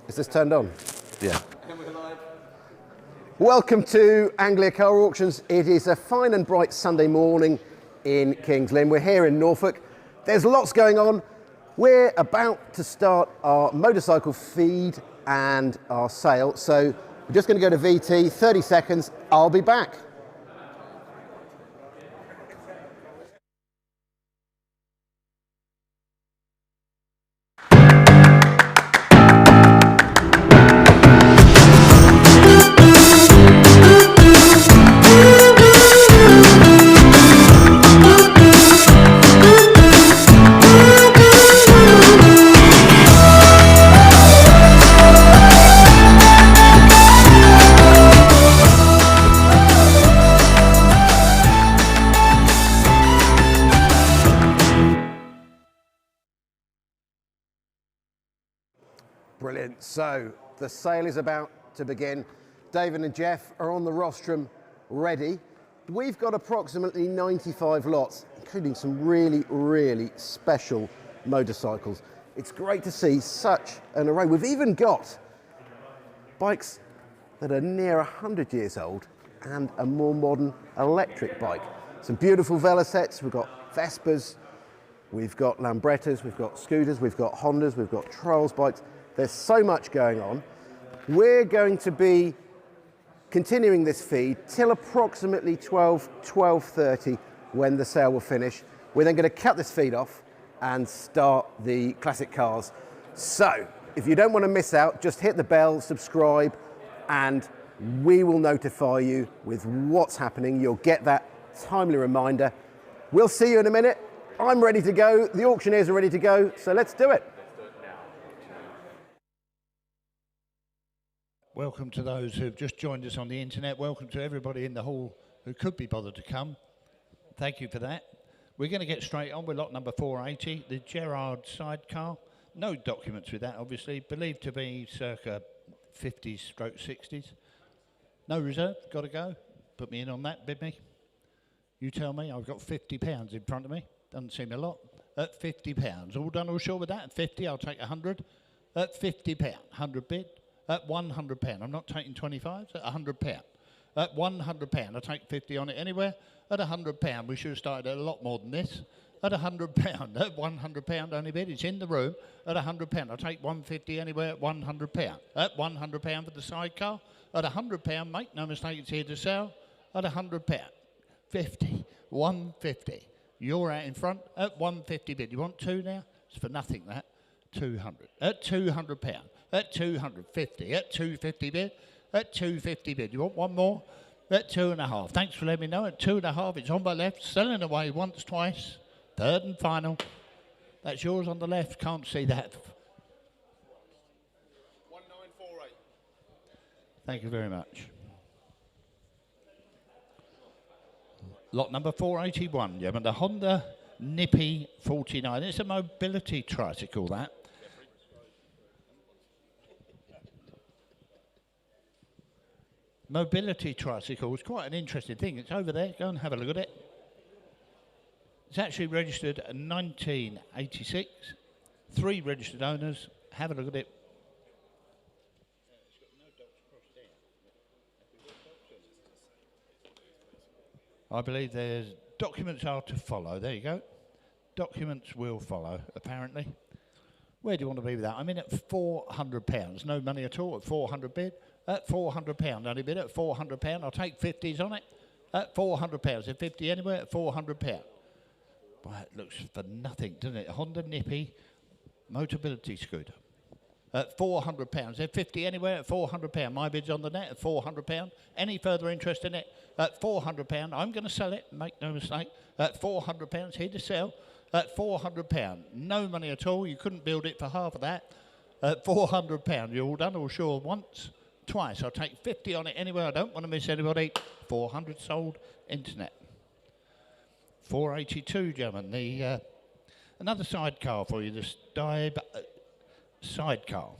Is this turned on? Yeah. Welcome to Anglia Car Auctions. It is a fine and bright Sunday morning in Kings Lynn. We're here in Norfolk. There's lots going on. We're about to start our motorcycle feed and our sale. So we're just going to go to VT, 30 seconds. I'll be back. Brilliant. So the sale is about to begin. David and Jeff are on the rostrum ready. We've got approximately 95 lots, including some really, really special motorcycles. It's great to see such an array. We've even got bikes that are near 100 years old and a more modern electric bike. Some beautiful Velocets, we've got Vespas, we've got Lambrettas, we've got scooters, we've got Hondas, we've got Trolls bikes. There's so much going on. We're going to be continuing this feed till approximately 12:30 when the sale will finish. We're then going to cut this feed off and start the classic cars. So if you don't want to miss out, just hit the bell, subscribe, and we will notify you with what's happening. You'll get that timely reminder. We'll see you in a minute. I'm ready to go. The auctioneers are ready to go. So let's do it. Welcome to those who've just joined us on the internet. Welcome to everybody in the hall who could be bothered to come. Thank you for that. We're going to get straight on with lot number 480, the Gerard Sidecar. No documents with that, obviously. Believed to be circa 50s/60s. No reserve, got to go. Put me in on that, bid me. You tell me, I've got £50 in front of me. Doesn't seem a lot. At £50. All done, all sure with that? At 50, I'll take 100. At £50, 100 bid. At £100, I'm not taking 25s, at £100. At £100, I take 50 on it anywhere. At £100, we should have started at a lot more than this. At £100, at £100 only bid, it's in the room. At £100, I take 150 anywhere at £100. At £100 for the sidecar. At £100, make no mistake, it's here to sell. At £100, 50, 150. You're out in front at 150 bid. You want two now? It's for nothing, that. 200. At £200. At 250, at 250 bid, at 250 bid. You want one more? At 2.5. Thanks for letting me know. At 2.5, it's on my left, selling away once, twice, third and final. That's yours on the left, can't see that. 1948. Thank you very much. Lot number 481, yeah, the Honda Nippy 49. It's a mobility tricycle, that. Mobility tricycle is quite an interesting thing. It's over there. Go and have a look at it. It's actually registered in 1986. 3 registered owners. Have a look at it. I believe there's documents are to follow. There you go. Documents will follow, apparently. Where do you want to be with that? I'm in at £400. No money at all at 400 bid. At £400, only bid at £400. I'll take 50s on it. At £400. At 50 anywhere at £400. Boy, it looks for nothing, doesn't it? Honda Nippy Motability scooter. At £400. At 50 anywhere at £400. My bid's on the net at £400. Any further interest in it? At £400. I'm going to sell it, make no mistake. At £400, here to sell. At £400. No money at all. You couldn't build it for half of that. At £400. You're all done, all sure once. Twice. I'll take 50 on it anywhere. I don't want to miss anybody. 400 sold. Internet. 482, gentlemen. The another sidecar for you. The Stibe sidecar.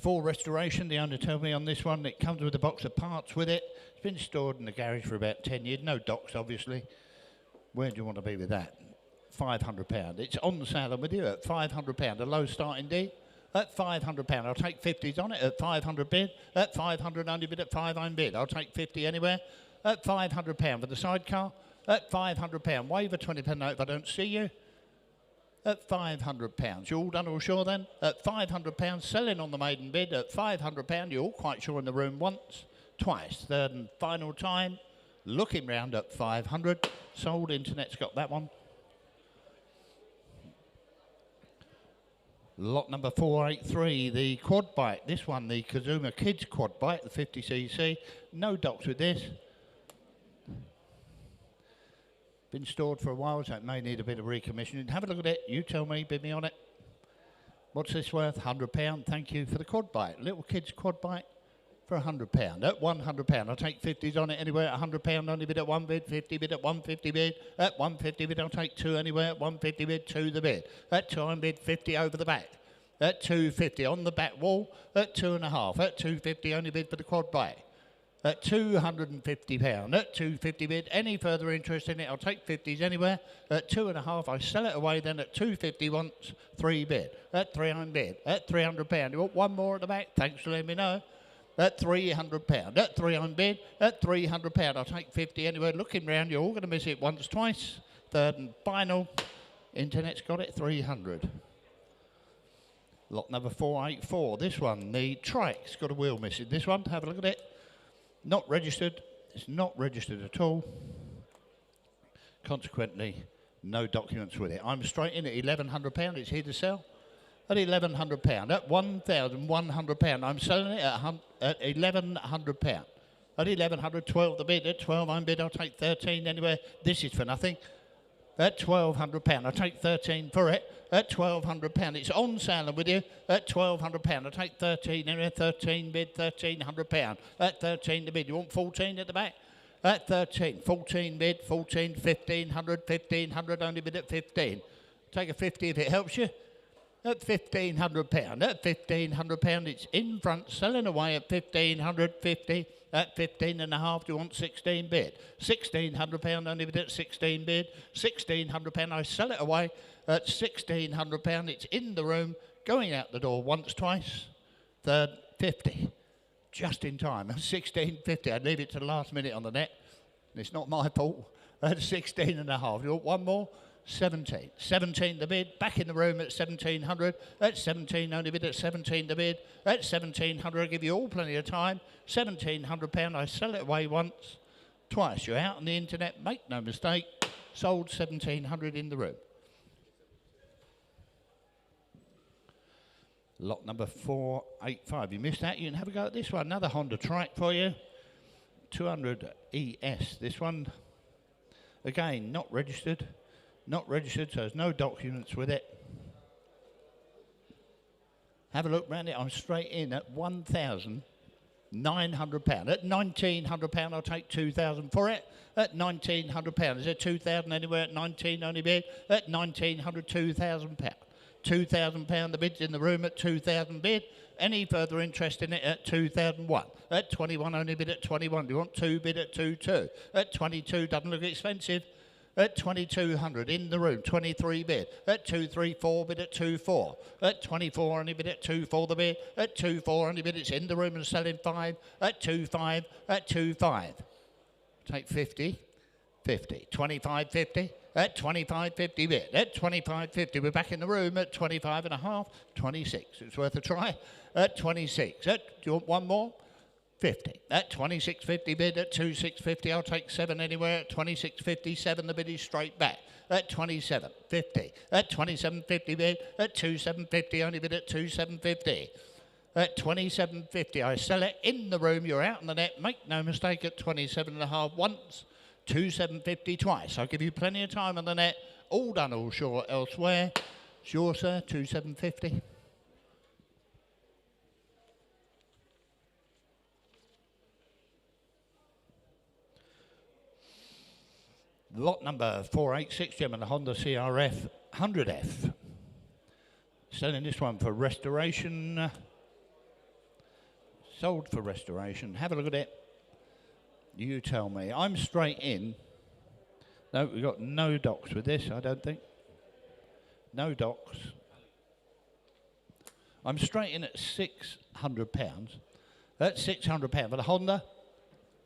Full restoration. The owner told me on this one it comes with a box of parts with it. It's been stored in the garage for about 10 years. No docs, obviously. Where do you want to be with that? £500. It's on the sale with you at £500. A low starting deed. at £500. I'll take 50s on it at 500 bid. At 500 only bid at 5 I'm bid. I'll take 50 anywhere. At £500 for the sidecar. At £500. Wave a £20 note if I don't see you. At £500. You all done all sure then? At £500, selling on the maiden bid at £500. You're all quite sure in the room once, twice, third and final time. Looking round at 500. Sold. Internet's got that one. Lot number 483, the quad bike. This one, the Kazuma Kids quad bike, the 50cc. No docs with this. Been stored for a while, so it may need a bit of recommissioning. Have a look at it. You tell me, bid me on it. What's this worth? £100. Thank you for the quad bike. Little kids quad bike for £100. At £100, I'll take 50s on it anywhere. At £100, only bid at 1 bid. 50 bid at 150 bid. At 150 bid, I'll take 2 anywhere. At 150 bid, 2 the bid. At 2 I'm bid, 50 over the back. At 250 on the back wall. At 2.5. At 250, only bid for the quad bike. At £250. At 250 bid. Any further interest in it, I'll take 50s anywhere. At 2.5, I sell it away. Then at 250 once, 3 bid. At 3 I'm bid. At £300. You want one more at the back? Thanks for letting me know. At £300. At 3 I'm bid. At £300, I'll take 50 anywhere. Looking round, you're all going to miss it once, twice. Third and final. Internet's got it, 300. Lot number 484. This one, the Trike's got a wheel missing. This one, have a look at it. Not registered. It's not registered at all. Consequently, no documents with it. I'm straight in at £1,100. It's here to sell. At £1,100. At £1,100. I'm selling it at £1,100. At 1,100, 12 the bid. At 12 I'm bid. I'll take 13 anywhere. This is for nothing. At £1,200, I'll take 13 for it. At £1,200, it's on sale with you. At £1,200, I'll take 13 anywhere. 13 bid, £1,300. At 13 the bid. You want 14 at the back? At 13, 14 bid, 14, 1,500, 1,500 only bid at 15. Take a 50 if it helps you. At £1,500. At £1,500, it's in front, selling away at 1,550. At 15.5, do you want 16 bid? £1,600 only bid at 16 bid. £1,600, I sell it away at £1,600. It's in the room, going out the door once, twice. Third, 50. Just in time. 16.50. I'd leave it to the last minute on the net. It's not my fault. At 16.5. You want one more? 17. 17 the bid. Back in the room at 1,700. At 17 only bid at 17 the bid. At 1,700 I give you all plenty of time. £1,700 I sell it away once. Twice. You're out on the internet. Make no mistake. Sold 1,700 in the room. Lot number 485. You missed that. You can have a go at this one. Another Honda Trike for you. 200 ES. This one, again, not registered. Not registered, so there's no documents with it. Have a look round it. I'm straight in at £1,900. At £1,900, I'll take 2,000 for it. At £1,900, is there 2,000 anywhere? At 19 only bid. At 1,900, £2,000. £2,000, the bid's in the room at 2,000 bid. Any further interest in it at 2,001. At 21 only bid at 21. Do you want 2 bid at 22? At 22, doesn't look expensive. At 2,200 in the room, 23 bid. At 234 bid at 24. At 24 only bid at 24 the bid. At 24 only bid, it's in the room and selling 5. At 25, at 25. Take 50, 50, 25, 50. At 25.50 bid. At 25.50, we're back in the room at 25.5, 26. It's worth a try. At 26. Do you want one more? 50. At 26.50 bid. At 26.50, I'll take 7 anywhere. At 26.57, the bid is straight back. At 27.50. At 27.50 bid. At 27.50, only bid at 27.50. At 27.50, I sell it in the room. You're out on the net. Make no mistake. At 27.5 once. 27.50 twice. I'll give you plenty of time on the net. All done, all sure elsewhere. It's yours, sir. 27.50. Lot number 486, Jim, and the Honda CRF 100F. Selling this one for restoration. Sold for restoration. Have a look at it. You tell me. I'm straight in. No, we've got no docs with this, I don't think. No docs. I'm straight in at £600. That's £600 for the Honda.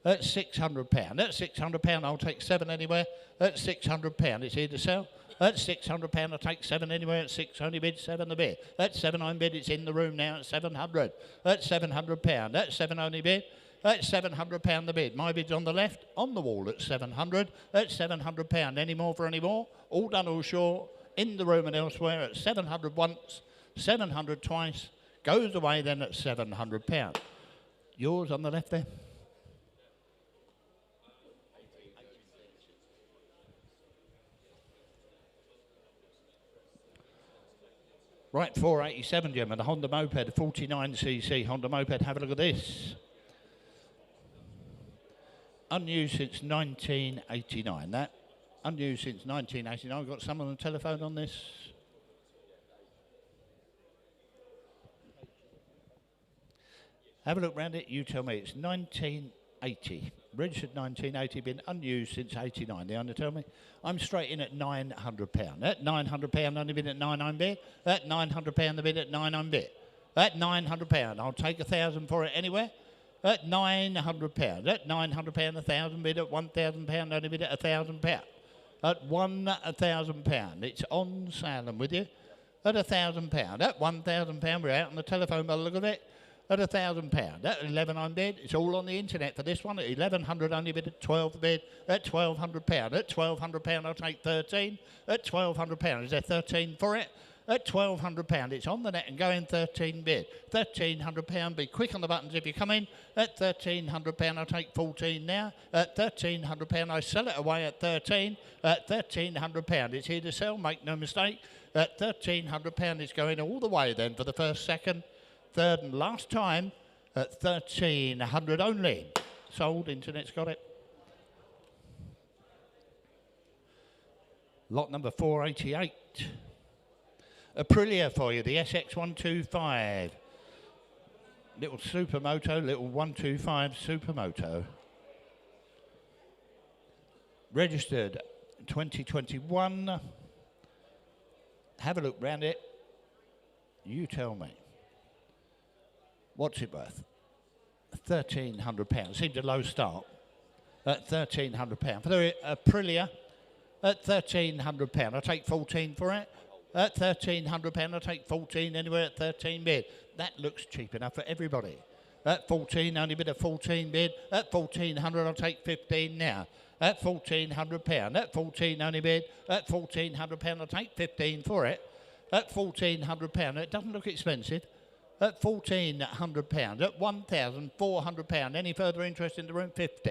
That's £600. That's £600. I'll take 7 anywhere. That's £600. It's here to sell. That's £600. I'll take 7 anywhere. At 6 only bid, 7 the bid. That's 7 on bid. It's in the room now at 700. That's £700. That's 7 only bid. That's £700 the bid. My bid's on the left, on the wall at 700. That's £700. Any more for any more? All done, all short. In the room and elsewhere at 700 once, 700 twice. Goes away then at £700. Yours on the left there. Right, 487, gentlemen, the Honda Moped, 49cc Honda Moped. Have a look at this. Unused since 1989. That, unused since 1989. I've got someone on the telephone on this. Have a look round it, you tell me. It's 1980. Registered 1980, been unused since 89. They under tell me. I'm straight in at £900. That £900 only been at 9 bid. That £900 the bid at 9 bid. That £900. I'll take 1,000 for it anywhere. At £900. That £900 1,000 bid at £1,000 only bid at £1,000. At £1,000. It's on sale and with you. At £1,000. At £1,000. We're out on the telephone by the look of it. At £1,000. At 11 on bid. It's all on the internet for this one. At 1,100 only bid at 12 bid. At £1,200. At £1,200 I'll take 13. At £1,200. Is there 13 for it? At £1,200. It's on the net and going 13 bid. £1,300. Be quick on the buttons if you come in. At £1,300 I'll take 14 now. At £1,300 I sell it away at 13. At £1,300 it's here to sell. Make no mistake. At £1,300 it's going all the way then for the first, second, third and last time at 1,300 only. Sold, internet's got it. Lot number 488. Aprilia for you, the SX125. Little Supermoto, little 125 Supermoto. Registered 2021. Have a look round it. You tell me. What's it worth? £1,300. Seems a low start. At £1,300. For the Aprilia, at £1,300. I'll take 14 for it. At £1,300. I'll take 14 anywhere at 13 bid. That looks cheap enough for everybody. At 14, only bid at 14 bid. At 1,400, I'll take 15 now. At £1,400. At 14, only bid. At £1,400, I'll take 15 for it. At £1,400. It doesn't look expensive. At £1,400, at £1,400. Any further interest in the room? 50.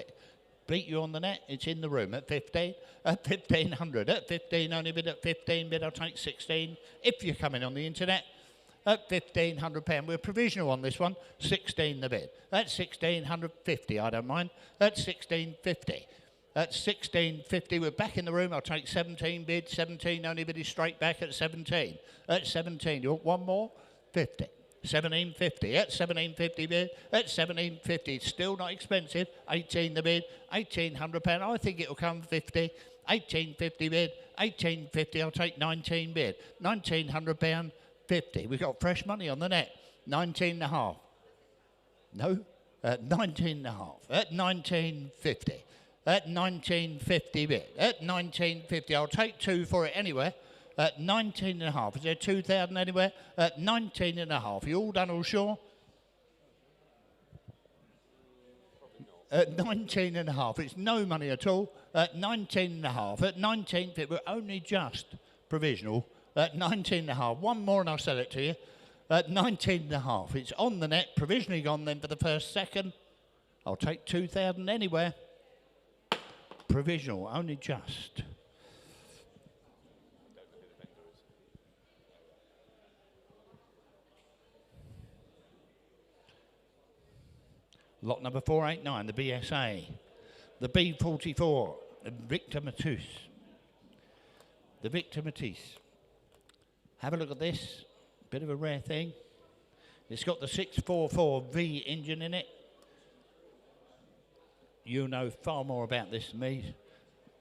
Beat you on the net, it's in the room at 15. At 1,500, at 15, only bid at 15 bid, I'll take 16. If you're coming on the internet, at £1,500. We're provisional on this one, 16 the bid. At 1,650, I don't mind. At 1,650. At 1,650, we're back in the room. I'll take 17 bid, 17 only bid is straight back at 17. At 17, you want one more? 50. 1,750. At 1,750 bid. At 1,750, still not expensive. 18 the bid. £1,800. I think it'll come 50. 1,850 bid. 1,850. I'll take 19 bid. £1,900. 50. We've got fresh money on the net. 19.5. No. At 19.5. At 1950. At 1950 bid. At 1950. I'll take 2 for it anywhere. At 19.5. Is there 2,000 anywhere? At 19.5. You all done, all sure? At 19.5. It's no money at all. At 19.5. At 19.50. We're only just provisional. At 19.5. One more and I'll sell it to you. At 19.5. It's on the net. Provisionally gone then for the first, second. I'll take 2,000 anywhere. Provisional. Only just. Lot number 489, the BSA. The B44, the Victor Matisse. The Victor Matisse. Have a look at this. Bit of a rare thing. It's got the 644V engine in it. You know far more about this than me.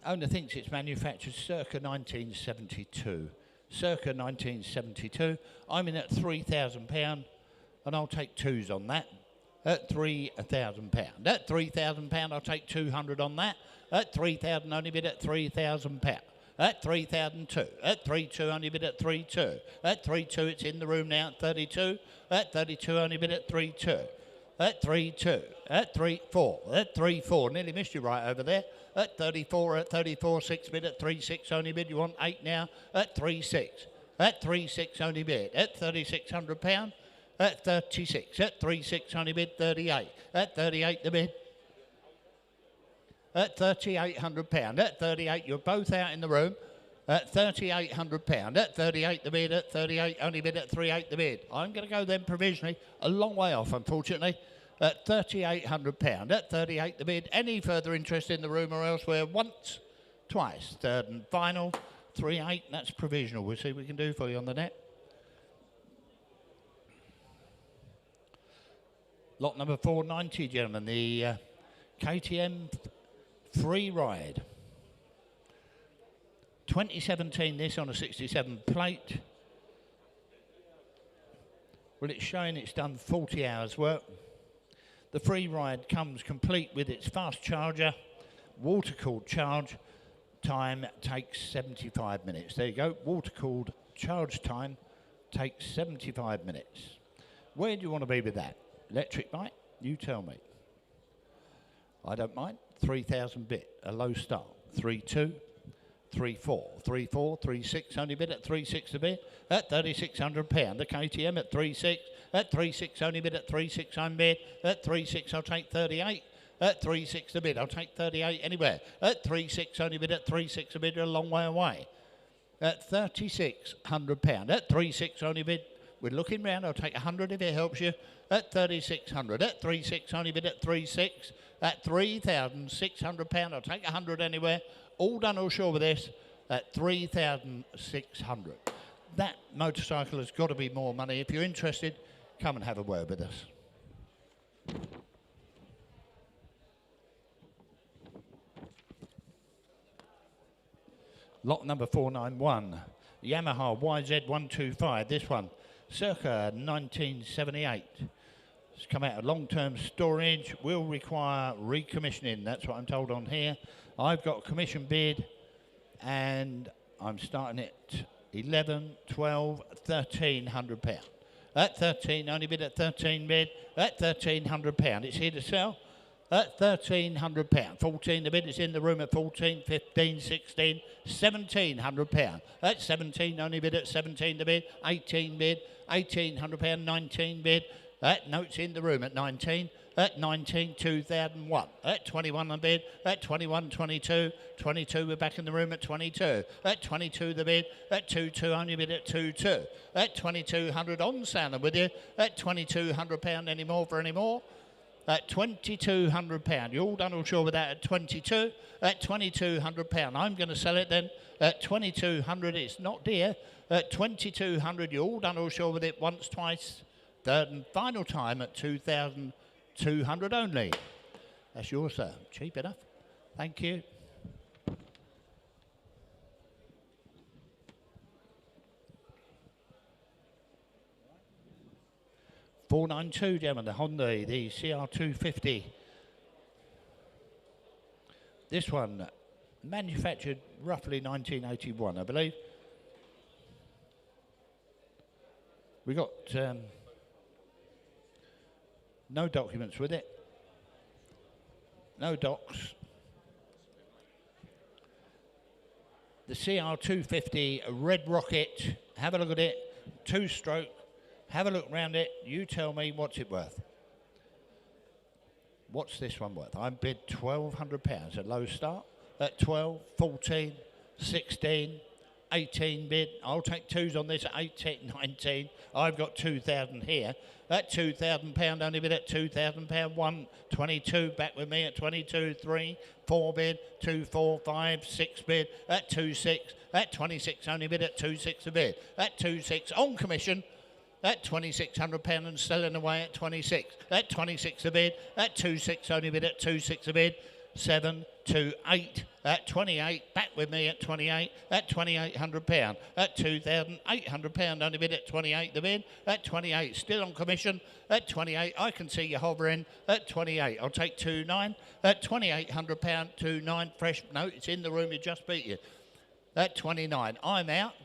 Owner thinks it's manufactured circa 1972. circa 1972. I'm in at £3,000, and I'll take twos on that. At £3,000. At £3,000, I'll take 200 on that. At 3,000, only bid at £3,000. At 3,002. At 3,200, only bid at 3,200. At 3,200, it's in the room now at 32. At 32, only bid at 3,200. At 3,200. At 3,400. At 3,400, nearly missed you right over there. At 34, at 34, 6 bid at 3,600, only bid. You want 8 now. At 3,600. At 3,600, only bid. At £3,600. At 36, at 3,600, only bid 38. At 38, the bid. At £3,800. At 38, you're both out in the room. At £3,800. At 38, the bid. At 38, only bid at 38, the bid. I'm going to go then provisionally, a long way off, unfortunately. At £3,800. At 38, the bid. Any further interest in the room or elsewhere? Once, twice. Third and final. 3,800, that's provisional. We'll see what we can do for you on the net. Lot number 490, gentlemen, the KTM Free Ride. 2017, this on a 67 plate. Well, it's showing it's done 40 hours work. The Free Ride comes complete with its fast charger, water-cooled charge. Time takes 75 minutes. There you go, water-cooled charge time takes 75 minutes. Where do you want to be with that? Electric bike? You tell me. I don't mind. 3,000 bit, a low start. 3,200, 3,400, 3,400, 3,600, only bid at 3,600 a bit. At £3,600. The KTM at 3,600. At 3,600, only bid at 3,600 bid. At 3,600, I'll take 38. At 3,600 a bid, I'll take 38 anywhere. At 3,600, only bid at 3,600 a bid, a long way away. At £3,600. At 3,600, only bid. We're looking round, I'll take 100 if it helps you. At 3,600. At 3,600, only bid at 3,600. At £3,600, I'll take 100 anywhere. All done all sure with this at 3,600. That motorcycle has got to be more money. If you're interested, come and have a word with us. Lot number 491, Yamaha YZ125. This one, circa 1978. It's come out of long-term storage, will require recommissioning. That's what I'm told on here. I've got a commission bid, and I'm starting at 11, 12, 1,300 pound. At 13, only bid at 13 bid. At 1,300 pound, it's here to sell. At 1,300 pound. 14, the bid is in the room at 14, 15, 16, 1,700 pound. At 17, only bid at 17, the bid. 18 bid, 1,800 pound. 19 bid. At notes in the room at 19. At 19, 2001. At 21 the bid. At 21, 22. 22, we're back in the room at 22. At 22 the bid. At 22, only bid at 22. At 2,200 on sound with you. At 2,200 pound any more for any more. At 2,200 pound. You're all done all sure with that at 22. At 2,200 pound. I'm going to sell it then at 2,200. It's not dear. At 2,200, you're all done all sure with it once, twice. Third and final time at 2,200 only. That's yours, sir. Cheap enough. Thank you. $492, gentlemen, the Honda, the CR250. This one, manufactured roughly 1981, I believe. We got no documents with it. No docs. The CR250 Red Rocket. Have a look at it. 2-stroke. Have a look round it. You tell me what's it worth. What's this one worth? I bid £1,200 at low start. At 12, 14, 16, 18 bid. I'll take twos on this at 18, 19. I've got 2,000 here. At £2,000 only bid at £2,000. 1, 22 back with me at 22, 3, 4 bid, 2, 4, 5, 6 bid at 2,600. At 26 only bid at 2,600 a bid. At 2,600 on commission. At £2,600 and selling away at 26. At 26 a bid. At 2,600 only bid at 2,600 a bid. 7, 2, 8. At 28, back with me at 28, at £2,800. At £2,800, only bid at 28, the bid. At 28, still on commission. At 28, I can see you hovering. At 28, I'll take 2.9. At £2,800, 2.9, fresh. No, it's in the room, it just beat you. At 29, I'm out.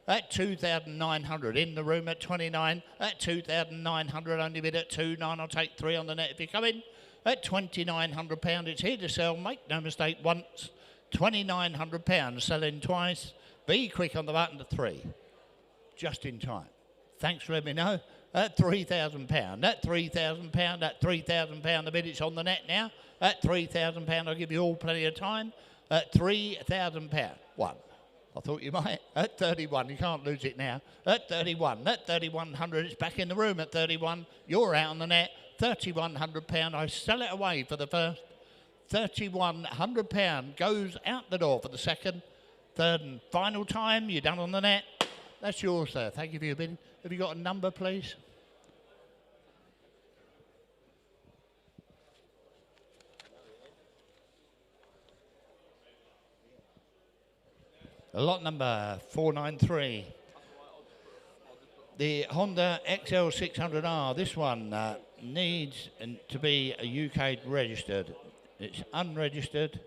At 2,900, in the room at 29. At 2,900, only bid at 2.9. I'll take 3 on the net if you come in. At £2,900, it's here to sell. Make no mistake, once. £2,900, selling twice. Be quick on the button to 3. Just in time. Thanks for letting me know. At £3,000. At £3,000. At £3,000, the bid, it's on the net now. At £3,000, I'll give you all plenty of time. At £3,000. 1. I thought you might. At 31, you can't lose it now. At 31, at 3,100, it's back in the room at 31. You're out on the net. £3,100. I sell it away for the first. £3,100 goes out the door for the second. Third and final time. You're done on the net. That's yours, sir. Thank you for your bidding. Have you got a number, please? Lot number 493. The Honda XL600R. This one needs to be a UK registered. It's unregistered.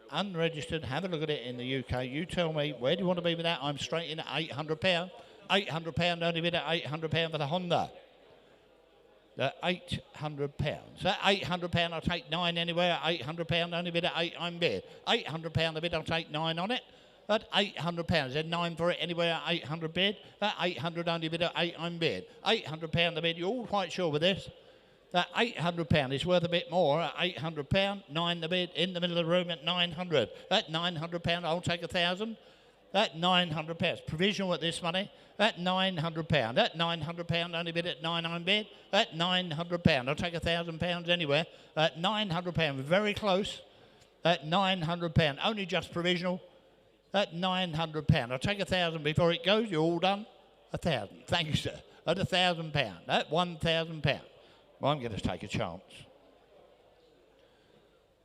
Unregistered. Have a look at it in the UK. You tell me, where do you want to be with that? I'm straight in at £800. £800, only bid at £800 for the Honda. The £800. So £800, I'll take 9 anywhere. £800, only bid at 8. I'm bid. £800 the bid, I'll take 9 on it. At £800, then 9 for it anywhere at 800 bid. At 800, only bid at 8, I'm bid. £800 the bid, you're all quite sure with this. That £800 is worth a bit more at £800. 9 the bid, in the middle of the room at 900. At £900, I'll take 1,000. At £900, provisional at this money. At £900. At £900, only bid at 9, I'm bid. At £900, I'll take £1,000 anywhere. At £900, very close. At £900, only just provisional. At £900, I'll take 1,000 before it goes. You're all done. 1,000. Thank you, sir. At £1,000. At £1,000. Well, I'm going to take a chance.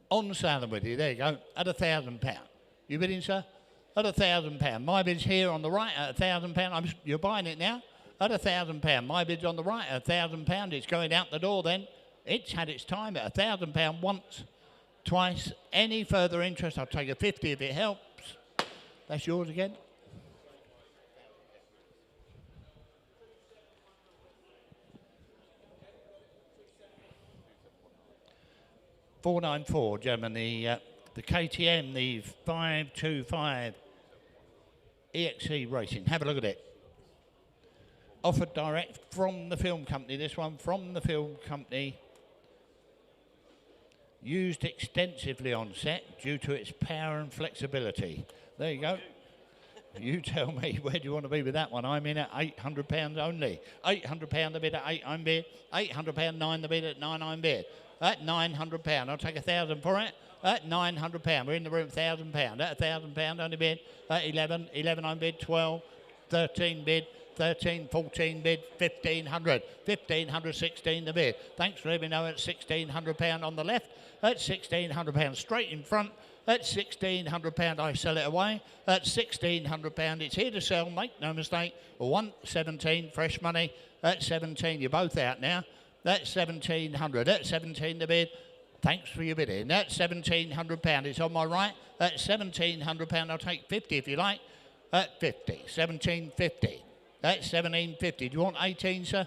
On sale with you. There you go. At £1,000. You bidding, sir? At £1,000. My bid's here on the right at £1,000. You're buying it now. At £1,000. My bid's on the right at £1,000. It's going out the door then. It's had its time at £1,000 once, twice. Any further interest, I'll take a 50 if it helps. That's yours again. £494, gentlemen. The KTM, the 525 EXC Racing. Have a look at it. Offered direct from the film company. This one from the film company. Used extensively on set due to its power and flexibility. There you go. You tell me, where do you want to be with that one? I'm in at £800 only. £800 the bid at 8, I'm bid. £800, 9 the bid at 9, I'm bid. At £900, I'll take 1,000 for it. At £900, we're in the room, £1,000. At £1,000, only bid. At 11, I'm bid. 12, 13 bid. 13, 14 bid, 1,500. 1,500, 16 the bid. Thanks for letting me know at £1,600 on the left. At £1,600 straight in front. At £1,600, I sell it away. At £1,600, it's here to sell, make no mistake. 117, fresh money. At 17, you're both out now. That's 1,700. At 17 the bid. Thanks for your bidding. That's £1,700. It's on my right. At £1,700, I'll take 50 if you like. At 50. 1,750. That's 1,750. Do you want 18, sir?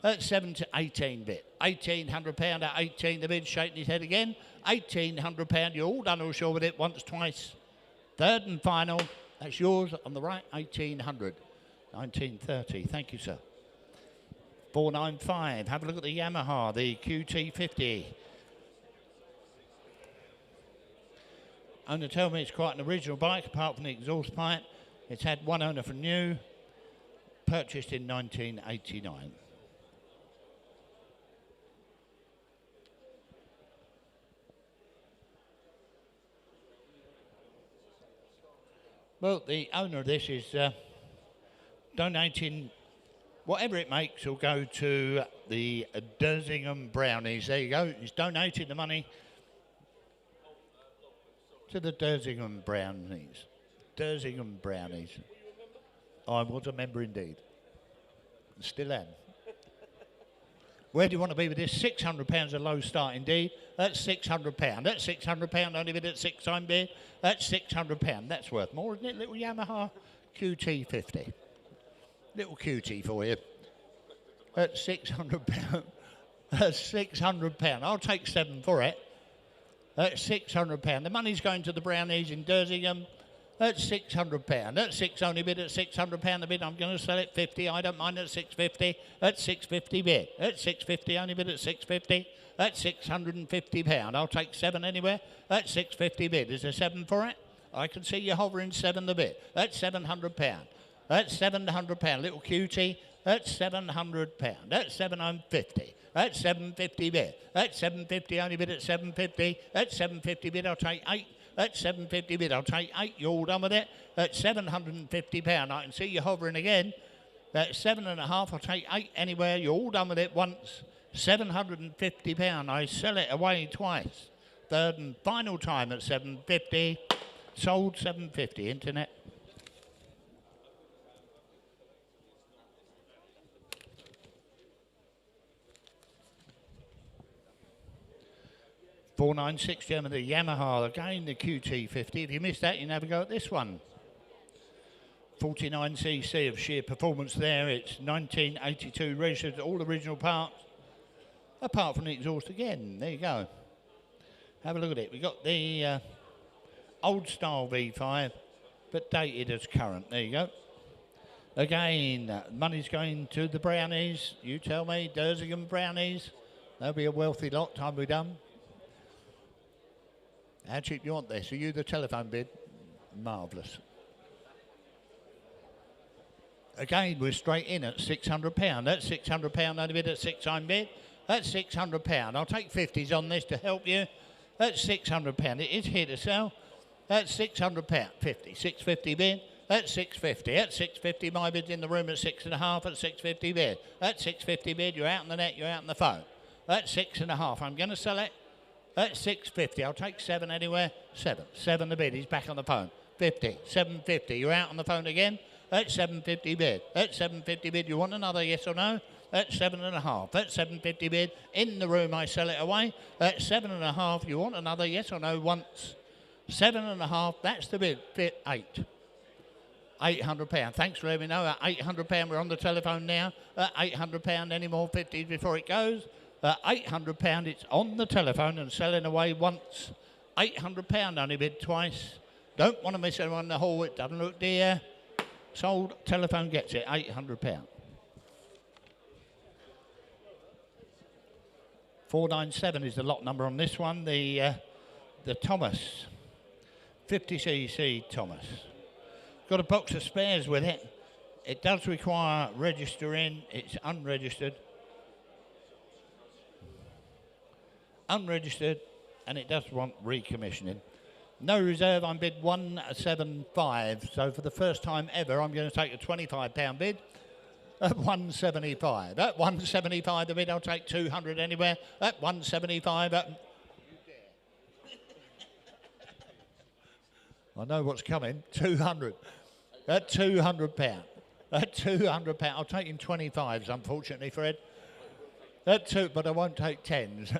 At 18 bid. £1,800 at 18 the bid. Shaking his head again. £1,800. You're all done all sure with it once, twice. Third and final. That's yours on the right. 1,800. 1930. Thank you, sir. 495. Have a look at the Yamaha, the QT50. Owner tell me it's quite an original bike, apart from the exhaust pipe. It's had one owner from new. Purchased in 1989. Well, the owner of this is donating whatever it makes will go to the Dersingham Brownies. There you go. He's donated the money to the Dersingham Brownies. Dersingham Brownies. I was a member indeed. Still am. Where do you want to be with this? £600 a low start indeed. That's £600. That's £600 only bid at 6 time bid. That's £600. That's worth more, isn't it? Little Yamaha QT50. Little QT for you. That's £600. That's £600. I'll take 7 for it. That's £600. The money's going to the Brownies in Dersingham. That's £600. That's 6 only bid at £600 a bid. I'm going to sell it 50. I don't mind at 650. That's 650 bid. That's 650 only bid at 650. That's £650. I'll take 7 anywhere. That's 650 bid. Is there 7 for it? I can see you hovering 7 the bid. That's £700. That's £700. Little cutie. That's £700. That's 750. That's 750 bid. That's 750 only bid at 750. That's 750 bid. I'll take 8. That's 750 bid. I'll take 8. You're all done with it. That's £750. I can see you hovering again. That's 7.5. I'll take 8 anywhere. You're all done with it once. £750. I sell it away twice. Third and final time at 750. Sold 750. Internet. $496 German, the Yamaha, again the QT50. If you missed that, you can have a go at this one. 49cc of sheer performance there. It's 1982 registered, all original parts, apart from the exhaust again. There you go. Have a look at it. We've got the old style V5, but dated as current. There you go. Again, money's going to the Brownies. You tell me, Dersingham Brownies. They'll be a wealthy lot, time we're done. How cheap do you want this? Are you the telephone bid? Marvellous. Again, we're straight in at £600. That's £600 only bid at 6 time bid. That's £600. I'll take 50s on this to help you. That's £600. It is here to sell. That's £600. 50. 650 bid. That's 650. That's 650. My bid's in the room at 6.5 at 650 bid. That's 650 bid. You're out on the net. You're out on the phone. That's 6.5. I'm going to sell it. That's 650. I'll take 7 anywhere. 7. 7 the bid. He's back on the phone. 50. 750. You're out on the phone again. That's 750 bid. That's 750 bid. You want another, yes or no? That's 7.5. That's 750 bid. In the room, I sell it away. That's 7.5. You want another, yes or no? Once. 7.5. That's the bid. Fit 8. £800. Thanks for letting me know. At £800, we're on the telephone now. At £800, any more 50s before it goes? £800, it's on the telephone and selling away once. £800 only bid twice. Don't want to miss anyone in the hall. It doesn't look dear. Sold, telephone gets it, £800. 497 is the lot number on this one. The Thomas, 50cc Thomas. Got a box of spares with it. It does require registering. It's unregistered. Unregistered, and it does want recommissioning. No reserve, I'm bid 175. So for the first time ever, I'm going to take a £25 bid at 175. At 175 the bid, I'll take 200 anywhere. At 175, I know what's coming. 200. At £200. At £200. I'll take in 25s, unfortunately, Fred. But I won't take 10s.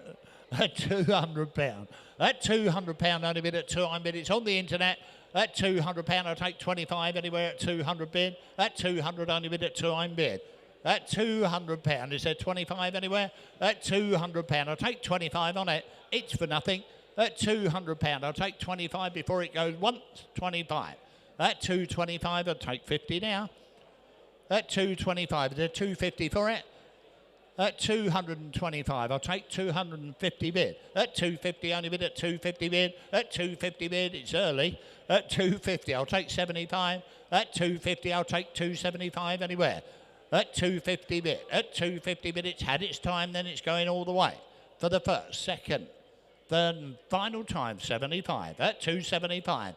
At £200. That £200 only bid at 2 I'm bid. It's on the internet. That £200 I'll take 25 anywhere at 200 bid. That 200 only bid at 2 I'm bid. That £200 is there 25 anywhere? That £200 I'll take 25 on it. It's for nothing. That £200 I'll take 25 before it goes once. 25. That 225 I'll take 50 now. That 225 is there 250 for it? At 225, I'll take 250 bid. At 250, only bid at 250 bid. At 250 bid, it's early. At 250, I'll take 75. At 250, I'll take 275 anywhere. At 250 bid. At 250 bid, it's had its time, then it's going all the way. For the first, second, third and final time, 75. At 275.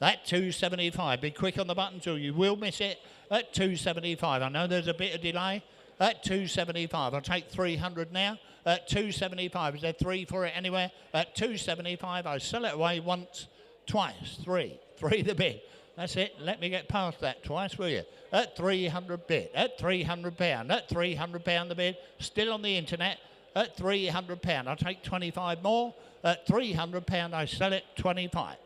That 275, be quick on the buttons or you will miss it. At 275, I know there's a bit of delay. At 275, I'll take 300 now. At 275, is there 3 for it anywhere? At 275, I sell it away once. twice, three the bid. That's it, let me get past that twice, will you? At 300 bid, at £300, at £300 the bid, still on the internet, at £300. I'll take 25 more, at £300 I sell it, 25.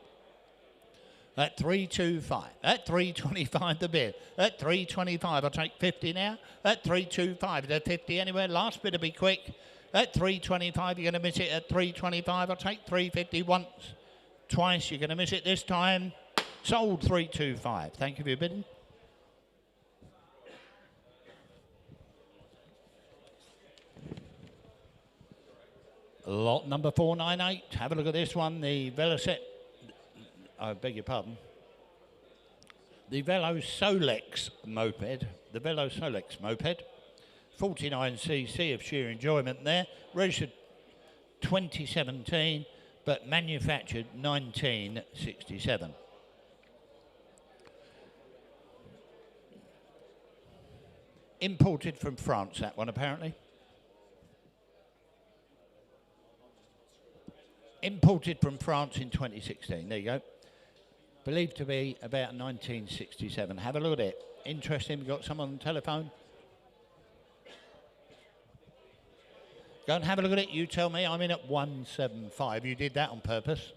At 325, at 325 the bid, at 325 I'll take 50 now, at 325 they're 50 anywhere, last bid will be quick, at 325 you're going to miss it, at 325 I'll take 350 once, twice you're going to miss it this time, sold 325, thank you for your bidding. Lot number 498, have a look at this one, the Veloce. I beg your pardon. The Veloce moped, the Veloce moped, 49cc of sheer enjoyment there, registered 2017, but manufactured 1967. Imported from France, that one apparently. Imported from France in 2016, there you go. Believed to be about 1967. Have a look at it. Interesting, we've got someone on the telephone. Go and have a look at it. You tell me. I'm in at 175. You did that on purpose.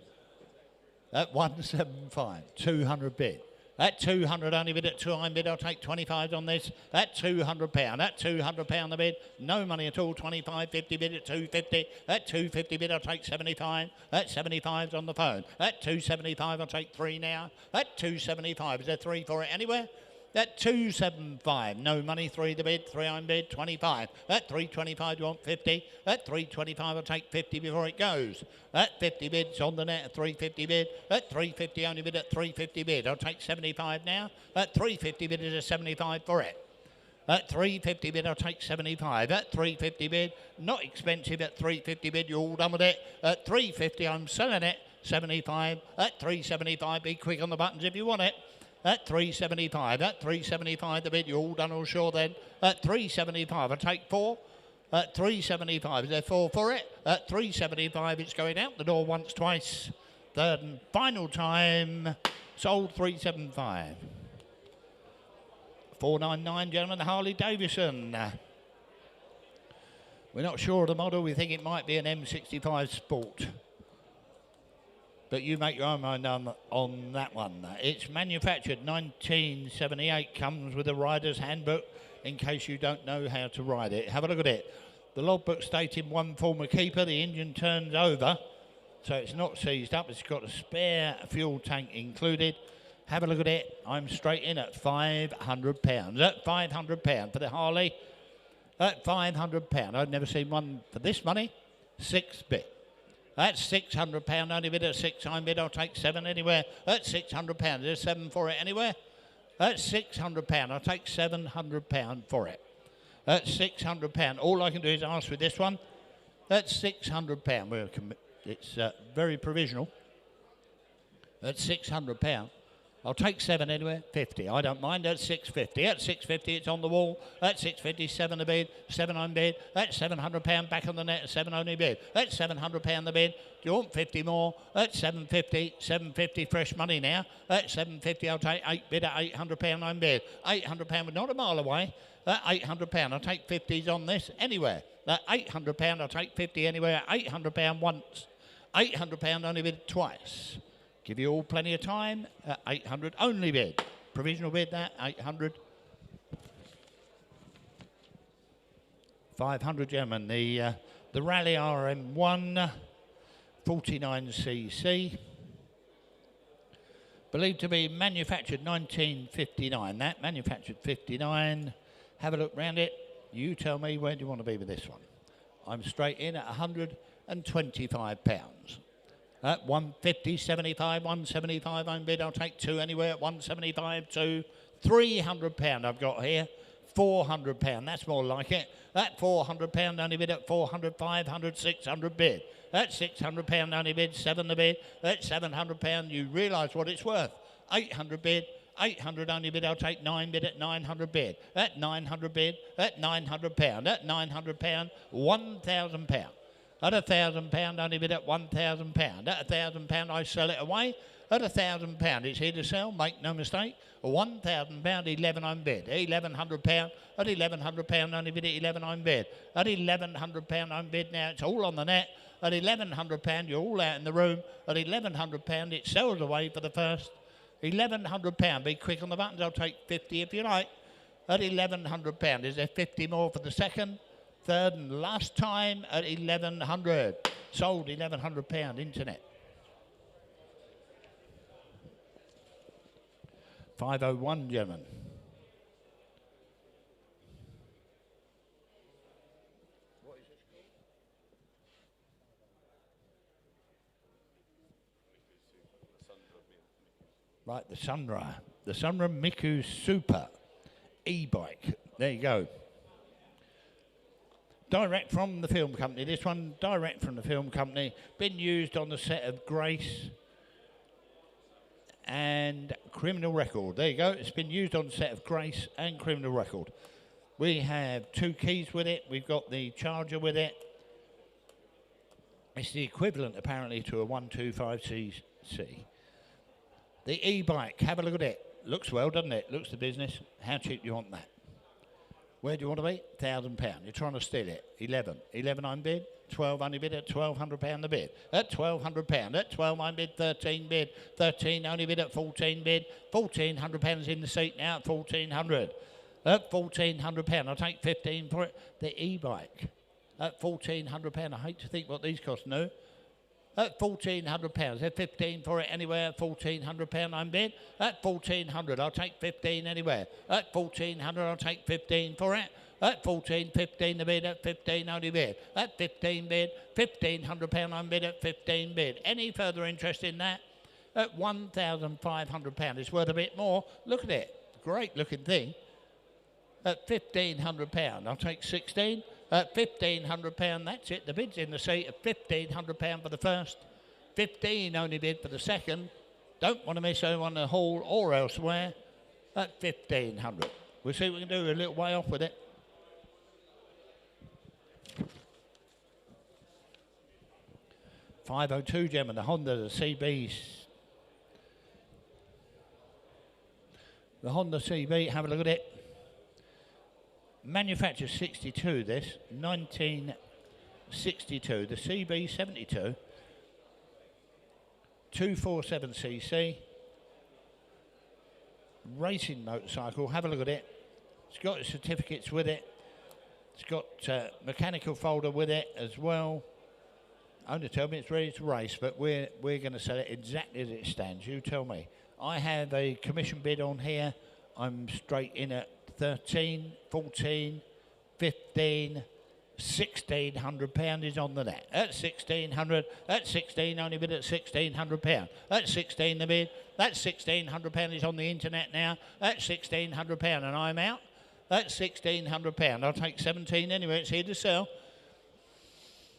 At 175, 200 bid. At 200, only bid at 200 bid. I'll take 25 on this. At £200. At £200 the bid. No money at all. 25, 50 bid at 250. At 250 bid, I'll take 75. At 75's on the phone. At 275, I'll take 3 now. At 275, is there 3 for it anywhere? At 275, no money, 3 the bid, 3 on bid, 25. At 325, you want 50. At 325, I'll take 50 before it goes. At 50 bids on the net, at 350 bid. At 350, only bid at 350 bid. I'll take 75 now. At 350 bid is a 75 for it. At 350 bid, I'll take 75. At 350 bid, not expensive. At 350 bid, you're all done with it. At 350, I'm selling it, 75. At 375, be quick on the buttons if you want it. At 375, at 375 the bid, you're all done all sure then. At 375, I'll take 4. At 375, is there 4 for it? At 375, it's going out the door once, twice. Third and final time, sold 375. 499, gentlemen, Harley-Davidson. We're not sure of the model, we think it might be an M65 Sport. But you make your own mind on that one. It's manufactured 1978, comes with a rider's handbook in case you don't know how to ride it. Have a look at it. The logbook stated one former keeper, the engine turns over, so it's not seized up, it's got a spare fuel tank included. Have a look at it. I'm straight in at £500. At £500 for the Harley. At £500. I've never seen one for this money. 6 bit. That's £600, only bid at 6 time bid, I'll take 7 anywhere. At £600, there's 7 for it anywhere. At £600, I'll take £700 for it. At £600, all I can do is ask with this one. At £600, it's very provisional. At £600, I'll take 7 anywhere, 50. I don't mind. At 650. At 650, it's on the wall. At 650, 7 a bid, 7 on bid. At £700, back on the net, 7 only bid. At £700 the bid. Do you want 50 more? At 750, 750 fresh money now. At 750, I'll take 8 bid at £800 on bid. £800, we're not a mile away. At £800, I'll take 50s on this anywhere. At £800, I'll take 50 anywhere. At £800 once. £800 only bid twice. Give you all plenty of time at 800 only bid. Provisional bid that, 800. 500, gentlemen. The Rally RM1, 49cc. Believed to be manufactured 1959. That, manufactured 59. Have a look round it. You tell me where do you want to be with this one. I'm straight in at £125. At 150, 75, 175 on bid, I'll take 2 anywhere at 175, 2, £300 I've got here, £400, that's more like it. At £400 only bid at 400, 500, 600 bid. At £600 only bid, 7 the bid. At £700 you realise what it's worth. 800 bid, 800 only bid, I'll take 9 bid at 900 bid. At 900 bid, at £900, at £900, £1,000. At £1,000, only bid at £1,000. At £1,000, I sell it away. At £1,000, it's here to sell, make no mistake. £1,000, 11 I'm bid. £1,100, at £1,100, only bid at 11 I'm bid. At £1,100 I'm bid now, it's all on the net. At £1,100, you're all out in the room. At £1,100, it sells away for the first. £1,100, be quick on the buttons, I'll take 50 if you like. At £1,100, is there 50 more for the second? Third and last time at 1,100. Sold £1,100, internet. 501, gentlemen. What is this called? Right, the Sunra. The Sunra Miku Super e-bike. There you go. Direct from the film company. This one, direct from the film company. Been used on the set of Grace and Criminal Record. There you go. It's been used on the set of Grace and Criminal Record. We have 2 keys with it. We've got the charger with it. It's the equivalent, apparently, to a 125cc. The e-bike, have a look at it. Looks well, doesn't it? Looks the business. How cheap do you want that? Where do you want to be? £1,000. You're trying to steal it. 11. 11 I'm bid. 12 only bid at £1,200 the bid. At £1,200. At 12 I'm bid. 13 bid. 13 only bid at 14 bid. £1,400 in the seat now at 1,400. At £1,400. I'll take 15 for it. The e-bike. At £1,400. I hate to think what these cost new. At £1,400, there's 15 for it anywhere. At £1,400 I'm bid. At 1,400, I'll take 15 anywhere. At 1,400, I'll take 15 for it. At 14, 15 the bid. At 15 only bid. At 15 bid, £1,500 I'm bid. At 15 bid. Any further interest in that? At £1,500, it's worth a bit more. Look at it, great looking thing. At £1,500, I'll take 16. At £1,500, that's it. The bid's in the seat at £1,500 for the first. 15 only bid for the second. Don't want to miss over on the hall or elsewhere. At 1,500. We'll see what we can do. We're a little way off with it. .502, gentlemen. The Honda, the CBs. The Honda CB. Have a look at it. Manufactured 62, this, 1962, the CB 72, 247cc, racing motorcycle, have a look at it. It's got its certificates with it. It's got mechanical folder with it as well. Only tell me it's ready to race, but we're going to sell it exactly as it stands. You tell me. I have a commission bid on here. I'm straight in at 13, 14, 15, £1,600 is on the net. At 1,600, at 16 only bid at £1,600. At 16 the bid, that £1,600 is on the internet now. At £1,600 and I'm out. At £1,600, I'll take 17 anyway, it's here to sell.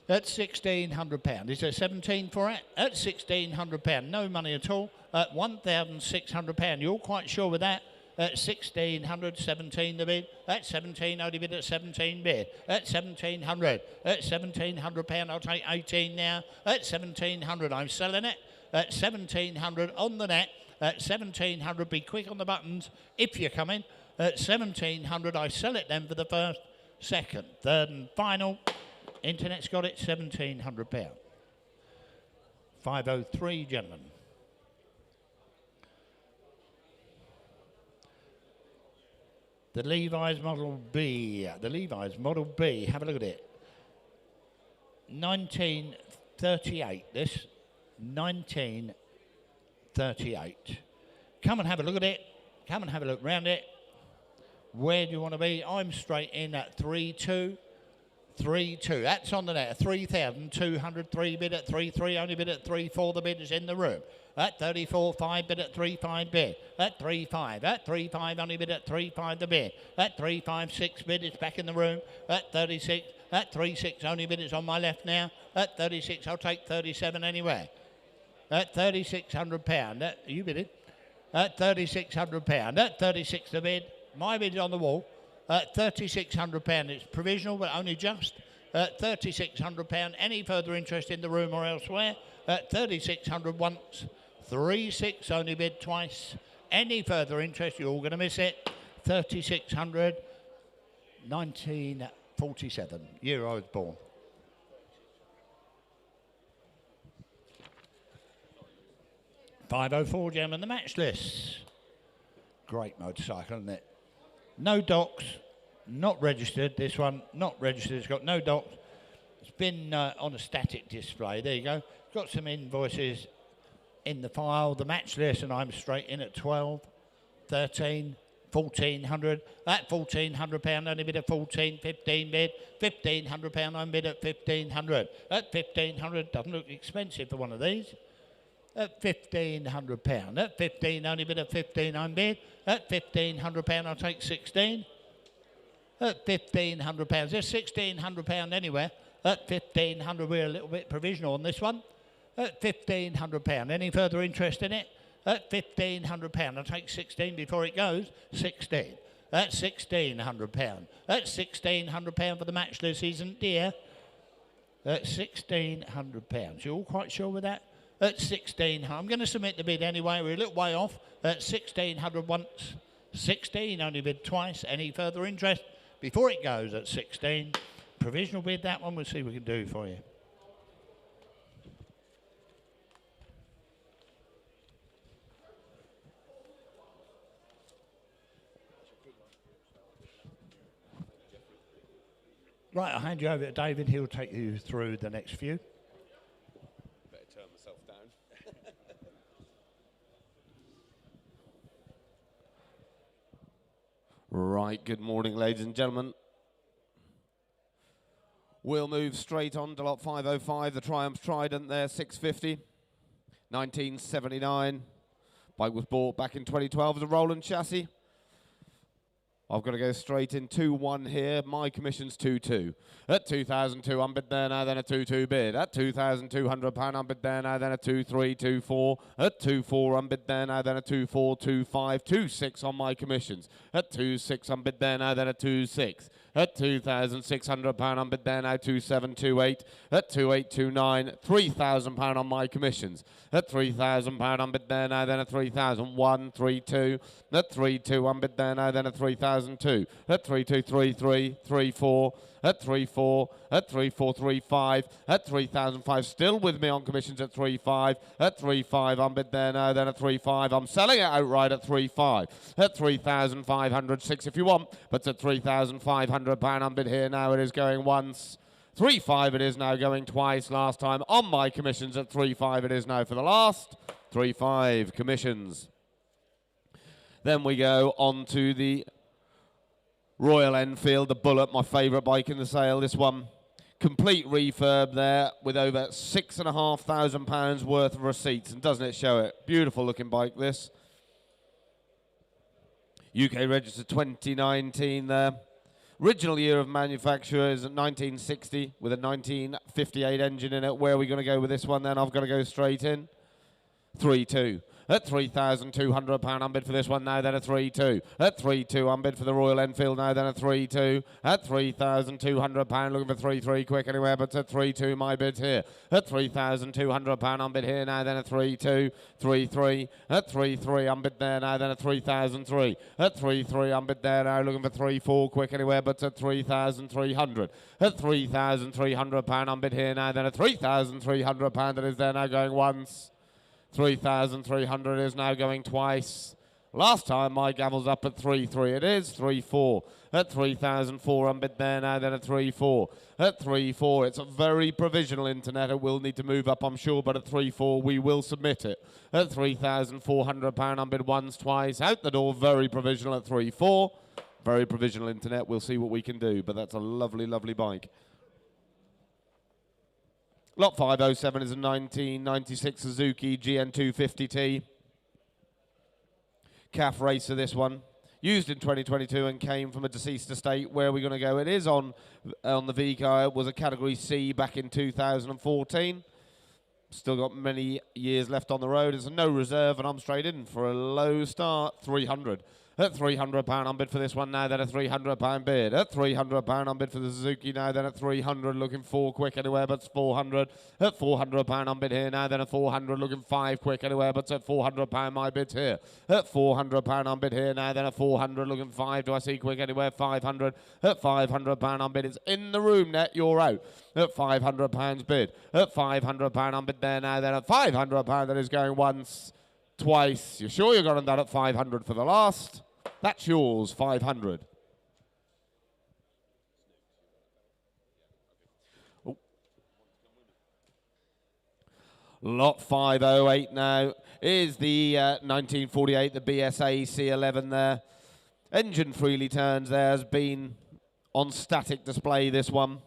At £1,600, is there 17 for it? At £1,600, no money at all. At £1,600, you're quite sure with that? At 1,600, 17 the bid. At 17, only bid at 17 bid. At 1,700, at £1,700, I'll take 18 now. At 1,700, I'm selling it. At 1,700 on the net. At 1,700, be quick on the buttons if you're coming. At 1,700, I sell it then for the first, second, third and final. Internet's got it, £1,700. 503, gentlemen. The Levi's Model B. The Levi's Model B. Have a look at it. 1938. This. 1938. Come and have a look at it. Come and have a look round it. Where do you want to be? I'm straight in at 3-2. 3-2. That's on the net. 3,203 bid at 3-3. Only bid at 3-4. The bid is in the room. At 34.5 bid at 3.5 bid. At 3.5. At 3.5 only bid at 3.5 the bid. At 3.56 bid it's back in the room. At 36. At 3.6 only bid it's on my left now. At 36 I'll take 37 anywhere. At £3,600. You bid it. At £3,600. At 36 the bid. My bid is on the wall. At £3,600, it's provisional, but only just. At £3,600, any further interest in the room or elsewhere? At £3,600 once, 3.6 only bid twice. Any further interest, you're all going to miss it. 3,600, 1947, year I was born. $504, gentlemen, the match list. Great motorcycle, isn't it? No docks, not registered. This one, not registered. It's got no docks. It's been on a static display. There you go. Got some invoices in the file. The match list, and I'm straight in at 12, 13, 1,400. That £1,400 only bid at 14, 15 bid. £1,500 I'm bid at 1,500. That 1,500 doesn't look expensive for one of these. At £1,500. At 15 only bid at 15 I'm bid. At £1,500 I'll take 16. At £1,500. There's £1,600 anywhere. At 1,500 we're a little bit provisional on this one. At £1,500. Any further interest in it? At £1,500 I'll take 16 before it goes. 16. That's £1,600. That's £1,600 for the match list, isn't dear? That's £1,600. You all quite sure with that? At 16, I'm going to submit the bid anyway. We're a little way off. At 1,600 once, 16 only bid twice. Any further interest before it goes at 16? Provisional bid, that one. We'll see what we can do for you. Right, I'll hand you over to David. He'll take you through the next few. Right, good morning, ladies and gentlemen. We'll move straight on to lot 505, the Triumph Trident there, 650, 1979. Bike was bought back in 2012 as a Roland chassis. I've got to go straight in 2-1 here. My commission's 2-2. At 2,002, I'm bid there now, then a 2-2 bid. At £2,200, I'm bid there now, then a 2-3, 2-4. At 2-4, I'm bid there now, then a 2-4, 2-5, 2-6 on my commissions. At 2-6, I'm bid there now, then a 2-6. At £2,600, I'm bid there now, 2-7, 2-8. At 2-8, 2-9, £3,000 on my commissions. At £3,000, I'm bid there now, then a 3,000, 1, 3-2. At 3-2, I'm bid there now, then a 3,002. At 3-2, 3-3, 3-4. At 3-4, at 3-4, 3-5, at 3,005, still with me on commissions at 3-5, at 3-5, I'm bid there now, then at 3-5, I'm selling it outright at 3-5, at 3,500, 6 if you want, but at £3,500 I'm bid here now, it is going once, 3-5 it is now going twice, last time on my commissions at 3-5 it is now for the last, 3-5 commissions. Then we go on to the Royal Enfield, the Bullet, my favourite bike in the sale. This one, complete refurb there with over £6,500 worth of receipts. And doesn't it show it? Beautiful looking bike, this. UK registered 2019 there. Original year of manufacture is 1960 with a 1958 engine in it. Where are we going to go with this one then? I've got to go straight in. 3-2. At £3,200 I'm bid for this one now, then a 3-2. At 3-2 I'm bid for the Royal Enfield now, then a 3-2. At £3,200 looking for 3-3 quick anywhere, but at 3-2 my bid's here. At £3,200 I'm bid here now, then a 3-2. 3-3. At 3-3 I'm bid there now, then a 3,003. At 3-3 I'm bid there now looking for 3-4 quick anywhere, but at 3,300. At £3,300 I'm bid here now, then a 3,300 that is there now going once. 3,300 is now going twice. Last time my gavel's up at 3-3. It is 3-4. At 3,004 I'm bid there now, then at 3-4. At 3-4 it's a very provisional internet. It will need to move up, I'm sure, but at 3-4 we will submit it. At £3,400 I'm bid once, twice. Out the door, very provisional at 3-4. Very provisional internet. We'll see what we can do, but that's a lovely, lovely bike. Lot 507 is a 1996 Suzuki GN250T. CAF racer, this one. Used in 2022 and came from a deceased estate. Where are we going to go? It is on the V-car. It was a Category C back in 2014. Still got many years left on the road. It's a no reserve, and I'm straight in for a low start, 300. At £300 on bid for this one now, then a £300 bid. At £300 on bid for the Suzuki now, then at 300, looking 4 quick anywhere but 400. At £400 on bid here now, then a 400, looking 5 quick anywhere but at £400 my bid's here. At £400 on bid here now, then a 400, looking 5. Do I see quick anywhere? 500. At £500 on bid, it's in the room net, you're out. At £500 bid. At £500 on bid there now, then at £500 that is going once, twice. You're sure you're going that at 500 for the last? That's yours, 500. Oh. Lot 508 now is the 1948, the BSA C11 there. Engine freely turns there, has been on static display, this one.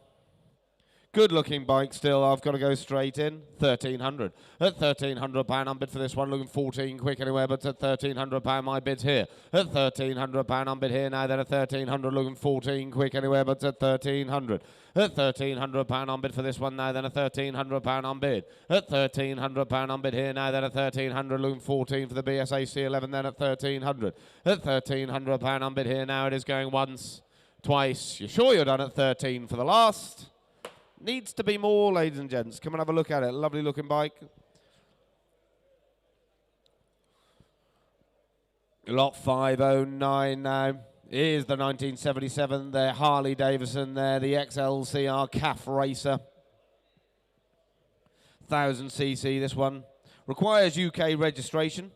Good looking bike still. I've got to go straight in. 1,300. At £1,300 on bid for this one. Looking 14 quick anywhere, but at £1,300 my bid's here. At £1,300 on bid here now. Then at 1,300 looking 14 quick anywhere, but at 1,300. At £1,300 on bid for this one now. Then at £1,300 on bid. At £1,300 on bid here now. Then at 1,300 looking 14 for the BSA C11. Then at 1,300. At £1,300 on bid here now. It is going once, twice. You're sure you're done at 13 for the last? Needs to be more, ladies and gents. Come and have a look at it. Lovely looking bike. Lot 509 now. Here's the 1977, the Harley-Davidson there, the XLCR CAF Racer. 1000cc, this one. Requires UK registration.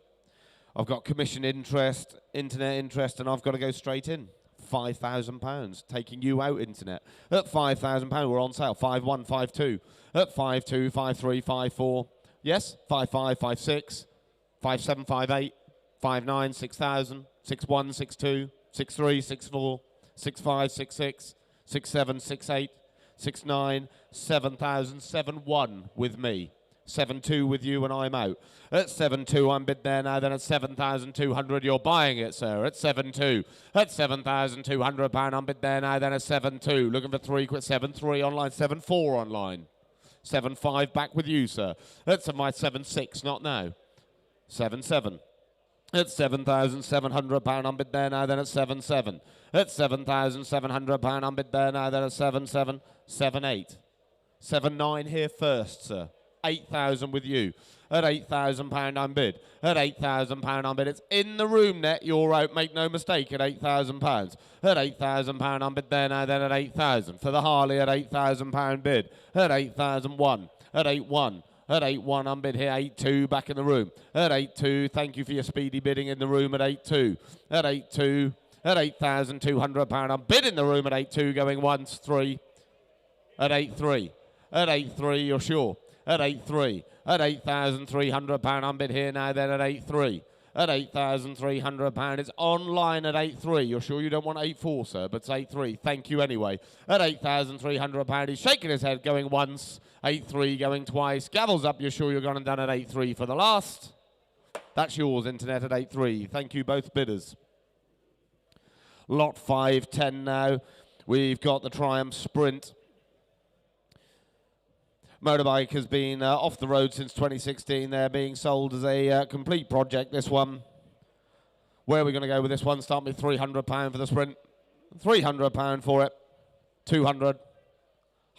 I've got commission interest, internet interest, and I've got to go straight in. £5,000, taking you out, internet. At £5,000, we're on sale. 5-1, 5-2. At 5-2, 5-3, 5-4. Yes, 5-5, 5-6, 5-7, 5-8, 5-9, 6,000, 6-1, 6-2, 6-3, 6-4, 6-5, 6-6, 6-7, 6-8, 6-9, 7,000, 7-1 with me. 7-2 with you and I'm out. At 7-2 I'm bid there now, then at 7,200 you're buying it, sir. At 7-2. At £7,200 I'm bid there now, then at 7-2. Looking for 3 quid. 7-3 online, 7-4 online. 7-5 back with you, sir. At my 7-6, not now. 7-7. At £7,700 I'm bid there now, then at 7-7. At £7,700 I'm bid there now, then at 7-7. 7-8. 7-9 here first, sir. 8,000 with you. At £8,000 I'm bid. At £8,000 I'm bid. It's in the room net. You're out. Make no mistake. At £8,000. At £8,000 I'm bid there now. Then at 8,000 for the Harley. At £8,000 bid. At 8,001. At 8-1. At 8-1 I'm bid here. 8-2 back in the room. At 8-2. Thank you for your speedy bidding in the room at 8-2. At 8-2. At £8,200 I'm bid in the room at 8-2 going once 3. At 8-3. At 8-3 you're sure. At 8-3, at £8,300 I'm bid here now, then at 8-3. At £8,300, it's online at 8-3. You're sure you don't want 8-4, sir, but it's 8-3. Thank you anyway. At £8,300, he's shaking his head, going once. 8-3, going twice. Gavels up, you're sure you're gone and done at 8-3 for the last? That's yours, internet, at 8-3. Thank you, both bidders. Lot 510 now. We've got the Triumph Sprint. Motorbike has been off the road since 2016. They're being sold as a complete project, this one. Where are we going to go with this one? Start with £300 for the Sprint. £300 for it. 200.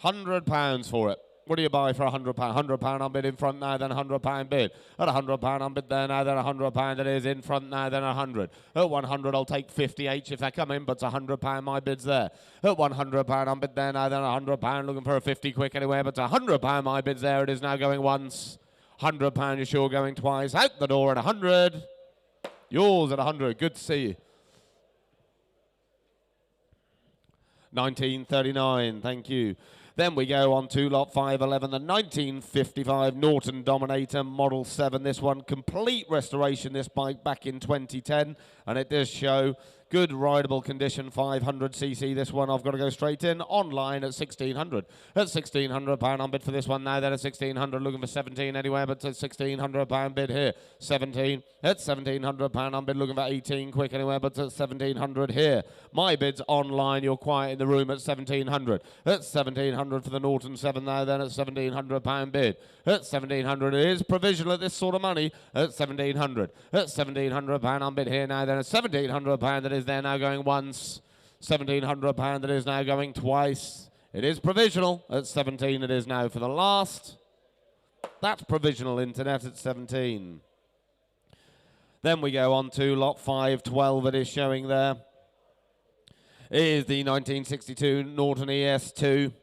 £100 for it. What do you buy for £100? £100 on bid in front now, then £100 bid. At £100 on bid there now, then £100 it is in front now, then 100. At 100 I'll take 50 each if they come in, but it's £100 my bid's there. At £100 on bid there now, then £100 looking for a 50 quick anywhere, but it's £100 my bid's there. It is now going once. £100 you're sure going twice. Out the door at 100. Yours at 100. Good to see you. 1939. Thank you. Then we go on to lot 511, the 1955 Norton Dominator Model 7. This one, complete restoration, this bike back in 2010. And it does show Good rideable condition, 500cc. This one I've got to go straight in. Online at 1,600. At £1,600 on bid for this one now. Then at 1,600, looking for 17 anywhere, but at £1,600 bid here. 17 at £1,700 on bid, looking for 18 quick anywhere, but at 1,700 here. My bid's online. You're quiet in the room at 1,700. At 1,700 for the Norton 7 now. Then at £1,700 bid. At 1,700 it is provisional at this sort of money. At 1,700. At £1,700 on bid here now. Then at £1,700 that is there now going once. £1,700 that is now going twice. It is provisional at 17. It is now for the last. That's provisional internet at 17. Then we go on to lot 512. It is showing there. It is the 1962 Norton ES2.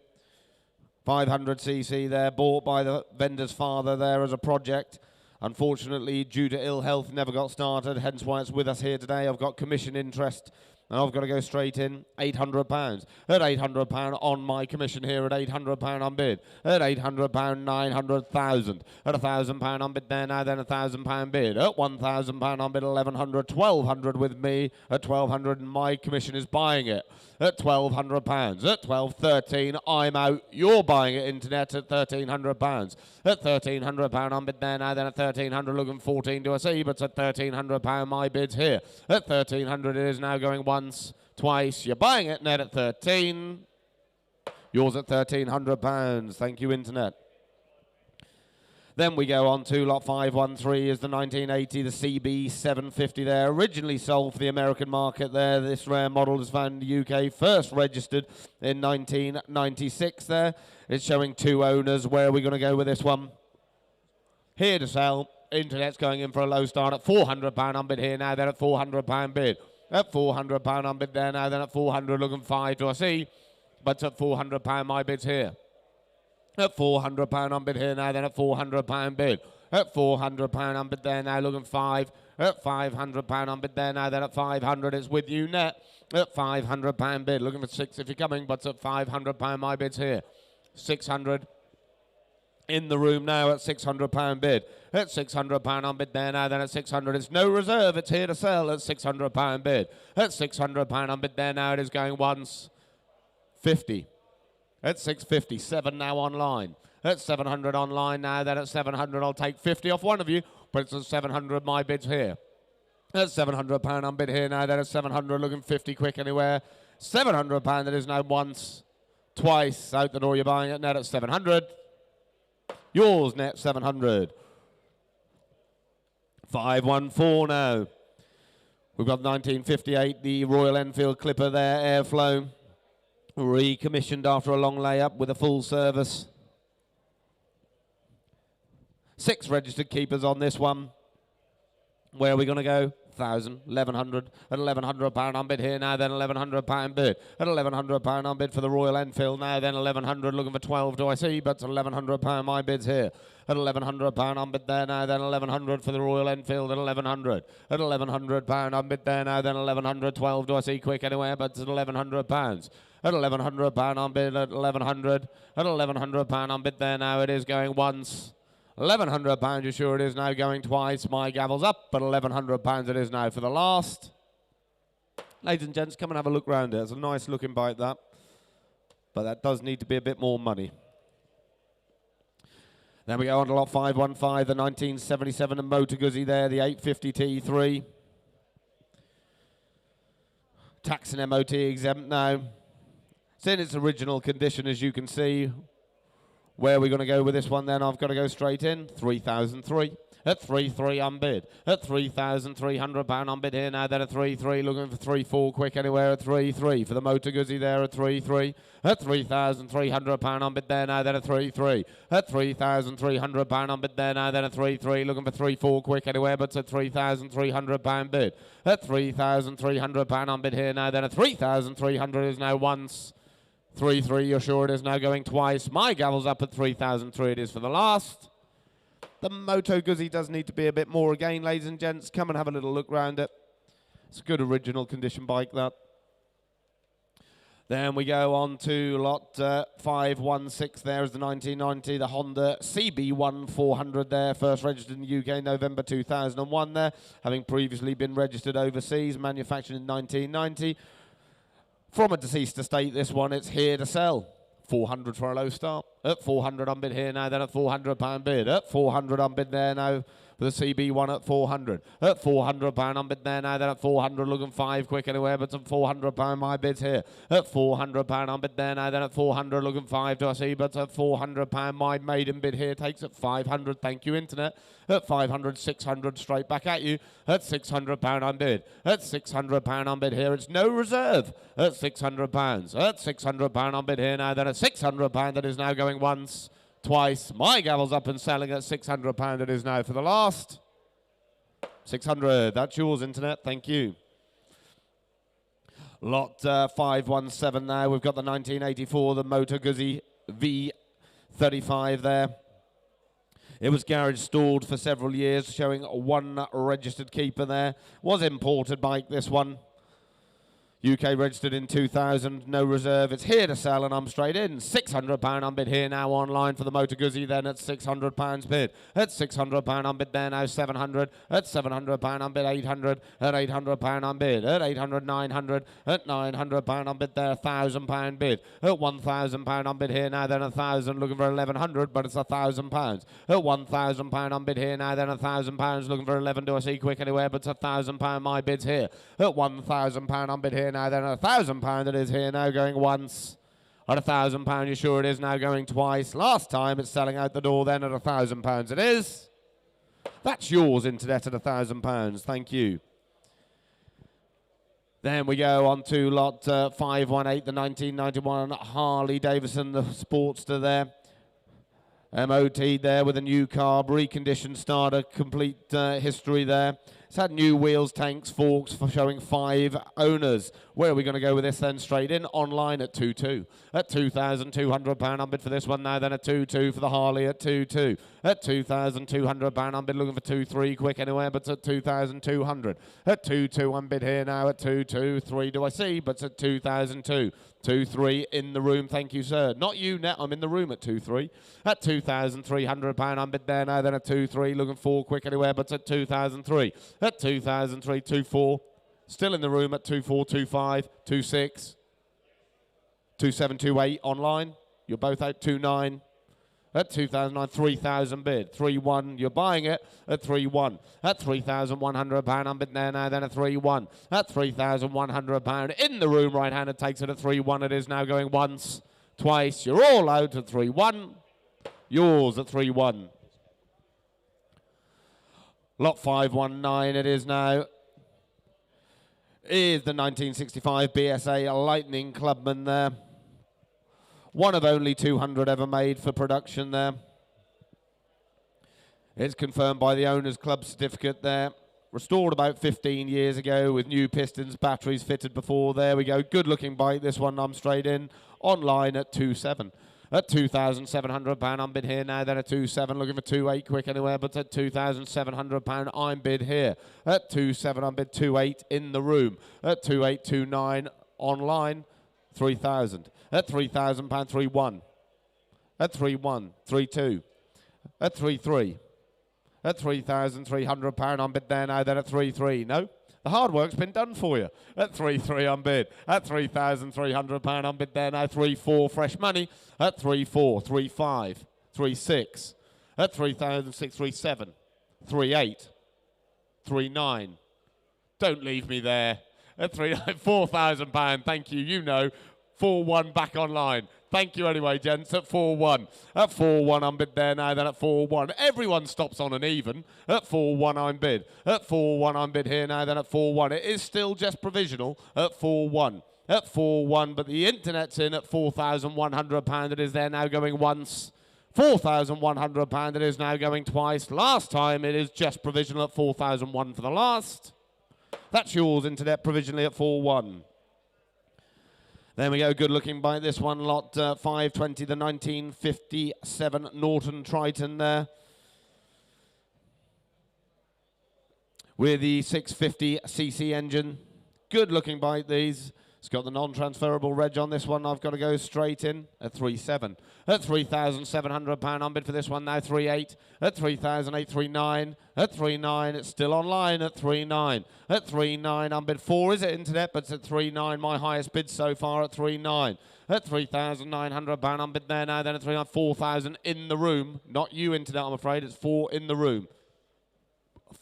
500cc there, bought by the vendor's father there as a project. Unfortunately, due to ill health, never got started, hence why it's with us here today. I've got commission interest, and I've got to go straight in, £800. At £800 on my commission here, at £800 on bid. At £800, 900,000. At £1,000 on bid there now, then £1,000 bid. At £1,000 on bid, 1,100, 1,200 with me. At 1,200, my commission is buying it. At £1,200. At 12.13, I'm out. You're buying it, internet, at £1,300. At £1,300 on bid there now, then at 1,300, looking 14 to a C, but at £1,300, my bid's here. At 1,300, it is now going once, twice. You're buying it net at 13. Yours at £1,300. Thank you, internet. Then we go on to lot 513 is the 1980, the CB 750 there. Originally sold for the American market there. This rare model is found in the UK, first registered in 1996 there. It's showing 2 owners. Where are we going to go with this one? Here to sell. Internet's going in for a low start at £400 on bid here now, then at £400 bid. At £400 on bid there now, then at 400 looking 5 to a C. But at £400 my bid's here. At £400 on bid here now, then at £400 bid. At £400 on bid there now, looking 5. At £500 on bid there now, then at 500 it's with you net. At £500 bid, looking for 6 if you're coming, but at £500 my bid's here. 600 in the room now at £600 bid. At £600 on bid there now, then at 600 it's no reserve, it's here to sell at £600 bid. At £600 on bid there now, it is going once. 50. At 650, 7 now online. At 700 online now, then at 700 I'll take 50 off one of you, but it's at 700 my bid's here. At £700 on bid here now, then at 700 looking 50 quick anywhere. £700 that is now once, twice, out the door you're buying it net at 700. Yours net 700. 514 now. We've got 1958, the Royal Enfield Clipper there, airflow. Recommissioned after a long layup with a full service. 6 registered keepers on this one. Where are we going to go? 1,000, 1,100, at £1,100 on bid here now, then £1,100 bid. At £1,100 on bid for the Royal Enfield now, then 1,100 looking for 12 do I see, but £1,100 my bid's here. At £1,100 on bid there now, then 1,100 for the Royal Enfield at 1,100. At £1,100 on bid there now, then 1,100, 12 do I see quick anywhere, but at £1,100. At £1,100 on bid at 1,100. At £1,100 on bid there now, it is going once. £1,100, you're sure it is now going twice. My gavel's up, but £1,100 it is now for the last. Ladies and gents, come and have a look round it. It's a nice looking bike, that. But that does need to be a bit more money. Then we go on to lot 515, the 1977 and Motor Guzzi there, the 850 T3. Tax and MOT exempt now. It's in its original condition, as you can see. Where are we going to go with this one then? I've got to go straight in. 3,003. At 3,300 on bid. At £3,300 on bid here now. Then at 3,300 looking for 3,400 quick anywhere at 3,300 for the Motor Guzzi there at 3,300. At £3,300 on bid there now. Then at 3,300. At £3,300 on bid there now. Then at 3,300 looking for 3,400 quick anywhere, but at £3,300 bid. At £3,300 on bid here now. Then at 3,300 is now once. 3,300, you're sure it is now going twice. My gavel's up at 3,003, it is for the last. The Moto Guzzi does need to be a bit more again, ladies and gents. Come and have a little look round it. It's a good original condition bike, that. Then we go on to lot 516. There is the 1990, the Honda CB1 400 there, first registered in the UK November 2001 there, having previously been registered overseas, manufactured in 1990. From a deceased estate, this one, it's here to sell. 400 for a low start. At 400 unbid here now, then at £400 bid. At 400 unbid there now. The CB1 at 400. At £400 unbid there now, then at 400 looking 5 quick anywhere, but some £400 my bids here. At £400 unbid there now, then at 400 looking 5 do I see, but at £400 my maiden bid here takes at 500. Thank you, internet. At 500, 600 straight back at you. At £600 unbid. At £600 unbid here, it's no reserve. At £600. At £600 unbid here now, then at £600 that is now going once. Twice. My gavel's up and selling at £600 it is now for the last. 600. That's yours, internet. Thank you. Lot 517 now. We've got the 1984, the Motor Guzzi V35 there. It was garage stalled for several years, showing one registered keeper there. Was imported bike, this one. UK registered in 2000, no reserve. It's here to sell and I'm straight in. £600 unbid here now online for the Motor Guzzi, then at £600 bid. At £600 unbid there now, 700. At £700 unbid, 800. At £800 unbid. At 800, 900. At £900 unbid there, £1,000 bid. At £1,000 unbid here now, then 1,000. Looking for 1,100, but it's £1,000. At £1,000 unbid here now, then £1,000. Looking for 11. Do I see quick anywhere? But it's £1,000 my bids here. At £1,000 unbid here now, then £1,000 it is here now going once. At £1,000 you're sure it is now going twice. Last time it's selling out the door, then at £1,000 it is. That's yours, internet, at £1,000. Thank you. Then we go on to lot 518, the 1991 Harley-Davidson, the Sportster there. MOT there with a new carb, reconditioned starter, complete history there. It's had new wheels, tanks, forks for showing 5 owners. Where are we going to go with this then? Straight in, online at 2.2. At £2,200 unbid for this one now, then at 2.2 for the Harley at 2.2. At £2,200 unbid, looking for 2.3 quick anywhere, but at 2,200. At 2.2 unbid here now at 2.2. 3 do I see, but at 2,002. 2.3 in the room, thank you, sir. Not you, net, I'm in the room at 2.3. At £2,300 unbid there now, then at 2.3, looking 4 quick anywhere, but at 2,003. At 2,003, 2.4. Still in the room at 2.4, 2.5, 2.6. 2.7, 2.8 online. You're both out 2.9. At 2,009, 3,000 bid. 3.1, you're buying it at 3.1. At £3,100 unbid there now, then at 3.1. At £3,100 in the room, right-handed takes it at 3.1. It is now going once, twice. You're all out at 3.1. Yours at 3.1. Lot 519 it is now. Is the 1965 BSA Lightning Clubman there. One of only 200 ever made for production there. It's confirmed by the owner's club certificate there. Restored about 15 years ago with new pistons, batteries fitted before. There we go. Good looking bike. This one I'm straight in. Online at 2.7. At £2,700 unbid here now, then at 2.7, looking for 2.8 quick anywhere, but at £2,700 I'm bid here. At 2.7 unbid, 2.8 in the room. At 2.8, 2.9 online, 3,000. At £3,000, 3.1. At 3.1, 3.2. At 3.3. At £3,300 unbid there now, then at 3.3. No, the hard work's been done for you. At 3.3 unbid. At £3,300 unbid there now, 3.4 fresh money. At 3.4, 3.5, 3.6. At 3,006, 3.7, 3.8, 3.9. Don't leave me there. At £4,000, thank you, you know. 4.1 back online. Thank you anyway, gents, at 4.1. At 4.1 I'm bid there now, then at 4.1. Everyone stops on an even. At 4.1 I'm bid. At 4.1 I'm bid here now, then at 4.1. It is still just provisional at 4.1. At 4.1, but the internet's in at £4,100. It is there now going once. £4,100. It is now going twice. Last time it is just provisional at 4,001 for the last. That's yours, internet, provisionally at 4.1. There we go, good looking bike. This one, lot 520, the 1957 Norton Triton there. With the 650cc engine. Good looking bike, these. It's got the non-transferable reg on this one. I've got to go straight in at 3.7. At £3,700 unbid for this one now, 3.8. At 3,839. At 3.9. It's still online at 3.9. At 3.9 unbid 4 is it internet, but it's at 3.9. My highest bid so far at 3.9. At £3,900 unbid there now. Then at 3.9, 4,000 in the room. Not you internet, I'm afraid. It's 4 in the room.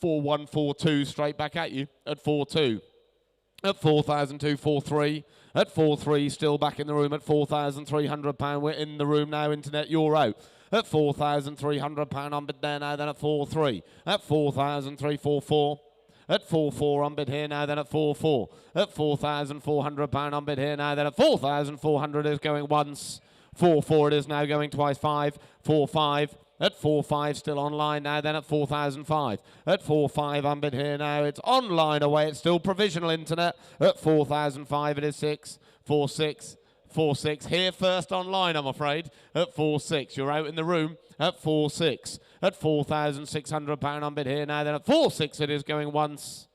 4.142 straight back at you at 4.2. At 4,243. At 4.3 still back in the room at £4,300. We're in the room now, internet, you're out. At £4,300 unbid there now, then at 4.3. At 4,344. At 4.4 unbid here now, then at 4.4. At £4,400 unbid here now, then at 4,400 is going once. 4.4 it is now going twice. 5. 4.5. At 4.5 still online now, then at 4,005. At 4.5 unbid here now, it's online away, it's still provisional internet. At 4,005 it is 6. 4.6. 4.6 here first online, I'm afraid. At 4.6 you're out in the room at 4.6. At £4,600 unbid here now, then at 4.6 it is going once.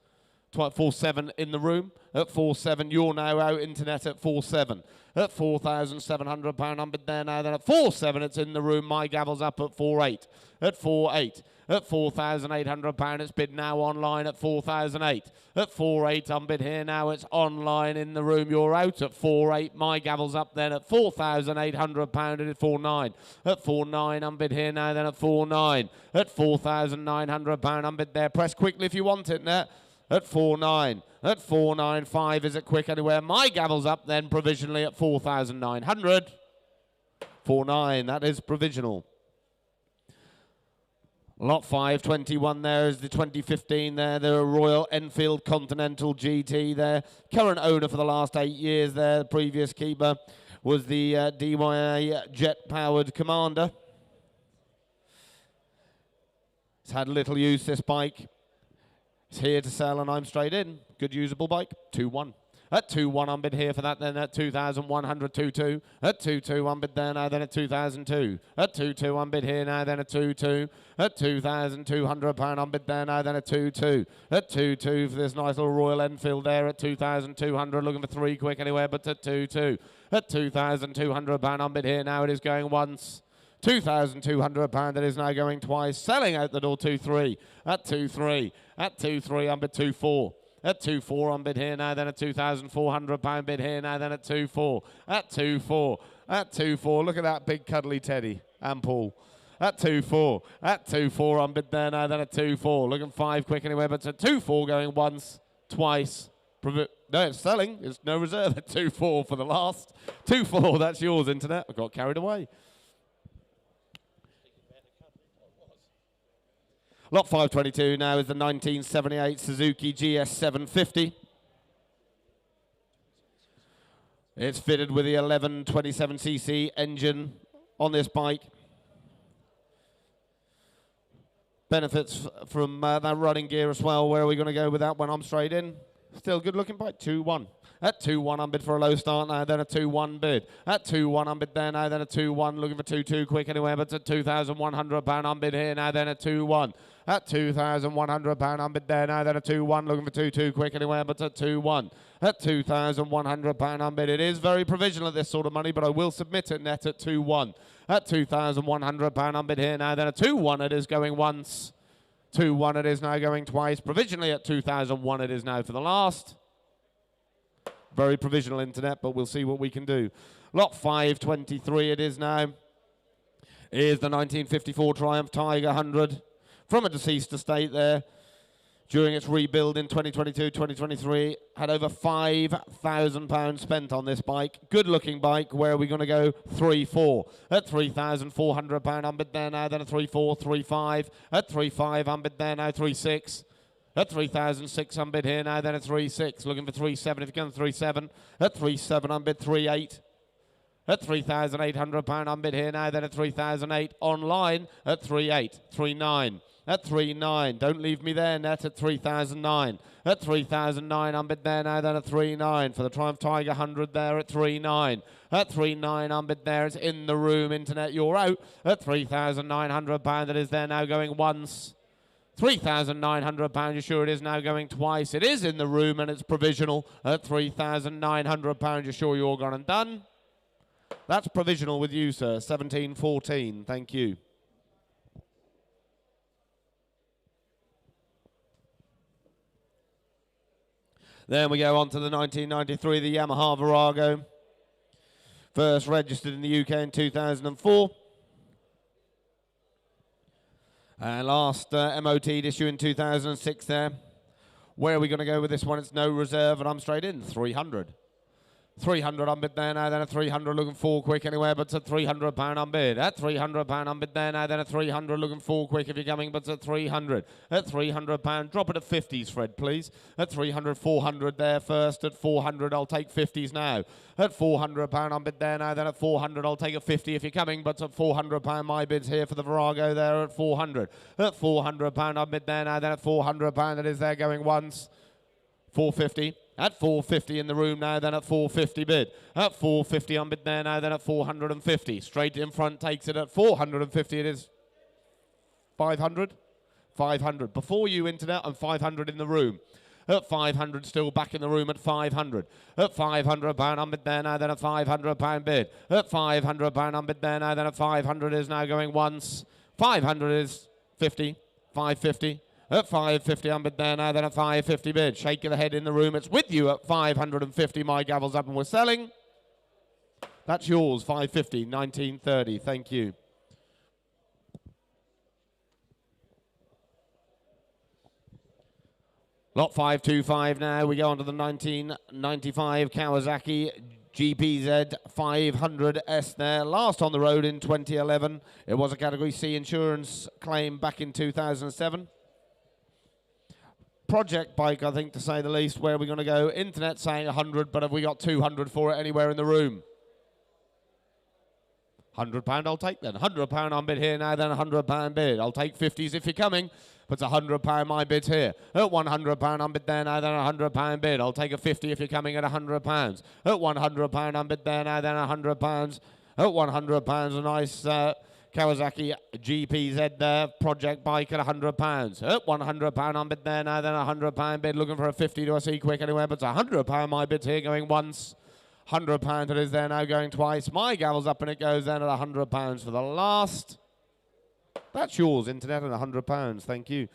4.7 in the room. At 4.7 you're now out internet at 4.7. At £4,700 unbid there now, then at 4.7 it's in the room. My gavel's up at 4.8. At 4.8. At £4,800 it's bid now online at 4,008. At 4.8 unbid here now, it's online in the room. You're out at 4.8. My gavel's up then at £4,800. It is 4.9. At 4.9 unbid here now, then at 4.9. At £4,900 unbid there. Press quickly if you want it now. At 4.9. At 4.95, is it quick anywhere? My gavel's up then provisionally at 4,900. 4.9, that is provisional. Lot 521 there is the 2015 there, the Royal Enfield Continental GT there. Current owner for the last 8 years there. The previous keeper was the DYA jet-powered Commander. It's had little use, this bike. It's here to sell and I'm straight in. Good usable bike. 2.1. At 2.1 unbid here for that then at 2,100. 2.2. At 2.2 unbid there now then at 2,002. At 2.2 unbid here now then at 2.2. At £2,200 unbid there now then at 2.2. At 2.2 for this nice little Royal Enfield there at 2,200. Looking for 3 quick anywhere but at 2.2. At £2,200 unbid here now it is going once. £2,200 that is now going twice. Selling out the door 2.3. At 2.3. At 2.3 unbid 2.4. At 2.4 unbid here now, then at £2,400 bid here now, then at 2.4. At 2.4. At 2.4. Look at that big cuddly teddy and Paul. At 2.4. At 2.4 unbid there now, then at 2.4. Looking 5 quick anywhere, but at 2.4 going once, twice. No, it's selling. It's no reserve at 2.4 for the last. 2.4, that's yours, internet. I got carried away. Lot 522 now is the 1978 Suzuki GS750. It's fitted with the 1127cc engine on this bike. Benefits from that running gear as well. Where are we going to go with that one? I'm straight in. Still good looking bike. 2.1. At 2.1 unbid for a low start now, then a 2.1 bid. At 2.1 unbid there now, then a 2.1. Looking for 2.2 quick anywhere, but at £2,100 unbid here now, then a 2.1. At £2,100 unbid there now, then a 2.1. Looking for 2.2 quick anywhere, but at 2.1. At £2,100 unbid. It is very provisional at this sort of money, but I will submit it net at 2.1. At £2,100 unbid here now, then a 2.1. It is going once. 2.1 it is now going twice. Provisionally at 2001 it is now for the last. Very provisional internet, but we'll see what we can do. Lot 523 it is now. Here's the 1954 Triumph Tiger 100 from a deceased estate there. During its rebuild in 2022-2023, had over £5,000 spent on this bike. Good looking bike. Where are we going to go? 3.4. At £3,400 unbid there now, then a 3.4, 3.5. At 3.5 unbid there now, 3.6. At 3,006 unbid here now, then a 3.6. Looking for 3.7 if you can, 3.7. At 3.7 unbid, 3.8. At £3,800 unbid here now, then at 3,008. Online at 3.8, 3.9. At 3.9, don't leave me there, net at 3,009. At 3,009 unbid there now, then at 3.9 for the Triumph Tiger 100 there at 3.9. At 3.9 unbid there, it's in the room, internet, you're out. At £3,900 that is there now going once, £3,900. You sure it is now going twice? It is in the room and it's provisional at £3,900. You sure you're all gone and done? That's provisional with you, sir. 1714. Thank you. Then we go on to the 1993, the Yamaha Virago. First registered in the UK in 2004. And last MOT issue in 2006 there. Where are we going to go with this one? It's no reserve, and I'm straight in. 300. 300 on bid there now, then a 300 looking full quick anywhere, but it's a £300 on bid. At £300 on bid there now, then a 300 looking full quick if you're coming, but it's at 300. At £300, drop it at 50s, Fred, please. At 300, 400 there first. At 400, I'll take 50s now. At £400 on bid there now, then at 400, I'll take a 50 if you're coming, but at £400, my bid's here for the Virago there at 400. At £400 on bid there now, then at £400, it is there going once. 450. At 450 in the room now, then at 450 bid. At 450 on bid there now, then at 450. Straight in front takes it at 450. It is 500. 500. Before you, Internet, and 500 in the room. At 500, still back in the room at 500. At £500 on bid there now, then at £500 bid. At £500 on bid there now, then at 500 is now going once. 500 is 50. 550. At 550 on bid there now, then at 550 bid. Shake of the head in the room. It's with you at 550. My gavel's up and we're selling. That's yours, 550, 1930. Thank you. Lot 525 now. We go on to the 1995 Kawasaki GPZ 500S there. Last on the road in 2011. It was a Category C insurance claim back in 2007. Project bike, I think, to say the least. Where are we going to go? Internet saying 100, but have we got 200 for it anywhere in the room? £100 I'll take then. £100 on bid here now, then £100 bid. I'll take 50s if you're coming, but it's £100 my bid's here. At £100 on bid there now, then £100 bid. I'll take a 50 if you're coming at £100. At £100 on bid there now, then £100. At £100 a nice Kawasaki GPZ there, project bike at £100. At £100 on bid there now, then £100 bid. Looking for a 50, do I see quick anywhere? But it's £100 my bid's here going once. £100 it is there now going twice. My gavel's up and it goes then at £100 for the last. That's yours, Internet, at £100. Thank you.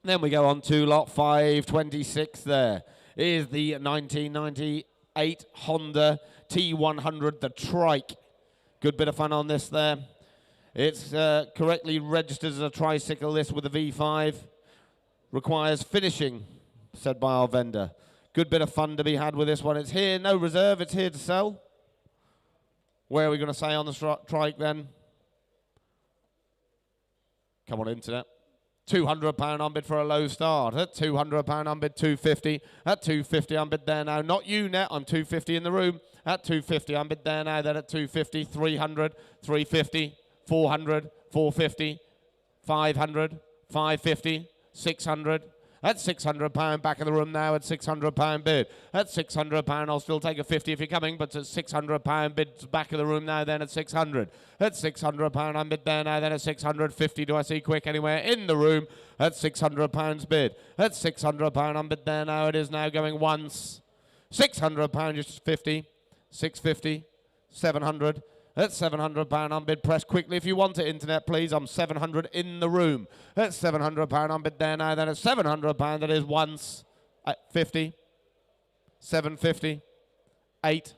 Then we go on to lot 526 there. Is the 1998 Honda T100, the Trike. Good bit of fun on this there. It's correctly registered as a tricycle, this with a V5. Requires finishing, said by our vendor. Good bit of fun to be had with this one. It's here, no reserve, it's here to sell. Where are we going to say on the Trike then? Come on, Internet. £200 on bid for a low start. At £200 on bid, 250. At 250 on bid there now. Not you, Net. I'm 250 in the room. At 250 on bid there now. Then at 250, 300, 350, 400, 450, 500, 550, 600. At £600 back in the room now at £600 bid. At £600 I'll still take a 50 if you're coming, but at £600 bid back in the room now then at 600. At £600 on bid there now then at 650. Do I see quick anywhere in the room? At £600 bid. At £600 on bid there now. It is now going once. £600 just 50. 650. 700. At £700 on bid, press quickly if you want it, Internet, please. I'm 700 in the room. At £700 on bid there now, then at £700, that is once. At 50, 750, 8.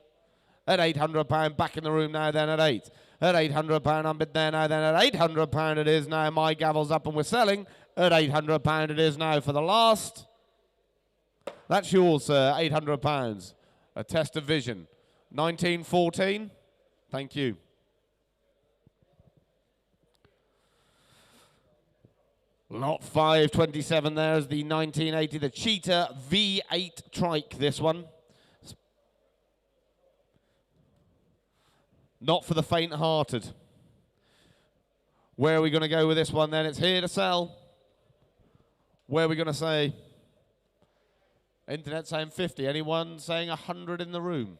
At £800 back in the room now, then at 8. At £800 on bid there now, then at £800 it is now. My gavel's up and we're selling. At £800 it is now for the last. That's yours, sir, £800. A test of vision. 1914. Thank you. Lot 527 there is the 1980, the Cheetah V8 Trike, this one. Not for the faint-hearted. Where are we going to go with this one then? It's here to sell. Where are we going to say? Internet saying 50. Anyone saying 100 in the room?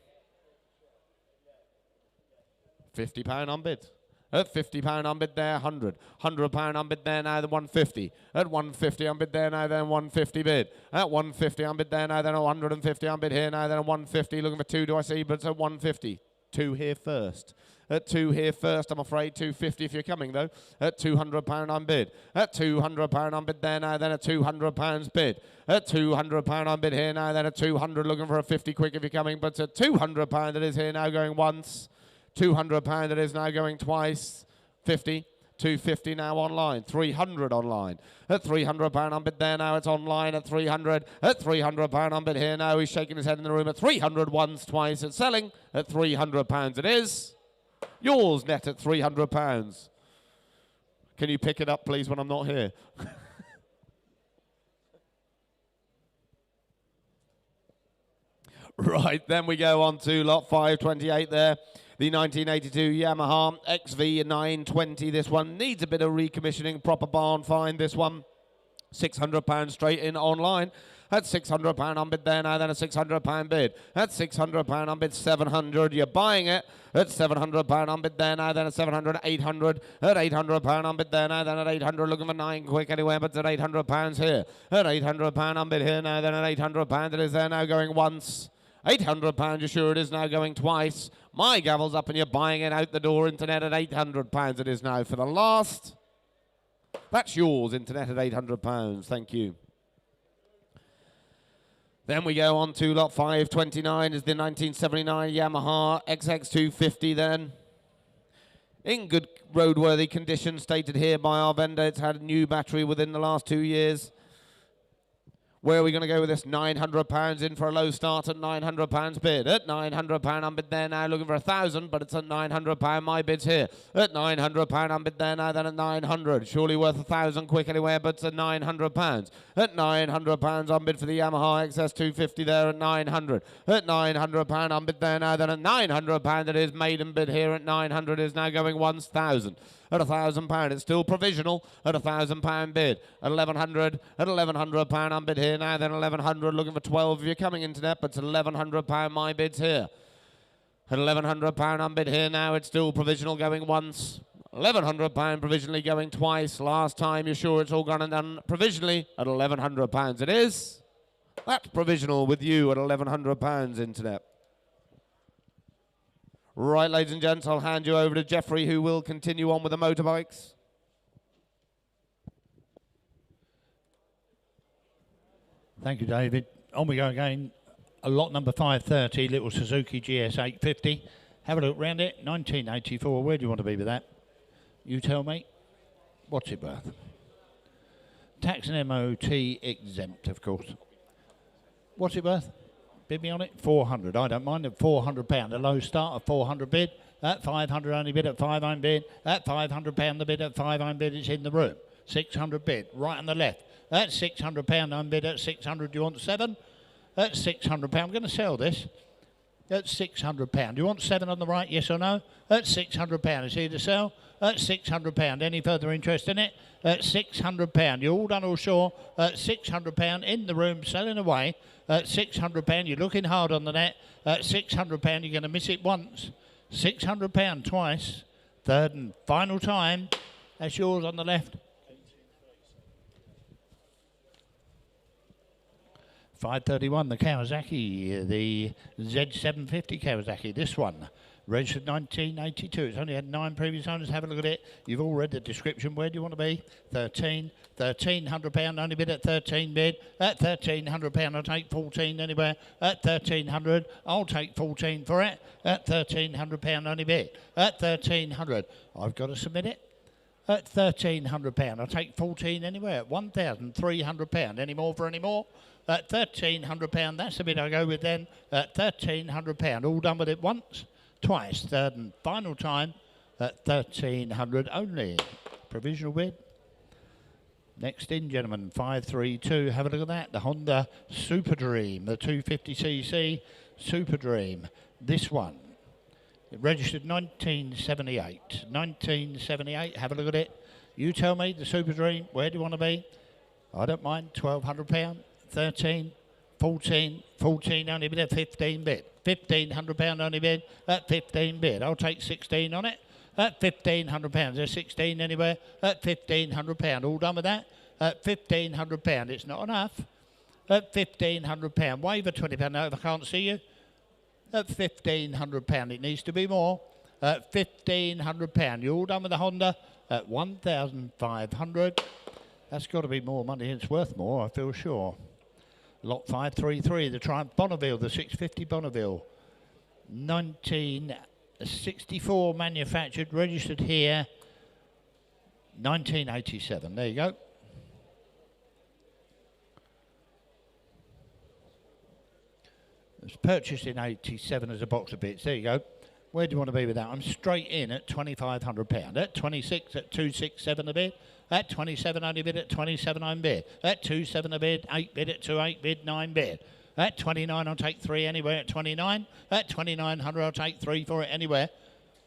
£50 on bid. At £50 unbid there, 100. £100 unbid there now, then 150. At 150 unbid there now, then 150 bid. At 150 unbid there now, then 150 unbid here now, then 150. Looking for 2, do I see? But it's at 150. 2 here first. At 2 here first, I'm afraid. 250 if you're coming, though. At £200 unbid. At £200 unbid there now, then a £200 bid. At £200 unbid here now, then a 200. Looking for a 50 quick if you're coming. But at £200 it is here now going once. £200 it is now going twice. 50. 250 now online. 300 online. At £300 unbid there now, it's online at 300. At £300 unbid here now, he's shaking his head in the room at 300 once, twice. It's selling at £300 it is. Yours net at £300. Can you pick it up, please, when I'm not here? Right, then we go on to lot 528 there. The 1982 Yamaha XV 920. This one needs a bit of recommissioning. Proper barn find, this one. £600 straight in online. At £600 unbid there now, then a £600 bid. At £600 unbid, 700. You're buying it. At £700 unbid there now, then a 700, 800. At £800 unbid there now, then at 800. Looking for 9 quick anywhere, but at £800 here. At £800 unbid here now, then at £800. It is there now going once. £800, you're sure it is now going twice. My gavel's up and you're buying it out the door. Internet at £800 it is now for the last. That's yours, internet at £800. Thank you. Then we go on to lot 529 is the 1979 Yamaha XX250 then. In good roadworthy condition, stated here by our vendor. It's had a new battery within the last 2 years. Where are we going to go with this? £900 in for a low start at £900 bid. At £900 unbid there now, looking for 1,000, but it's at £900. My bid's here. At £900 unbid there now, then at 900. Surely worth 1,000 quick anywhere, but it's at £900. At £900 unbid for the Yamaha XS250 there at 900. At £900 unbid there now, then at £900 it is. Maiden bid here at 900 is now going 1,000. At £1,000, it's still provisional. At £1,000 bid. At 1,100. At £1,100 unbid here now, then 1,100. Looking for 12 if you're coming internet, but it's £1,100. My bid's here. At £1,100 unbid here now, it's still provisional going once. £1,100 provisionally going twice. Last time, you're sure it's all gone and done provisionally at £1,100 it is. That's provisional with you at £1,100 internet. Right, ladies and gents, I'll hand you over to Jeffrey, who will continue on with the motorbikes. Thank you, David. On we go again. A lot number 530, little Suzuki GS 850. Have a look round it. 1984. Where do you want to be with that? You tell me. What's it worth? Tax and MOT exempt, of course. What's it worth? Bid me on it, 400. I don't mind. At £400, a low start of 400 bid. At 500 only bid at 500 bid. At £500 the bid at 500 bid. It's in the room. 600 bid, right on the left. At £600 unbid at 600. Do you want 7? At £600. I'm going to sell this. At £600. Do you want 7 on the right? Yes or no? At £600. Is here to sell? At £600. Any further interest in it? At £600. You're all done all sure. At £600 in the room, selling away. At £600. You're looking hard on the net. At £600. You're going to miss it once. £600 twice. Third and final time. That's yours on the left. 531, the Kawasaki, the Z750 Kawasaki, this one, registered 1982. It's only had 9 previous owners. Have a look at it. You've all read the description. Where do you want to be? 13, £1,300, only bid at 13 bid. At £1,300, I'll take 14 anywhere. At 1,300, I'll take 14 for it. At £1,300, only bid. At 1,300, I've got to submit it. At £1,300, I'll take 14 anywhere. At £1,300, any more for any more? At £1,300, that's the bid I go with then. At £1,300, all done with it once, twice, third and final time. At 1,300 only. Provisional bid. Next in, gentlemen, 532. Have a look at that. The Honda Super Dream, the 250cc Super Dream. This one. Registered 1978. 1978. Have a look at it. You tell me, the Super Dream, where do you want to be? I don't mind. £1,200. 13, 14, 14 only bid at 15 bid. £1,500 only bid at 15 bid. I'll take 16 on it. At £1,500. There's 16 anywhere. At £1,500. All done with that? At £1,500. It's not enough. At £1,500. Wave a £20 note if I can't see you. At £1,500. It needs to be more. At £1,500. You all done with the Honda? At 1,500. That's got to be more money. It's worth more, I feel sure. Lot 533, the Triumph Bonneville, the 650 Bonneville. 1964 manufactured, registered here. 1987. There you go. It was purchased in 87 as a box of bits. There you go. Where do you want to be with that? I'm straight in at £2,500. At 26, at 267 a bid. At 27, only bid. At 27, I'm bid. At 27 a bid. 8 bid. At 28 bid. 9 bid. At 29, I'll take 3 anywhere. At 29, at 2,900, I'll take 3 for it anywhere.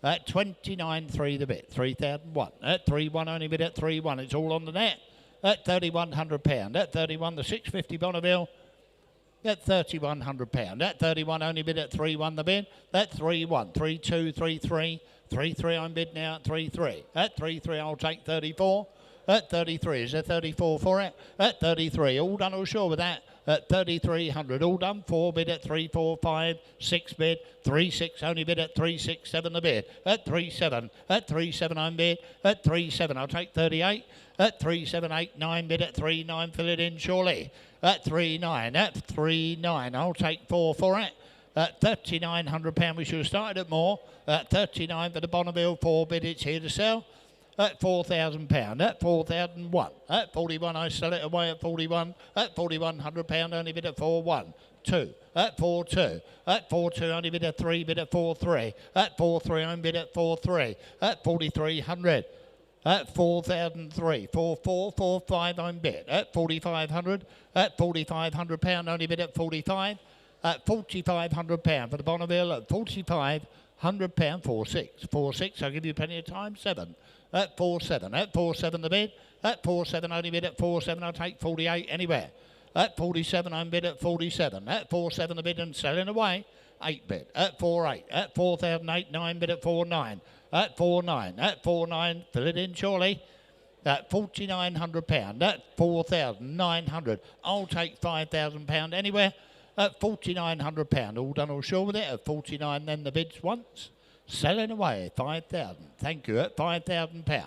At 29, 3 the bid. 3,001. At 3,1, only bid. At 3,1, it's all on the net. At £3,100. At 31, the 650 Bonneville. At £3,100. At 31, only bid. At 3,1 the bid. At 3,1, 3,2, 3,3, 3,3 I'm bid now at 3,3. At 3,3 I'll take 34. At 33, is there 34 for it? At 33, all done all sure with that? At 3,300, all done. 4 bid at 3,4,5, 6 bid, 3,6 only bid at 3,6,7 the bid. At 3,7, at 3,7 I'm bid. At 3,7 I'll take 38. At 3,7,8, 9 bid at 3,9, fill it in surely. At 3,9, at 3,9 I'll take 4 for it. At £3,900, we should have started at more. At 39 for the Bonneville, 4 bid, it's here to sell. At £4,000, at 4,001, at 41 I sell it away at 41, at £4,100 only bid at 4,1, 2, at 4,2, at 4,2 only bid at 3, bid at 4,3, at 4,3 only bid at 4,3, at 4,300, at 4,003, 4,4, 4,5 I'm bid, at 4,500, at £4,500 only bid at 45, at £4,500 for the Bonneville, at £4,500, 4,6, 4,6, I'll give you plenty of time, 7. At 4,7, at 4,7 the bid. At 4,7 only bid at 4,7, I'll take 48 anywhere. At 47 I'm bid at 47. At 4,7 the bid and selling away. 8 bid. At 4,8. At 4,008, 9 bid at 4,9. At 4,9. At 4,9, fill it in surely. At £4,900. At 4,900. I'll take £5,000 anywhere. At £4,900. All done all sure with it. At 49 then the bids once. Selling away, 5,000. Thank you. At £5,000.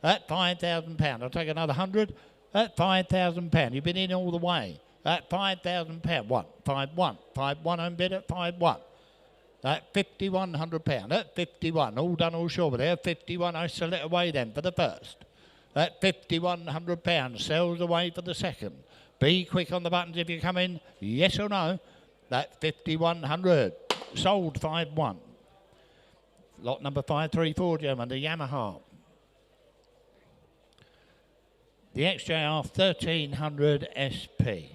At £5,000. I'll take another 100. At £5,000. You've been in all the way. At £5,000. 1, 5,1. 5,1 I'm bid at 5,1. At £5,100. At 51. All done, all sure with it. At 51, I sell it away then for the first. At £5,100. Sells away for the second. Be quick on the buttons if you come in. Yes or no. At 5,100. Sold 5,1. Lot number 534, gentlemen, the Yamaha. The XJR 1300 SP.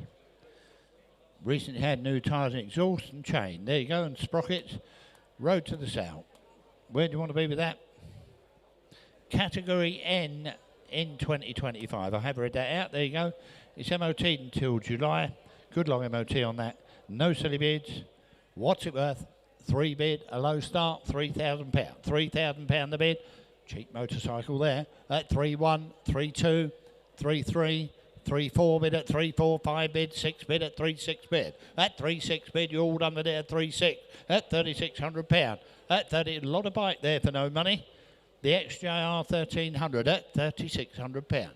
Recently had new tyres and exhaust and chain. There you go, and sprockets. Road to the south. Where do you want to be with that? Category N in 2025. I have read that out. There you go. It's MOT until July. Good long MOT on that. No silly bids. What's it worth? 3 bid, a low start, £3,000. £3,000 the bid. Cheap motorcycle there. At 3-1, 3-2, 3-3, 3-4 bid at 3-4, 5 bid, 6 bid at 3-6 bid. At 3-6 bid, you're all done with it at 3-6. At £3,600. At 30, a lot of bike there for no money. The XJR 1300 at £3,600.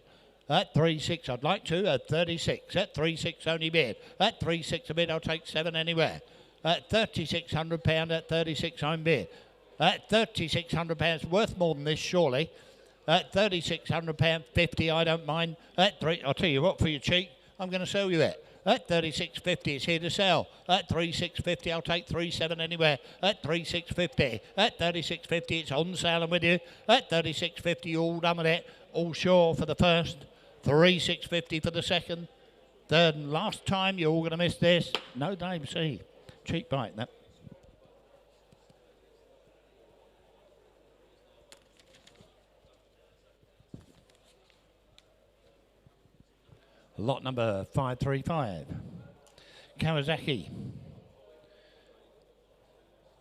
At 3-6, I'd like to. At 36. At 3-6 only bid. At 3-6 a bid, I'll take 7 anywhere. At £3,600, at 36 I'm bid. At £3,600, worth more than this surely. At £3,600, 50 I don't mind. At 3, I'll tell you what, for your cheek, I'm going to sell you it. At 36.50, it's here to sell. At 36.50, I'll take 37 anywhere. At 36.50, at 36.50, it's on sale and with you. At 36.50, you're all done with it. All sure for the first. 36.50 for the second. Third and last time, you're all going to miss this. No name C. Cheap bike, that. Lot number 535. Kawasaki.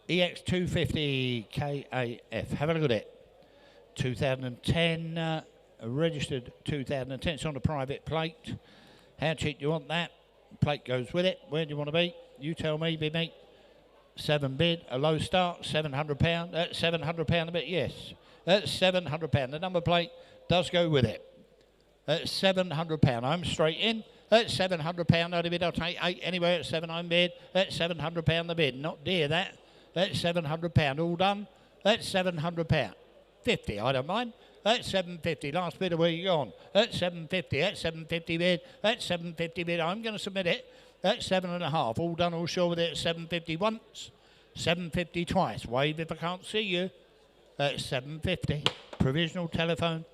EX250 KAF. Have a look at it. 2010, registered 2010. It's on a private plate. How cheap do you want that? Plate goes with it. Where do you want to be? You tell me, big mate. 7 bid, a low start, £700. That's £700 a bit, yes. That's £700. The number plate does go with it. That's £700. I'm straight in. That's £700 only bid. I'll take 8 anywhere at 7 I'm bid. That's £700 the bid. Not dear that. That's £700. All done. That's £700. 50, I don't mind. That's 750. Last bid of where you gone. That's 750. That's 750 bid. That's 750 bid. I'm going to submit it. That's 7.5. All done, all sure with it. 750 once. 750 twice. Wave if I can't see you. That's 750. Provisional telephone.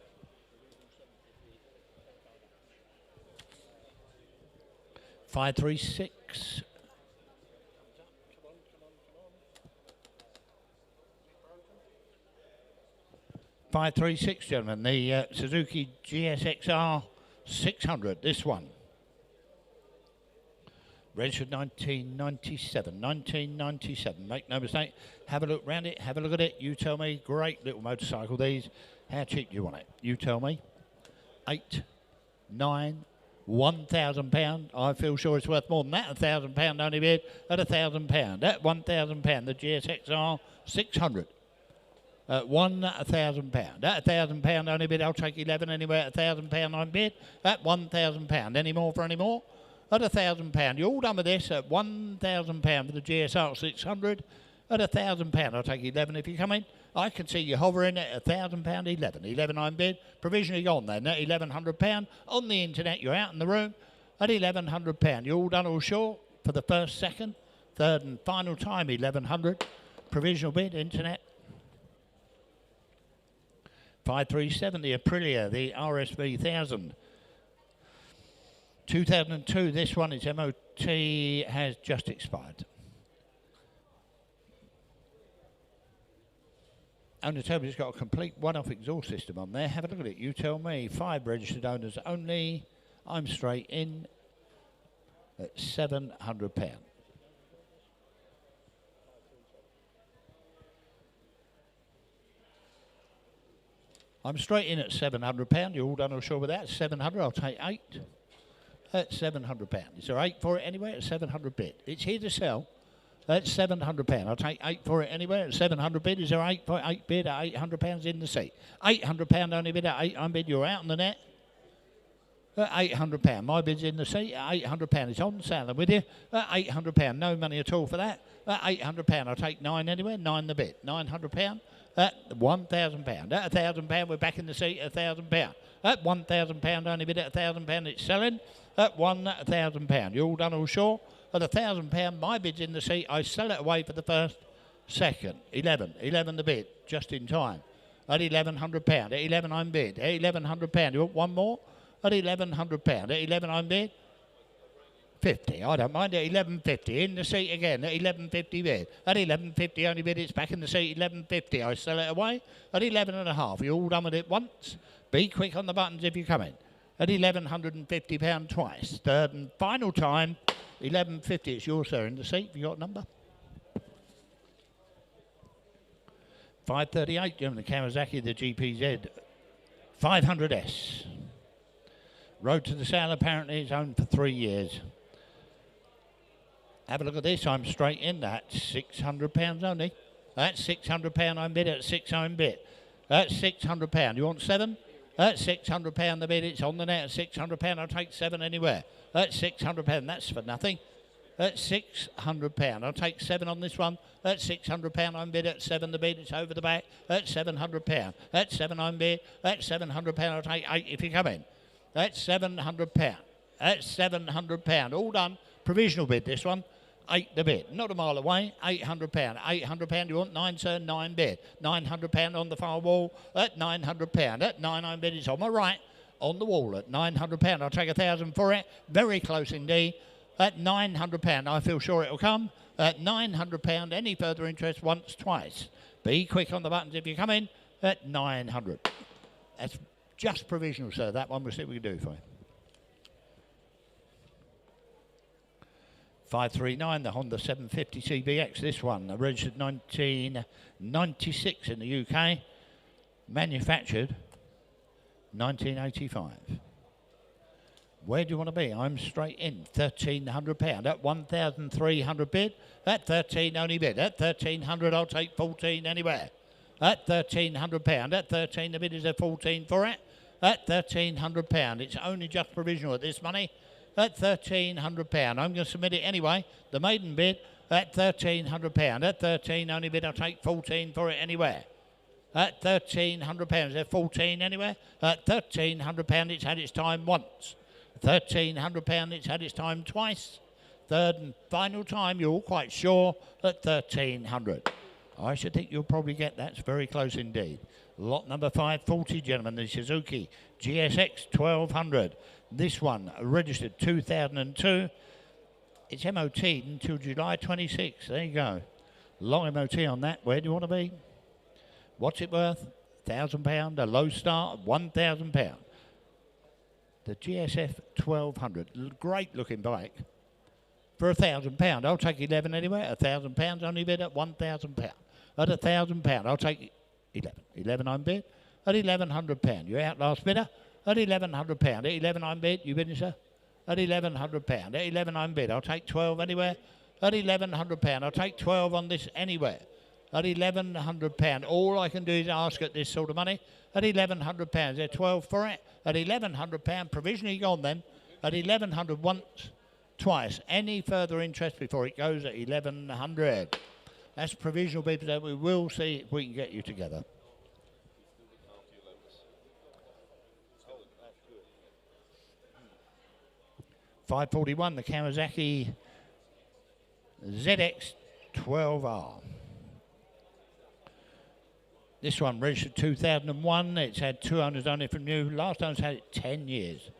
Five, 3, 6. Five, 3, 6, gentlemen. The Suzuki GSXR 600. This one. Registered 1997. 1997. Make no mistake. Have a look round it. Have a look at it. You tell me. Great little motorcycle. These. How cheap do you want it? You tell me. 8, 9. £1,000. I feel sure it's worth more than that. £1,000 only bid at £1,000. At £1,000, the GSXR 600. At £1,000. At £1,000 only bid. I'll take 11 anywhere. At £1,000 I'm bid. At £1,000. Any more for any more? At £1,000. You're all done with this at £1,000 for the GSR 600. At £1,000. I'll take 11 if you come in. I can see you hovering at £1,000, 11. 11 I'm bid. Provisionally gone then at £1,100. On the internet, you're out in the room at £1,100. You're all done, all sure for the first, second, third and final time, 1,100. Provisional bid, internet. 537, the Aprilia, the RSV 1000. 2002, this one, its MOT has just expired. Only tell me it's got a complete one-off exhaust system on there. Have a look at it. You tell me. 5 registered owners only. I'm straight in at £700. I'm straight in at £700. You're all done or sure with that? 700. I'll take 8. That's £700. Is there 8 for it anywhere? At 700 bid. It's here to sell. That's £700. I'll take 8 for it anywhere at 700 bid. Is there 8 for 8 bid at £800 in the seat? £800 only bid at 8 I'm bid. You're out on the net. At £800. My bid's in the seat at £800. It's on sale. I'm with you. At £800. No money at all for that. At £800. I'll take 9 anywhere. 9 the bid. £900. At £1,000. At £1,000. We're back in the seat at £1,000. At £1,000 only bid at £1,000. It's selling at £1,000. You're all done, all sure? At £1,000, my bid's in the seat. I sell it away for the first, second, 11. 11 the bid, just in time. At £1,100. At 11 I'm bid. At £1,100. You want one more? At £1,100. At 11 I'm bid. 50. I don't mind. At 11.50 in the seat again. At 11.50 bid. At 11.50 only bid. It's back in the seat. 11.50. I sell it away at 11.5. You're all done with it once. Be quick on the buttons if you come in. At £1,150 twice. Third and final time. 11.50. It's yours, sir. In the seat. Have you got a number? 538. Gentlemen, the Kawasaki, the GPZ 500S. Road to the sale. Apparently, it's owned for 3 years. Have a look at this. I'm straight in. That's £600 only. That's £600 I'm bid at 6 I'm bid. That's £600. You want 7? That's £600 the bid. It's on the net at £600. I'll take 7 anywhere. That's £600. That's for nothing. That's £600. I'll take 7 on this one. That's £600. I'm bid at 7 the bid. It's over the back. That's £700. That's 7 I'm bid. That's £700. I'll take 8 if you come in. That's £700. That's £700. All done. Provisional bid this one. 8 the bid. Not a mile away. £800. £800. You want 9, sir? 9 bid. £900 on the far wall. At £900. At 9 I'm bid. It's on my right. On the wall at £900. I'll take 1,000 for it. Very close indeed. At £900. I feel sure it'll come. At £900. Any further interest once, twice. Be quick on the buttons if you come in. At £900. That's just provisional, sir. That one we'll see what we can do for you. 539, the Honda 750 CBX. This one, registered 1996 in the UK. Manufactured 1985. Where do you want to be? I'm straight in. £1,300. At 1,300 bid. At 13 only bid. At 1,300 I'll take 14 anywhere. At £1,300. At 13 the bid is a 14 for it. At £1,300. It's only just provisional at this money. At £1,300. I'm going to submit it anyway. The maiden bid at £1,300. At 13 only bid I'll take 14 for it anywhere. At £1,300. Is 14 anywhere? At £1,300 it's had its time once. £1,300 it's had its time twice. Third and final time, you're all quite sure, at 1,300. I should think you'll probably get that. It's very close indeed. Lot number 540, gentlemen, the Suzuki GSX 1200. This one, registered 2002. It's MOT until July 26. There you go. Long MOT on that. Where do you want to be? What's it worth? £1,000. A low start, £1,000. The GSF 1200, great looking bike. For £1,000, I'll take 11 anywhere. £1,000 only bid at £1,000. At £1,000, I'll take 11. 11 I'm bid at £1,100. You're out last bidder at £1,100. At 11 I'm bid. You bidding, sir? At £1,100. At 11 I'm bid. I'll take 12 anywhere. At £1,100. I'll take 12 on this anywhere. At £1,100. All I can do is ask at this sort of money. At £1,100. There's 12 for it. At £1,100. Provisionally gone then. At £1,100 once, twice. Any further interest before it goes at £1,100. That's provisional, people. That we will see if we can get you together. $541, the Kawasaki ZX 12R. This one registered 2001. It's had 2 owners on it from new. Last owner's had it 10 years.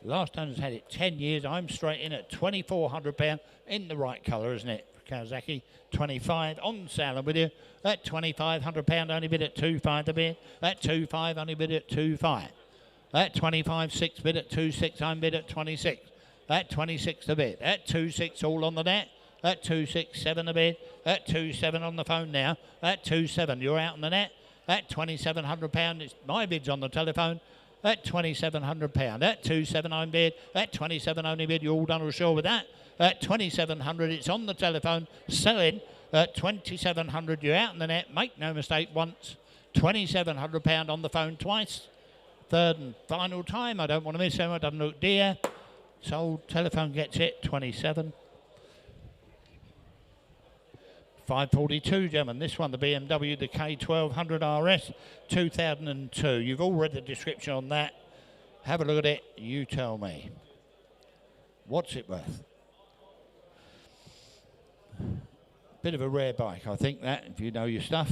Last owner's had it 10 years. I'm straight in at £2,400 in the right colour, isn't it? Kawasaki 25 on sale with you at £2,500. Only bid at 2.5 the bid. At 2.5 only bid at 2.5. At 25 6 bid at 2.6. I'm bid at 26. At 26 the bid. At 2.6 all on the net. At 2.67 the bid. At 2.7 on the phone now. At 2.7 you're out on the net. At £2,700, it's my bid's on the telephone. At £2,700. At 2.7 I'm bid. At 27 only bid. You're all done or sure with that. At 2,700 it's on the telephone. Selling at 2,700. You're out in the net. Make no mistake once. £2,700 on the phone twice. Third and final time. I don't want to miss him. It doesn't look dear. Sold. Telephone gets it. 27. 542, gentlemen. This one, the BMW, the K1200 RS, 2002. You've all read the description on that. Have a look at it. You tell me. What's it worth? Bit of a rare bike, I think, that, if you know your stuff.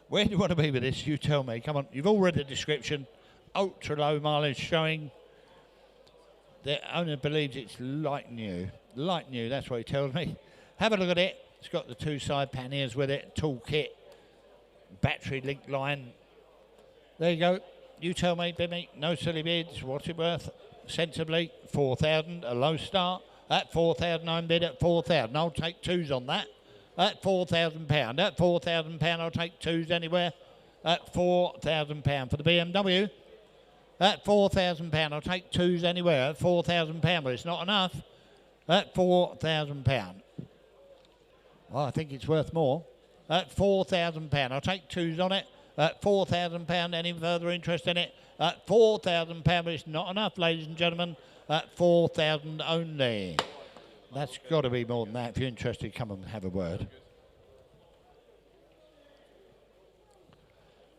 Where do you want to be with this? You tell me. Come on. You've all read the description. Ultra low mileage showing. The owner believes it's like new. Like new, that's what he tells me. Have a look at it. It's got the 2 side panniers with it. Toolkit. Battery link line. There you go. You tell me, Bimmy. No silly bids. What's it worth? Sensibly. 4,000. A low start. At 4,000 I'm bid at 4,000. I'll take 2s on that. At £4,000. At £4,000 I'll take 2s anywhere. At £4,000 for the BMW. At £4,000 I'll take 2s anywhere. At £4,000, but it's not enough. At £4,000. Well, I think it's worth more. At £4,000 I'll take 2s on it. At £4,000, any further interest in it? At £4,000, but it's not enough, ladies and gentlemen. At £4,000 only. That's got to be more than that. If you're interested, come and have a word.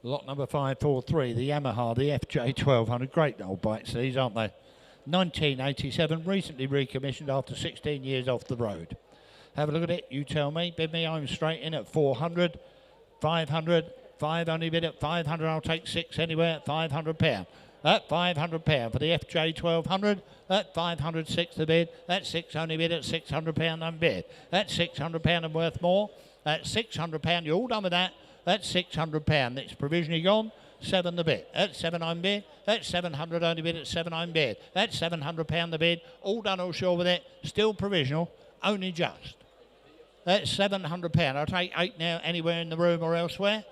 Lot number 543, the Yamaha, the FJ1200. Great old bikes these, aren't they? 1987, recently recommissioned after 16 years off the road. Have a look at it. You tell me. Bid me. I'm straight in at 400, 500, 5 only bid at 500. I'll take 6 anywhere at £500. At £500 for the FJ1200. At 506 the bid. At 6 only bid at £600 unbid. At £600 and worth more. At £600, you're all done with that. That's £600. It's provisionally gone. 7 the bid. At 7 I'm bid. At 700 only bid. At 7 I'm bid. At £700 the bid. All done, all sure with it. Still provisional. Only just. That's £700. I'll take 8 now anywhere in the room or elsewhere.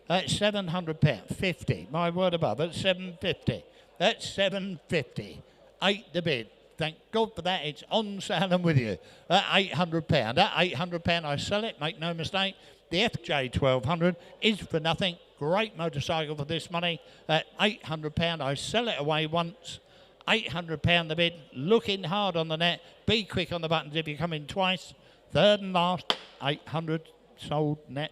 That's £700. 50. My word above. At 750. That's 750. 8 the bid. Thank God for that. It's on sale and with you. At £800. At £800 I sell it. Make no mistake. The FJ 1200 is for nothing. Great motorcycle for this money. At £800 I sell it away once. £800 the bid. Looking hard on the net. Be quick on the buttons if you come in twice. Third and last. 800 sold net.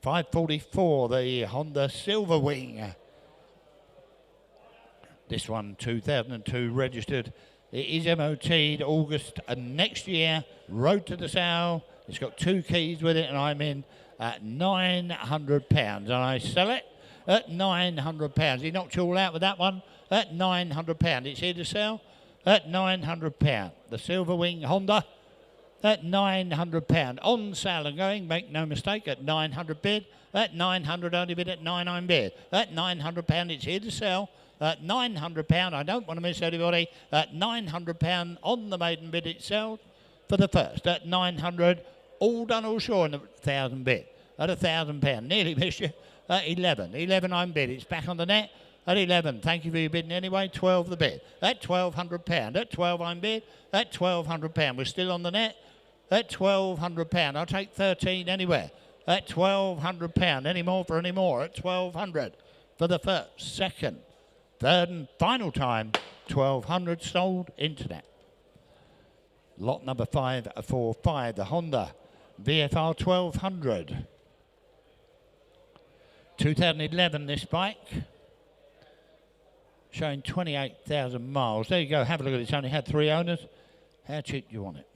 544 the Honda Silverwing. This one 2002 registered. It is MOT'd August next year. Road to the sale. It's got 2 keys with it, and I'm in at £900, and I sell it at £900. He knocked you all out with that one at £900. It's here to sell at £900. The Silverwing Honda at £900. On sale and going, make no mistake, at 900 bid. At 900 only bid. At 9 I'm bid. At £900 it's here to sell. At £900, I don't want to miss anybody. At £900 on the maiden bid it sells for the first. At 900, all done, all sure in the 1,000 bid. At £1,000, nearly missed you. At 11, 11 I'm bid. It's back on the net. At 11, thank you for your bidding anyway. 12 the bid. At £1,200. At 12 I'm bid. At £1,200, we're still on the net. At £1,200, I'll take 13 anywhere. At £1,200, any more for any more. At 1,200 for the first, second, third and final time. 1,200 sold internet. Lot number 545, the Honda VFR 1200. 2011 this bike. Showing 28,000 miles. There you go, have a look at it. It's only had 3 owners. How cheap do you want it?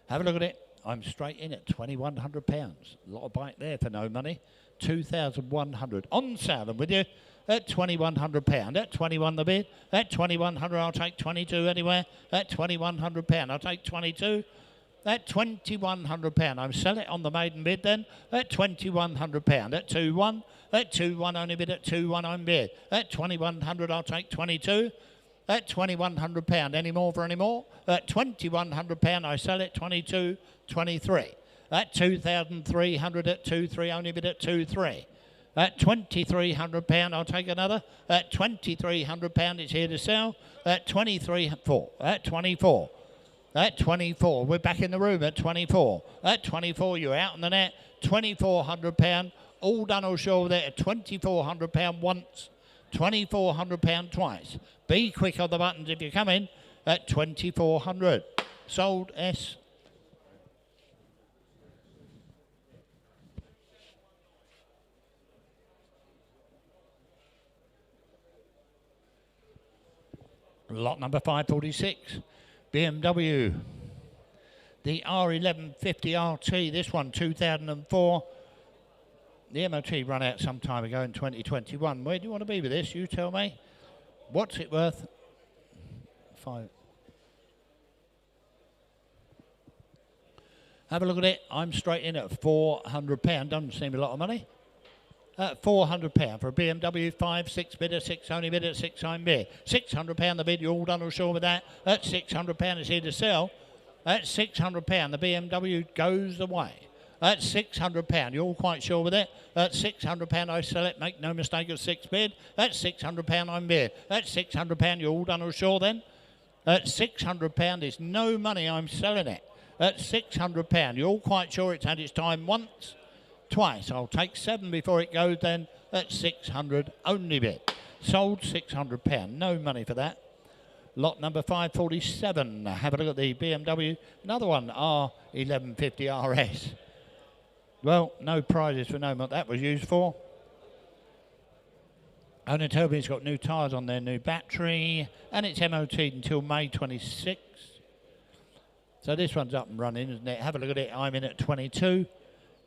Have a look at it. I'm straight in at £2,100. A lot of bike there for no money. 2,100 on sale and with you at £2,100. At 21 the bid. At 2,100 I'll take 22 anywhere. At £2,100 I'll take 22. At £2,100 I'm sell it on the maiden bid then. At £2,100. At 2-1. At 2-1 only bid. At 2-1 I'm bid. At 2,100 I'll take 22. At £2,100, any more for any more? At £2,100 I sell it, 22, 23. At 2,300 at 2-3, only bid at 2-3. At £2,300 I'll take another. At £2,300 it's here to sell. At 23.4. At 24. At 24, we're back in the room at 24. At 24, you're out on the net. £2,400, all done all sure with it at £2,400 once. £2,400 twice. Be quick on the buttons if you come in at 2,400. Sold S. Lot number 546. BMW. The R1150 RT. This one 2004. The MOT run out some time ago in 2021. Where do you want to be with this? You tell me. What's it worth? 5. Have a look at it. I'm straight in at £400. Doesn't seem a lot of money. At £400 for a BMW 5, 6 bidder, 6 only bidder, 6 I'm bid. £600 the bid. You're all done or sure with that. At £600 it's here to sell. At £600 the BMW goes away. At £600, you're all quite sure with it. At £600 I sell it, make no mistake, at 6 bid. At £600 I'm bid. At £600 you're all done or sure then. At £600 is no money, I'm selling it. At £600, you're all quite sure it's had its time once, twice. I'll take 7 before it goes then. At 600 only bid. Sold £600, no money for that. Lot number 547, have a look at the BMW. Another one, R1150 RS. Well, no prizes for no what that was used for. Only told me it's got new tyres on there, new battery, and it's MOT'd until May 26th. So this one's up and running, isn't it? Have a look at it. I'm in at 22.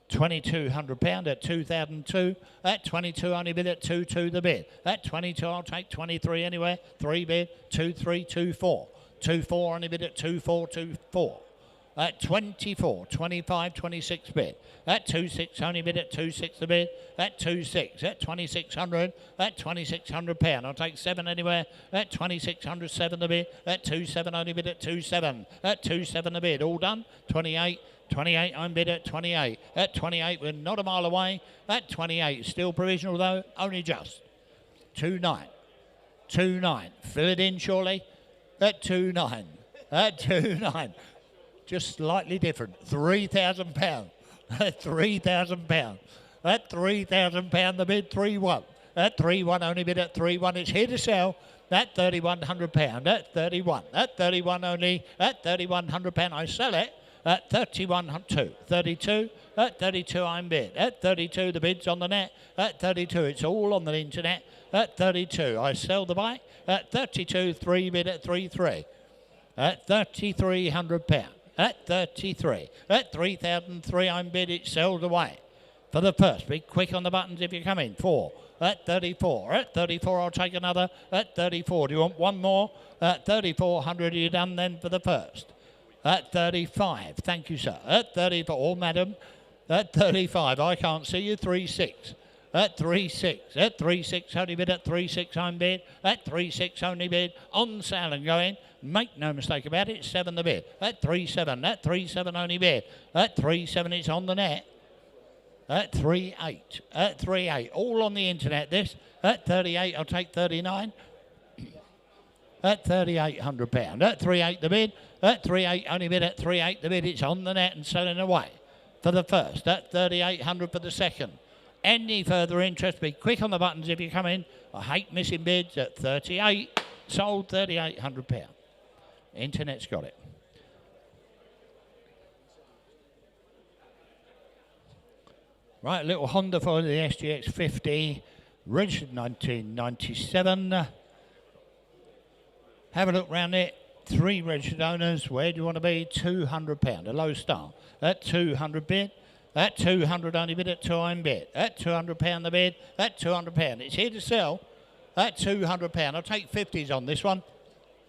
£2,200 at 2002. At 22 only bid at 2-2 the bid. At 22 I'll take 23 anywhere. 3 bid, 2-3, 2-4. 2-4 only bid at 2-4, 2-4. At 24, 25, 26 bid. At 26 only bid at 26 the bid. At 26, at 2600, at 2600 pound. I'll take 7 anywhere. At 2600, 7 the bid. At 27 only bid at 27. At 27 the bid. All done. 28. 28, I'm bid at 28. At 28, we're not a mile away. At 28, still provisional though, only just. 29. 29. Fill it in surely. At 29. At 29. Just slightly different. £3,000. At £3,000. At £3,000 the bid, 3-1. At 3-1 only bid at 3-1. It's here to sell. At £3,100. At 31. At 31 only. At £3,100 I sell it. At 31.2. 32. At 32 I'm bid. At 32 the bid's on the net. At 32 it's all on the internet. At 32 I sell the bike. At 32 3 bid at 3.3. At £3,300. At 33. At 3,003 I'm bid, it sells away. For the first, be quick on the buttons if you come in. 4. At 34. At 34 I'll take another. At 34, do you want one more? At 3,400 are you done then for the first? At 35, thank you sir. At 34, madam. At 35, I can't see you. 3.6. At 3.6. At 3.6 only bid. At 3.6 I'm bid. At 3.6 only bid. On sale and going. Make no mistake about it, 7 the bid. At 3.7, at 3.7 only bid. At 3.7 it's on the net. At 3.8, at 3.8, all on the internet this. At 38 I'll take 39. At £3,800. At 3.8 the bid. At 3.8 only bid. At 3.8 the bid, it's on the net and selling away. For the first, at 3,800 for the second. Any further interest, be quick on the buttons if you come in. I hate missing bids. At 38, sold £3,800. Internet's got it. Right, a little Honda for the SGX 50, registered 1997. Have a look round it. 3 registered owners. Where do you want to be? £200. A low start. At 200 bid. At 200 only bid. At 2 I'm bid. At £200 the bid. At £200. It's here to sell. At £200. I'll take 50s on this one.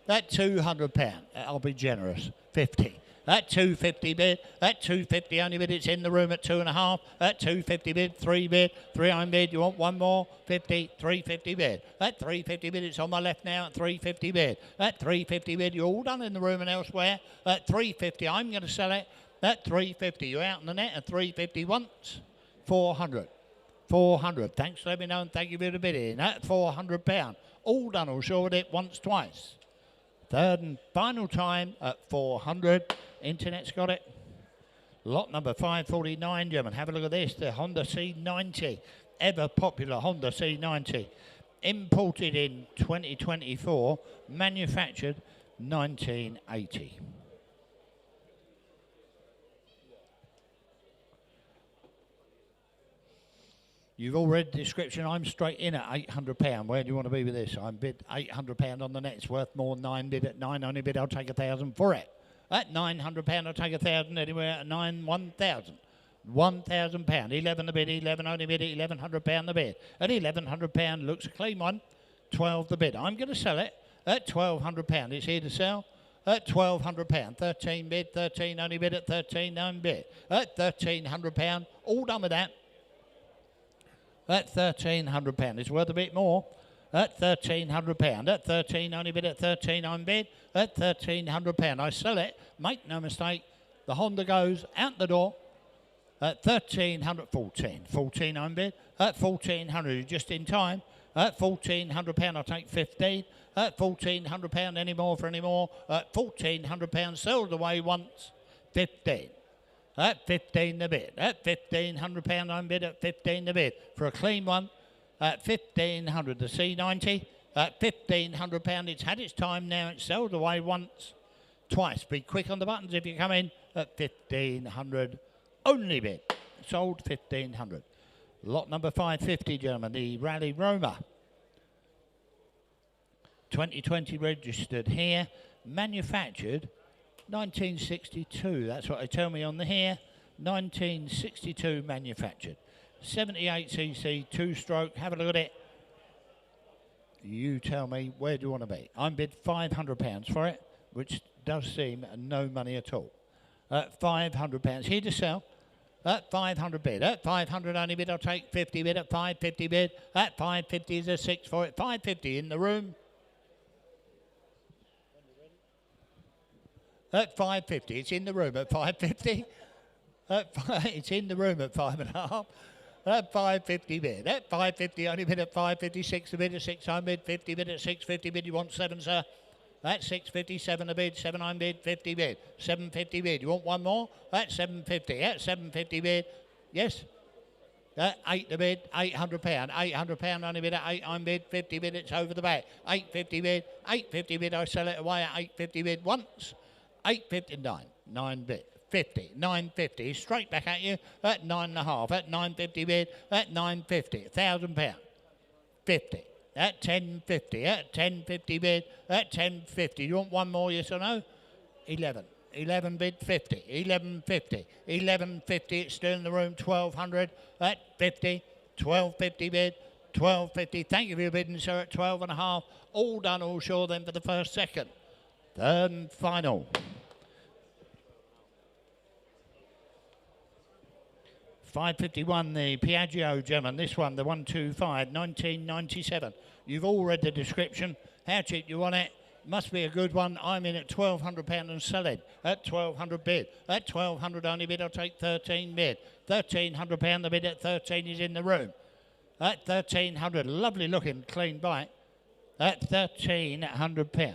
At £200. I'll be generous. 50. At 250 bid. At 250 only bid. It's in the room at 2.5. At 250 bid. 3 bid. 3 I'm bid. You want one more? 50. 350 bid. At 350 bid. It's on my left now. At 350 bid. At 350 bid. You're all done in the room and elsewhere. At 350 I'm going to sell it. At 350 you're out on the net. At 350 once. 400. 400. Thanks for letting me know and thank you for the bidding. At £400. All done or short it once, twice. Third and final time at 400. Internet's got it. Lot number 549, gentlemen. Have a look at this. The Honda C90. Ever popular Honda C90. Imported in 2024. Manufactured 1980. You've all read the description. I'm straight in at £800. Where do you want to be with this? I'm bid £800 on the net. It's worth more. 9 bid at 9. Only bid. I'll take 1,000 for it. At £900, I'll take 1,000 anywhere. At 9, 1,000. £1,000. 11 the bid. 11 only bid. £1,100 the bid. At £1,100, looks a clean one. 12 the bid. I'm going to sell it at £1,200. It's here to sell. At £1,200. 13 bid. 13 only bid. At 13, 9 bid. At £1,300. All done with that. At £1,300. It's worth a bit more. At £1,300. At 13 only bid. At 13 I'm bid. At £1,300 I sell it. Make no mistake. The Honda goes out the door. At 1,300. 14 I'm bid. At 1,400 just in time. At £1,400 I'll take 15. At £1,400 any more for any more. At £1,400 sold away once. 15. At 15 the bid. At £1,500 I'm bid. At 15 the bid. For a clean one. At 1,500 the C90. At £1,500 it's had its time now. It's sold away once. Twice. Be quick on the buttons if you come in. At 1,500 only bid. Sold 1,500. Lot number 550, gentlemen. The Rally Roma. 2020 registered here. Manufactured 1962, that's what they tell me on the here. 1962 manufactured. 78cc, 2-stroke. Have a look at it. You tell me, where do you want to be? I'm bid £500 for it, which does seem no money at all. at £500. Here to sell. At 500 bid. At 500 only bid. I'll take 50 bid. At 550 bid. At 550 is a 6 for it. 550 in the room. At 550. It's in the room at 550. It's in the room at 5.5. At 550 bid. At 550 only bid. At 556 a bid. At 600 50 bid. At 650 bid. You want 7, sir? At 657 a bid, 700 bid, 50 bid, 750 bid. You want one more? At 750. At 750 bid. Yes. At 8 the bid, £800. £800 only bid at 800 bid, 50 bid. It's over the back. 850 bid, 850 bid. I sell it away at 850 bid once. 859, 9 bid. 50, 950. Straight back at you at 9.5. At 950 bid, at 950. £1,000. 50. At 1050, at 1050 bid, at 1050. You want one more, yes or no? 11. 11 bid, 50. 1150. 1150, it's still in the room, 1200. At 50. 1250 bid, 1250. Thank you for your bidding, sir, at 12.5. All done, all sure then for the first second. Third and final. £551, the Piaggio, gentlemen. This one, the 125, 1997. You've all read the description. How cheap you want it? Must be a good one. I'm in at £1,200 and selling at 1,200 bid. At 1,200 only bid, I'll take 13 bid. £1,300 the bid at 13 is in the room. At 1,300, lovely looking, clean bike. At £1,300.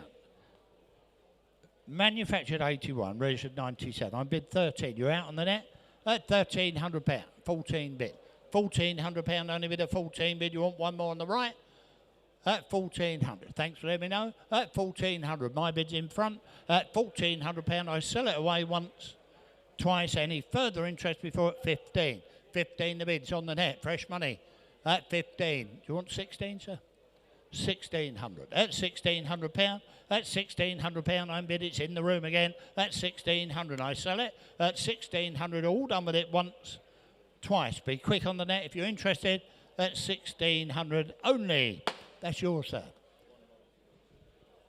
Manufactured 81, registered 97. I bid 13. You're out on the net? At £1,300, 14 bid. £1,400 only bid at 14 bid. You want one more on the right? At 1,400. Thanks for letting me know. At 1,400, my bid's in front. At £1,400, I sell it away once, twice. Any further interest before at 15. 15 the bid's on the net, fresh money. At 15. Do you want 16, sir? 1,600. At £1,600. At £1,600 I'm bid. It's in the room again. At 1,600 I sell it. At 1,600, all done with it once, twice. Be quick on the net if you're interested. At 1,600 only. That's yours, sir.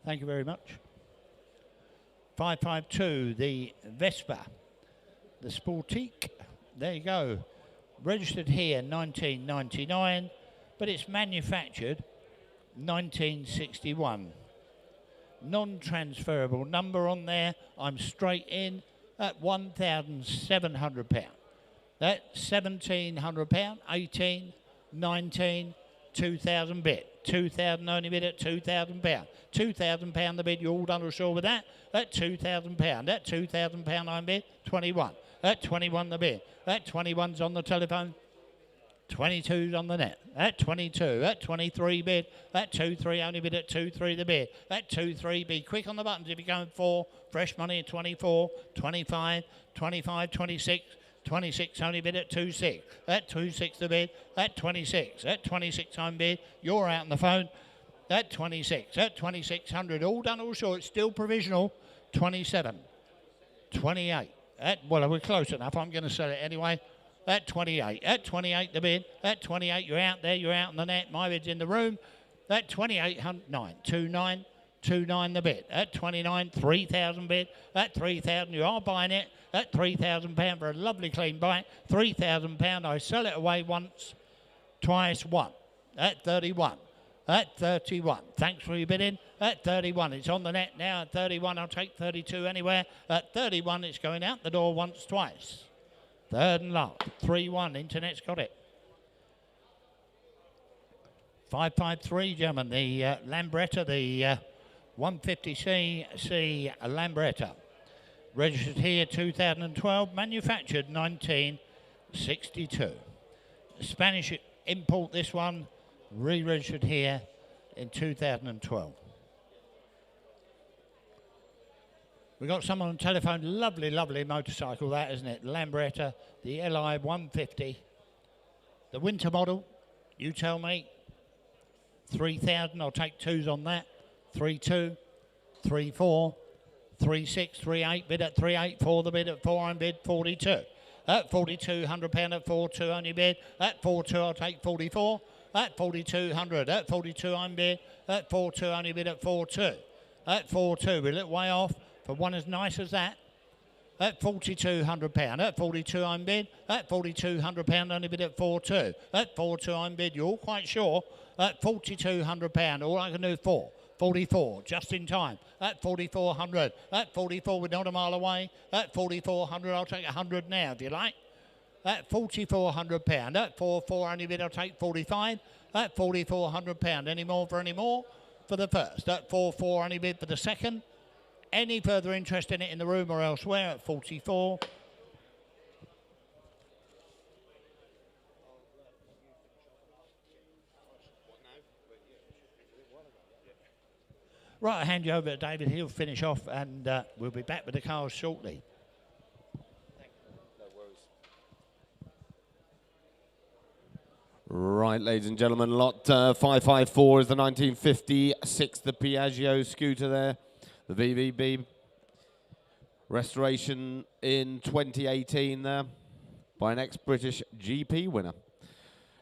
Thank you very much. 552, the Vespa, the Sportique. There you go. Registered here 1999, but it's manufactured 1961. Non-transferable number on there. I'm straight in at £1,700. That's £1,700, 18, 19, 2,000 bid. 2,000 only bid at £2,000. £2,000 the bid. You all done or sure with that? At £2,000. At £2,000 I'm bid. 21. At 21 the bid. At 21's on the telephone. 22's on the net. At 22. At 23 bid. At 23 only bid at 23 the bid. At 23 be quick on the buttons if you're going 4. Fresh money at 24. 25. 25. 26. 26 only bid at 26. At 26 the bid. At 26. At 26 I'm bid. You're out on the phone. At 26. At 2,600. All done, all short. Still provisional. 27. 28. Well, we're close enough. I'm going to sell it anyway. At 28. At 28 the bid. At 28 you're out there. You're out on the net. My bid's in the room. At 2800. 9. 29. 29 the bid. At 29. 3,000 bid. At 3,000 you are buying it. At £3,000 for a lovely clean bike. £3,000 I sell it away once, twice, one. At 31. At 31. Thanks for your bidding. At 31. It's on the net now. At 31 I'll take 32 anywhere. At 31 it's going out the door once, twice. Third and last. 3-1. Internet's got it. 553, gentlemen. The Lambretta, the 150cc Lambretta. Registered here 2012, manufactured 1962. Spanish import, this one, re-registered here in 2012. We've got someone on telephone, lovely, lovely motorcycle that, isn't it? Lambretta, the LI 150. The winter model, you tell me, 3,000, I'll take 2s on that. 3.2, 3.4. 3.6, 3.8, bid at 3.84, the bid at 4, I'm bid 42. At 42, £100 at 4.2 only bid. At 4.2 I'll take 44. At 4,200. At 42 I'm bid. At 4.2 only bid at 4.2. At 4.2 we're a little way off for one as nice as that. At £4,200. At 42 I'm bid. At £4,200 only bid at 4.2. At 4.2 I'm bid. You're all quite sure. At £4,200. All I can do is 44, just in time. At 4,400. At 44, we're not a mile away. At 4,400, I'll take 100 now, if you like. At £4,400. At 4.4 only bid, I'll take 45. At £4,400. Any more for any more? For the first. At 4.4 only bid for the second. Any further interest in it in the room or elsewhere at 44? Right, I'll hand you over to David. He'll finish off and we'll be back with the cars shortly. Right, ladies and gentlemen, lot 554 is the 1956, the Piaggio scooter there, the VVB. Restoration in 2018 there by an ex-British GP winner.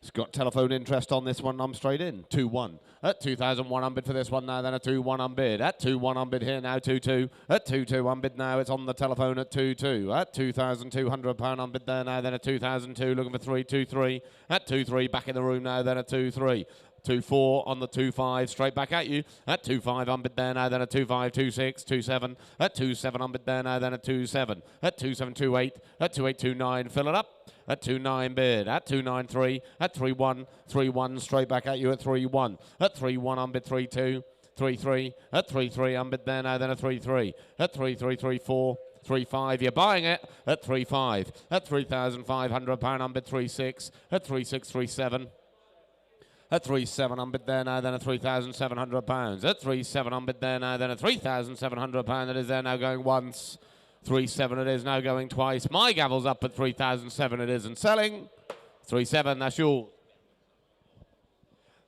It's got telephone interest on this one. I'm straight in. 2-1. At 2,100 unbid for this one now, then a 2-1 unbid. At 2-1 unbid here now, 2-2. At 2-2 unbid now, it's on the telephone at 2-2. At £2,200 unbid there now, then a 2,002, looking for 3-2-3. At 2-3, back in the room now, then a 2-3. 2-4 on the 2-5, straight back at you. At 2-5 unbid there now, then a 2-5, 2-6, 2-7. At 2-7 unbid there now, then a 2-7. At 2-7, 2-8. At 2-8, 2-9, fill it up. At 2-9 bid. At 2-9, 3. At 3-1, 3-1, straight back at you at 3-1. At 3-1 unbid 3-2, 3-3. At 3-3 unbid there now, then a 3-3. At 3-3, 3-4. 3-5, you're buying it at 3-5. At £3,500 unbid 3-6. At 3-6, 3-7. At 3-7 unbid there now, then a £3,700. At 3-7 unbid there now, then a £3,700. It is there now going once. 3-7 it is now going twice. My gavel's up at 3,007 it is and selling. 3-7, that's yours.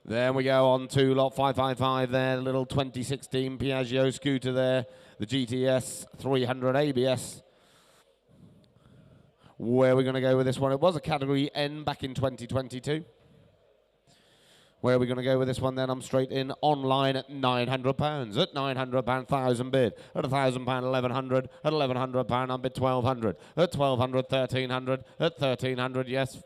Then we go on to lot 555 there, the little 2016 Piaggio scooter there, the GTS 300 ABS. Where are we going to go with this one? It was a category N back in 2022. Where are we going to go with this one then? I'm straight in online at £900. At £900, 1,000 bid. At £1,000, 1,100. At £1,100, unbid 1,200. At 1,200, 1,300. At 1,300, yes,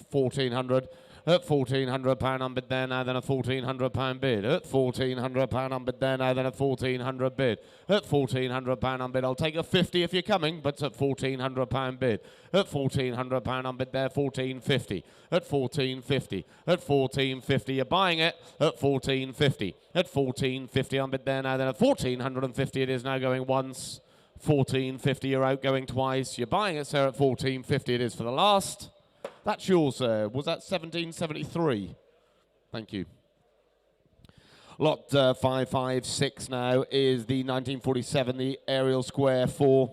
1,400. At £1,400 unbid there now, then a £1,400 bid. At £1,400 unbid there now, then a £1,400 bid. At £1,400 unbid, I'll take a 50 if you're coming, but at £1,400 bid. At £1,400 unbid there, 1,450. At 1,450. At 1,450, you're buying it. At 1,450. At 1,450 unbid there now, then at 1,450 it is now going once. 1,450, you're out going twice. You're buying it, sir, at 1,450 it is for the last. That's yours, sir. Was that 1773? Thank you. Lot 556 now is the 1947, the Aerial Square 4.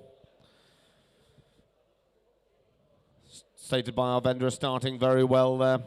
Stated by our vendor, starting very well there.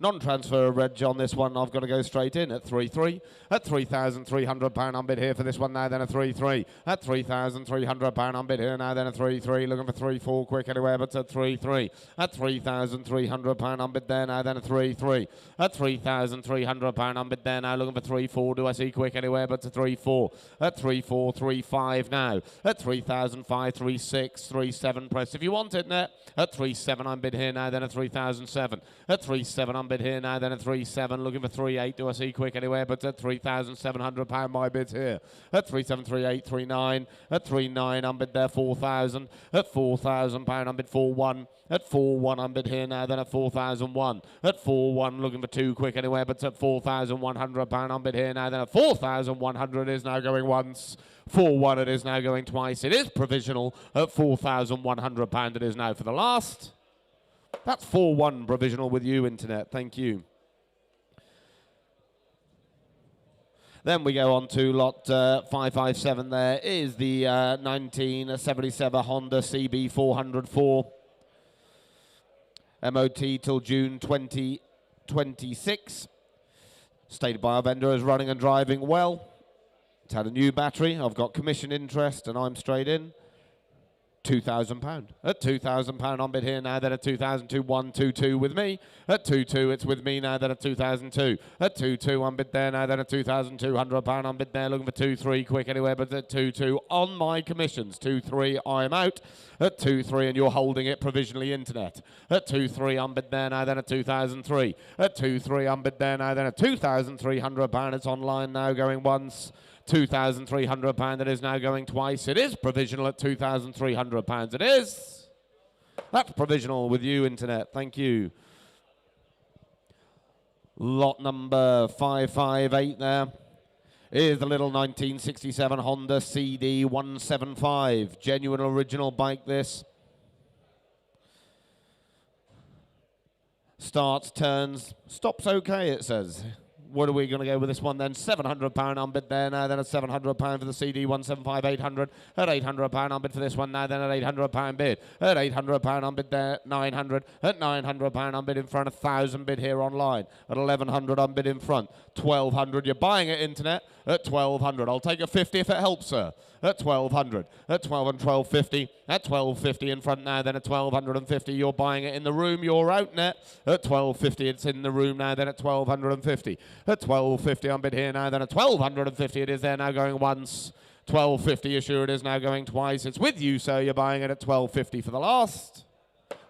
Non-transfer reg on this one, I've got to go straight in at 3-3. At £3,300 unbid here for this one now, then a 3-3. At £3,300 unbid here now, then a 3-3. Looking for 3-4 quick anywhere, but at 3-3. At £3,300 unbid there now, then a 3-3. At £3,300 unbid there now, looking for 3-4. Do I see quick anywhere, but to 3-4. At 3-4, 3-5 now. At 3,005, 3-6, 3-7 press if you want it net. At 3-7 unbid here now, then a 3,007. At 3-7 unbid here now, then a 3-7. Looking for 3-8. Do I see quick anywhere, but at £3,700 my bids here. At 3-7, 3-8, 3-9. At 3-9 unbid there, 4,000. At £4,000 unbid 4-1. At 4-1 unbid here now, then at 4,001. At 4-1 looking for 2 quick anywhere, but at £4,100 unbid here now, then at 4,100 is now going once. 4-1 it is now going twice. It is provisional at £4,100 it is now for the last. That's 4-1 provisional with you, Internet. Thank you. Then we go on to lot 557 there is the 1977 Honda CB 404. MOT till June 2026. Stated by our vendor as running and driving well. It's had a new battery. I've got commission interest and I'm straight in. £2,000. At £2,000 on bid here now, then at 2,002, 122 with me. At 22, it's with me now, then at 2,002. At 22 on bid there now, then at £2,200 on bid there, looking for 2-3 quick anywhere, but at 22 on my commissions. 2-3, I'm out. At 2-3, and you're holding it provisionally internet. At 2-3 on bid there now, then at 2,003. At 2-3 on bid there now, then at £2,300. It's online now, going once. £2,300, that is now going twice. It is provisional at £2,300. It is. That's provisional with you, internet. Thank you. Lot number 558 there is the little 1967 Honda CD 175. Genuine original bike, this. Starts, turns, stops okay, it says. What are we going to go with this one then? £700 on bid there now, then at £700 for the CD 175, 800. At £800 on bid for this one now, then at £800 bid. At £800 on bid there, 900. At £900 on bid in front, 1,000 bid here online. At £1,100 on bid in front, 1,200. You're buying it, internet, at 1,200. I'll take a 50 if it helps, sir. At 1,200. At 1,250. At 1,250 in front now, then at 1,250. You're buying it in the room. You're out net. At 1,250, it's in the room now, then at 1,250. At 1,250 on bid here now, then at 1,250 it is there now going once. 1,250, you're sure it is now going twice. It's with you, sir. You're buying it at 1,250 for the last.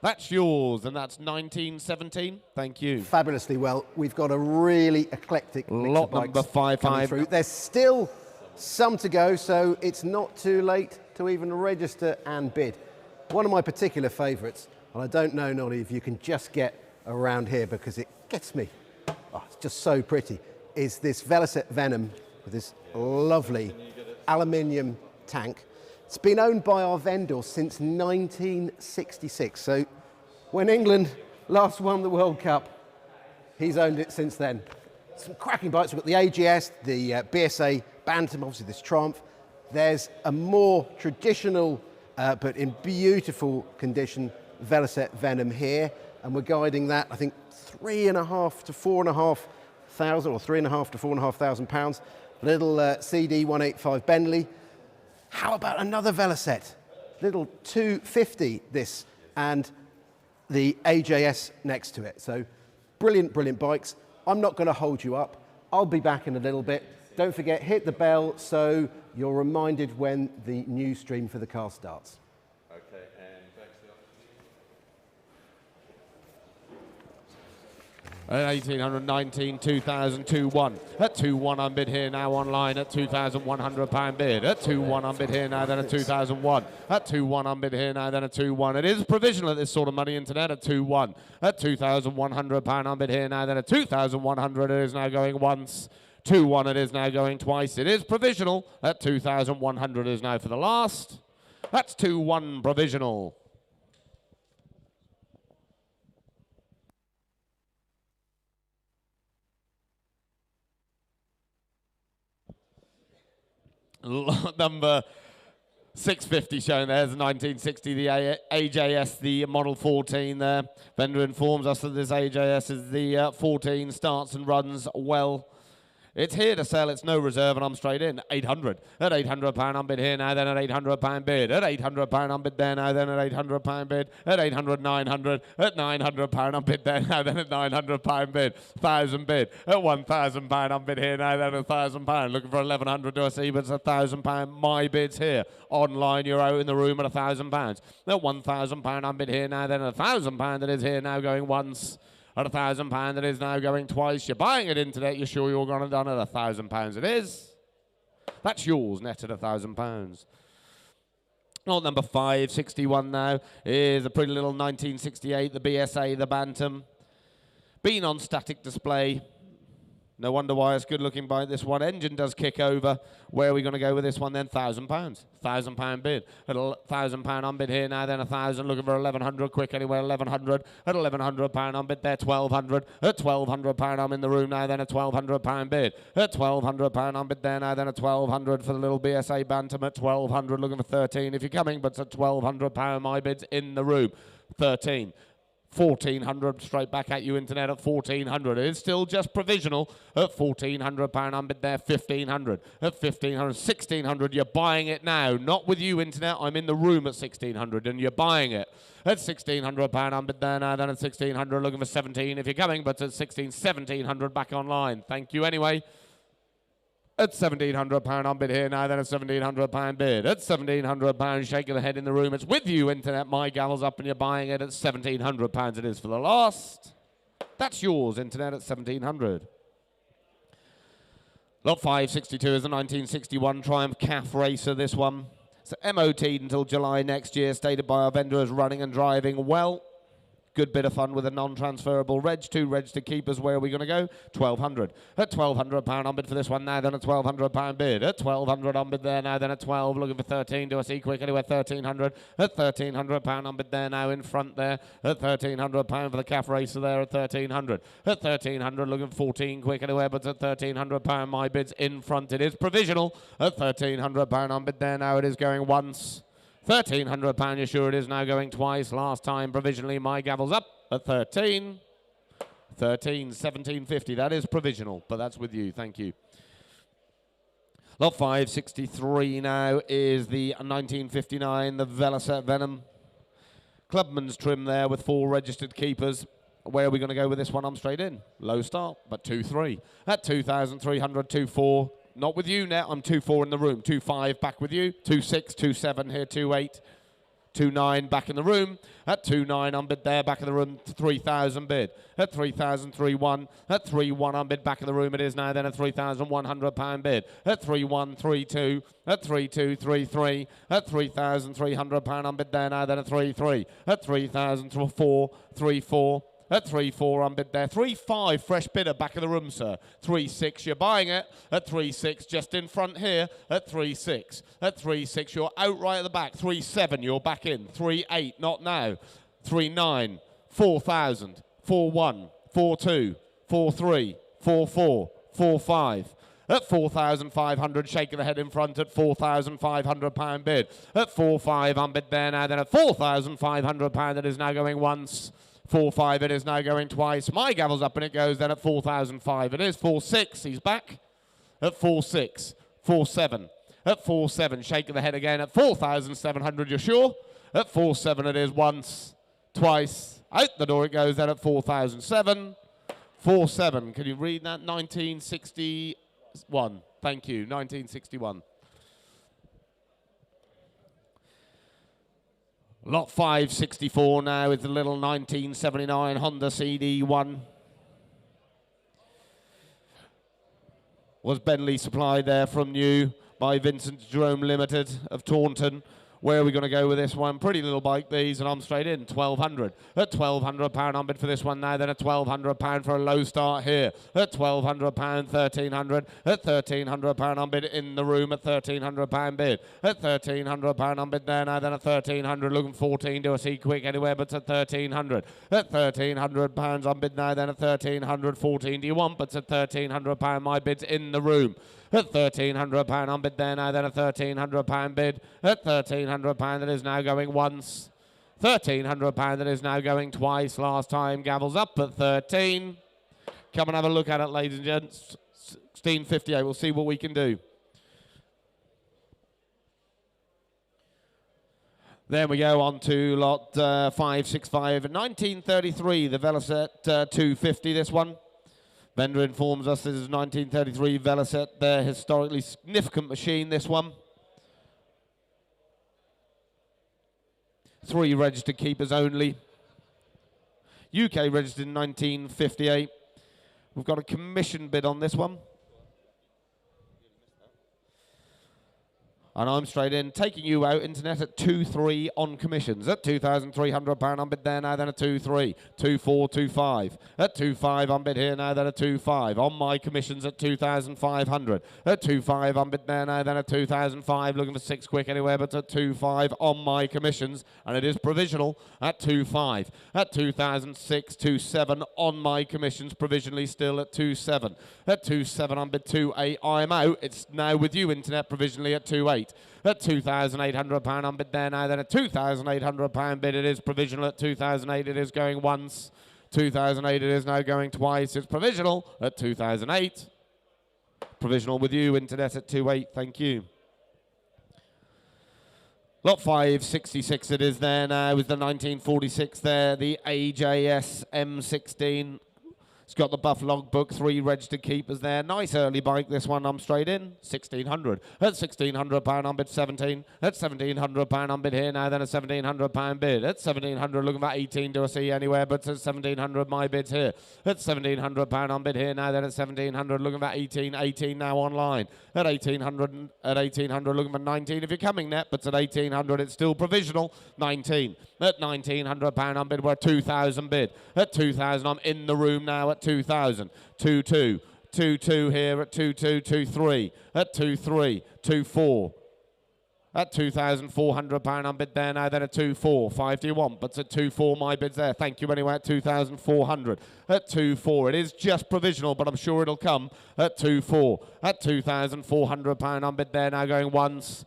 That's yours, and that's 1917. Thank you. Fabulously well. We've got a really eclectic mix Lot of bikes number 55. coming through. There's still some to go, so it's not too late to even register and bid. One of my particular favourites, and I don't know, Nolly, if you can just get around here because it gets me. Oh, it's just so pretty. Is this Veloce Venom with this lovely aluminium tank. It's been owned by our vendor since 1966. So when England last won the World Cup, he's owned it since then. Some cracking bikes. We've got the AGS, the BSA Bantam, obviously this Triumph. There's a more traditional, but in beautiful condition, Veloce Venom here. And we're guiding that, I think, £3,500 to £4,500, or £3,500 to £4,500. Little CD 185 Bentley. How about another Veloce? Little 250 this, and the AJS next to it. So brilliant, brilliant bikes. I'm not going to hold you up. I'll be back in a little bit. Don't forget, hit the bell so you're reminded when the new stream for the car starts. Okay, and thanks. At 1,819, 2,000, 1. At 2,1 on bid here now online at £2,100 bid. At 2,1 on bid here now, then at 2,001. At 2,1 on bid here now, then at 2,1. It is provisional at this sort of money, internet, at 2,1. At £2,100 on bid here now, then at 2,100. It is now going once. 2-1, it is now going twice. It is provisional at 2,100 is now for the last. That's 2-1 provisional. Lot number 650 shown there is the 1960, the AJS, the Model 14 there. Vendor informs us that this AJS is the 14, starts and runs well. It's here to sell, it's no reserve, and I'm straight in. 800. At £800 on bid here now, then at £800 bid. At £800 on bid there now, then at £800 bid. At 800, 900. At £900 on bid there now, then at £900 bid. 1,000 bid. At £1,000 on bid here now, then at £1,000. Looking for 1,100 do I see, but it's £1,000. My bid's here. Online, you're out in the room at £1,000. At £1,000 on bid here now, then at £1,000 that is here now going once. At £1,000 it is now going twice. You're buying it internet, you're sure you're going to done at £1,000 it is. That's yours, net at £1,000. Lot number 561 now is a pretty little 1968, the BSA, the Bantam. Been on static display. No wonder why it's good looking bike, this one. Engine does kick over. Where are we going to go with this one then? £1,000. £1,000 bid. At £1,000 on bid here now, then 1,000. Looking for 1,100 quick anywhere, 1,100. At £1,100 on bid there, 1,200. At £1,200 I'm in the room now, then a £1,200 bid. At £1,200 on bid there now, then a 1,200 for the little BSA Bantam at 1,200. Looking for 13 if you're coming, but it's at £1,200 my bid's in the room. 13. 1,400 straight back at you, internet, at 1,400. It is still just provisional at £1,400 unbid there, 1,500 at 1,500, 1,600. You're buying it now, not with you, internet. I'm in the room at 1,600, and you're buying it at £1,600 unbid there now. Then at 1,600, looking for 17 if you're coming, but at 1,700 back online. Thank you anyway. At £1,700 unbid here now, then a £1,700 bid. At £1,700, shaking the head in the room. It's with you, internet. My gavel's up and you're buying it at £1,700. It is for the last. That's yours, internet, at £1,700. Lot 562 is the 1961 Triumph CAF Racer, this one. It's MOT'd until July next year, stated by our vendor as running and driving well. Good bit of fun with a non-transferable reg. 2 registered keepers. Where are we going to go? 1,200. At £1,200 unbid for this one now, then a £1,200 bid. At 1,200 unbid there now, then a 12. Looking for 13. Do I see quick anywhere? 1,300. At £1,300 unbid there now in front there. At £1,300 for the CAF Racer there at 1,300. At 1,300 looking for 14 quick anywhere, but at £1,300 my bid's in front. It is provisional. At £1,300 unbid there now. It is going once. £1,300, you're sure it is now going twice. Last time, provisionally, my gavel's up at 13. 17.50. That is provisional, but that's with you. Thank you. Lot 563 now is the 1959, the Veloce Venom. Clubman's trim there with 4 registered keepers. Where are we going to go with this one? I'm straight in. Low start, but 2-3. At 2,300, 2-4. Not with you now. I'm 2-4 in the room. 2-5 back with you. 2-6, 2-7 here. 2-8, 2-9 back in the room. At 2-9 unbid there back in the room. 3,000 bid. At 3,000, 3-1. At 3-1 unbid back in the room. It is now then a £3,100 bid. At 3-1, 3-2. At 3-2, 3-3. At £3,300 unbid there now then a 3-3. At 3,000, 4, 3-4. At 3-4 unbid there. 3-5 fresh bidder back in the room, sir. 3-6 you're buying it. At 3-6 just in front here. At 3-6. At 3-6 you're out right at the back. 3-7 you're back in. 3-8 not now. 3-9 4,000. 4-1 4-2 4-3 4-4 4-5. At 4,500, shaking the head in front at £4,500 bid. At 4-5 unbid there now. Then at £4,500 it is now going once. 4-5 it is now going twice. My gavel's up and it goes then at 4,005. It is 4-6. He's back at 4-6. 4-7. At 4-7. Shaking the head again at 4,700. You're sure? At 4-7 it is once, twice. Out the door it goes then at 4,007. 4-7. Can you read that? 1961. Thank you. 1961. Lot 564 now with the little 1979 Honda CD1. Was Bentley supplied there from new by Vincent Jerome Limited of Taunton. Where are we going to go with this one? Pretty little bike these, and I'm straight in. 1,200. At £1,200 unbid for this one now. Then at £1,200 for a low start here. At £1,200, 1,300. At £1,300 unbid in the room at £1,300 bid. At £1,300 unbid there now. Then at £1,300 looking 14. Do I see quick anywhere? But at £1,300. At £1,300 unbid now. Then at £1,300, 14. Do you want? But at £1,300 my bid's in the room. At £1,300 unbid there now, then a £1,300 bid. At £1,300 that is now going once. £1,300 that is now going twice. Last time Gavel's up at 13. Come and have a look at it, ladies and gents. 16.58. We'll see what we can do. Then we go on to lot 565. 1933, the Veloce 250, this one. Vendor informs us this is 1933 Veloce, their historically significant machine, this one. 3 registered keepers only. UK registered in 1958. We've got a commission bid on this one. And I'm straight in, taking you out, internet, at 2-3 on commissions. At £2,300 unbid there now, then a 2-3. 2-4, 2-5. At 2-5 unbid here now, then a 2-5. On my commissions at 2,500. At 2-5 unbid there now, then a 2,005. Looking for 6 quick anywhere, but at 2-5 on my commissions. And it is provisional at 2-5. At 2,006, 2-7 on my commissions, provisionally still at 2-7. At 2-7 unbid 2-8. I'm out. It's now with you, internet, provisionally at 2-8. 4.8. At £2,800 unbid there now, then a £2,800 bid. It is provisional at 2008. It is going once. 2008 it is now going twice. It's provisional at 2008. Provisional with you, internet at 28. Thank you. Lot 566 it is there now, with the 1946 there, the AJS M16. It's got the buff logbook, 3 registered keepers there. Nice early bike, this one. I'm straight in. 1,600. At £1,600 unbid, 17. At £1,700 unbid here now, then a £1,700 bid. At £1,700, looking for 18. Do I see anywhere? But at £1,700, my bid's here. At £1,700 unbid here now, then at £1,700, looking for 18. 18 now online. At £1,800, looking for 19. If you're coming net, but at £1,800, it's still provisional. 19. At £1,900 unbid, we're 2,000 bid. At 2,000, I'm in the room now at 2,000. 2-2. 2-2 here at 2-2. 2-3. At 2-3. 2-4. At £2,400 unbid there now, then a 2-4. 5 do you want? But at 2-4, my bid's there. Thank you anyway at 2,400. At 2-4. It is just provisional, but I'm sure it'll come at 2-4. At £2,400 unbid there now, going once.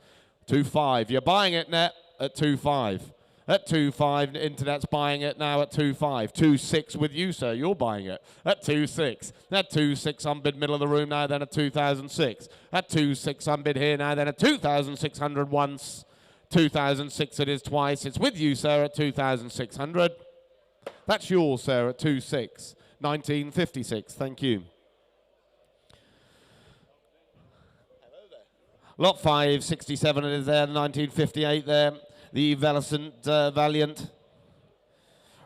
2-5. You're buying it net at 2-5. At 2.5, internet's buying it now at 2.5. 2.6 with you, sir. You're buying it at 2.6. At 2.6 unbid, middle of the room now, then at 2006. At 2.6 unbid here now, then at 2,600 once. 2006 it is twice. It's with you, sir, at 2,600. That's yours, sir, at 2.6. 1956. Thank you. Lot 567 it is there. 1958 there. The Veloce Valiant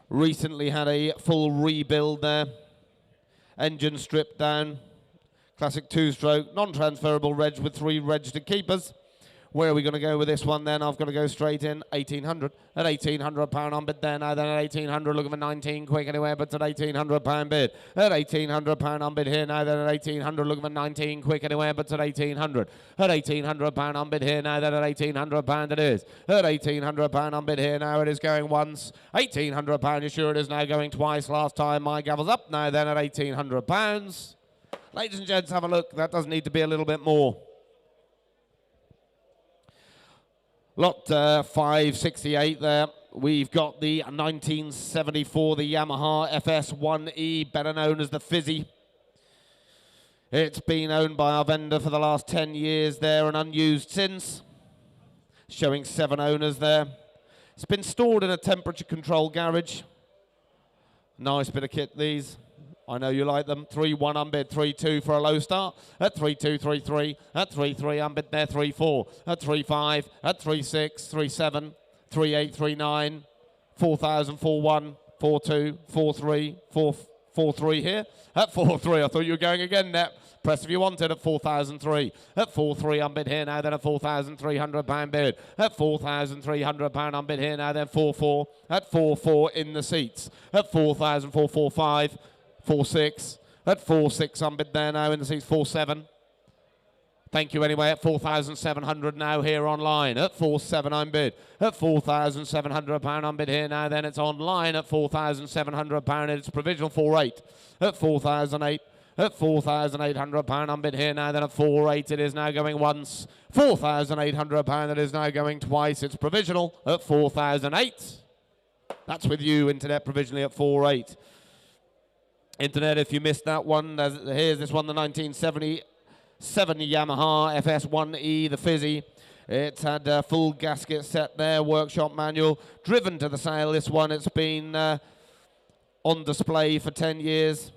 recently had a full rebuild there. Engine stripped down. Classic 2-stroke, non-transferable reg with 3 registered keepers. Where are we going to go with this one then? I've got to go straight in. 1,800. At £1,800 unbid there now. Then at 1,800, looking for 19 quick anywhere, but at £1,800 bid. At £1,800 unbid here now. Then at 1,800, looking for 19 quick anywhere, but at 1,800. At £1,800 unbid here now. Then at £1,800 it is. At £1,800 unbid here now. It is going once. £1,800. You sure it is now going twice? Last time my gavel's up now. Then at £1,800. Ladies and gents, have a look. That does need to be a little bit more. Lot 568 there. We've got the 1974, the Yamaha FS1E, better known as the Fizzy. It's been owned by our vendor for the last 10 years there and unused since. Showing 7 owners there. It's been stored in a temperature control garage. Nice bit of kit, these. I know you like them. 3-1 unbid, 3-2 for a low start. At 3-2, 3-3. At 3-3 unbid there, 3-4. At 3-5. At 3-6, 3-7, 3-8, 3-9. 4,000, 4-1, 4-2, 4-3, 4-3 here. At 4-3, I thought you were going again there. Press if you wanted at 4,003. At 4,300 unbid here now, then a £4,300 bid. At £4,300 unbid here now, then 4,400. At 4,400 in the seats. At 4,445. 4.6. At 4.6 unbid there now in the seats. 4.7. Thank you anyway. At 4,700 now here online. At 4.7 unbid. At £4,700 unbid here now. Then it's online at £4,700. It's provisional 4.8. At 4,008. At £4,800 unbid here now. Then at 4.8 it is now going once. £4,800 it is now going twice. It's provisional at 4,008. That's with you, internet, provisionally at 4.8. Internet, if you missed that one, here's this one, the 1977 Yamaha FS1E, the Fizzy. It's had a full gasket set there, workshop manual, driven to the sale. This one, it's been on display for 10 years.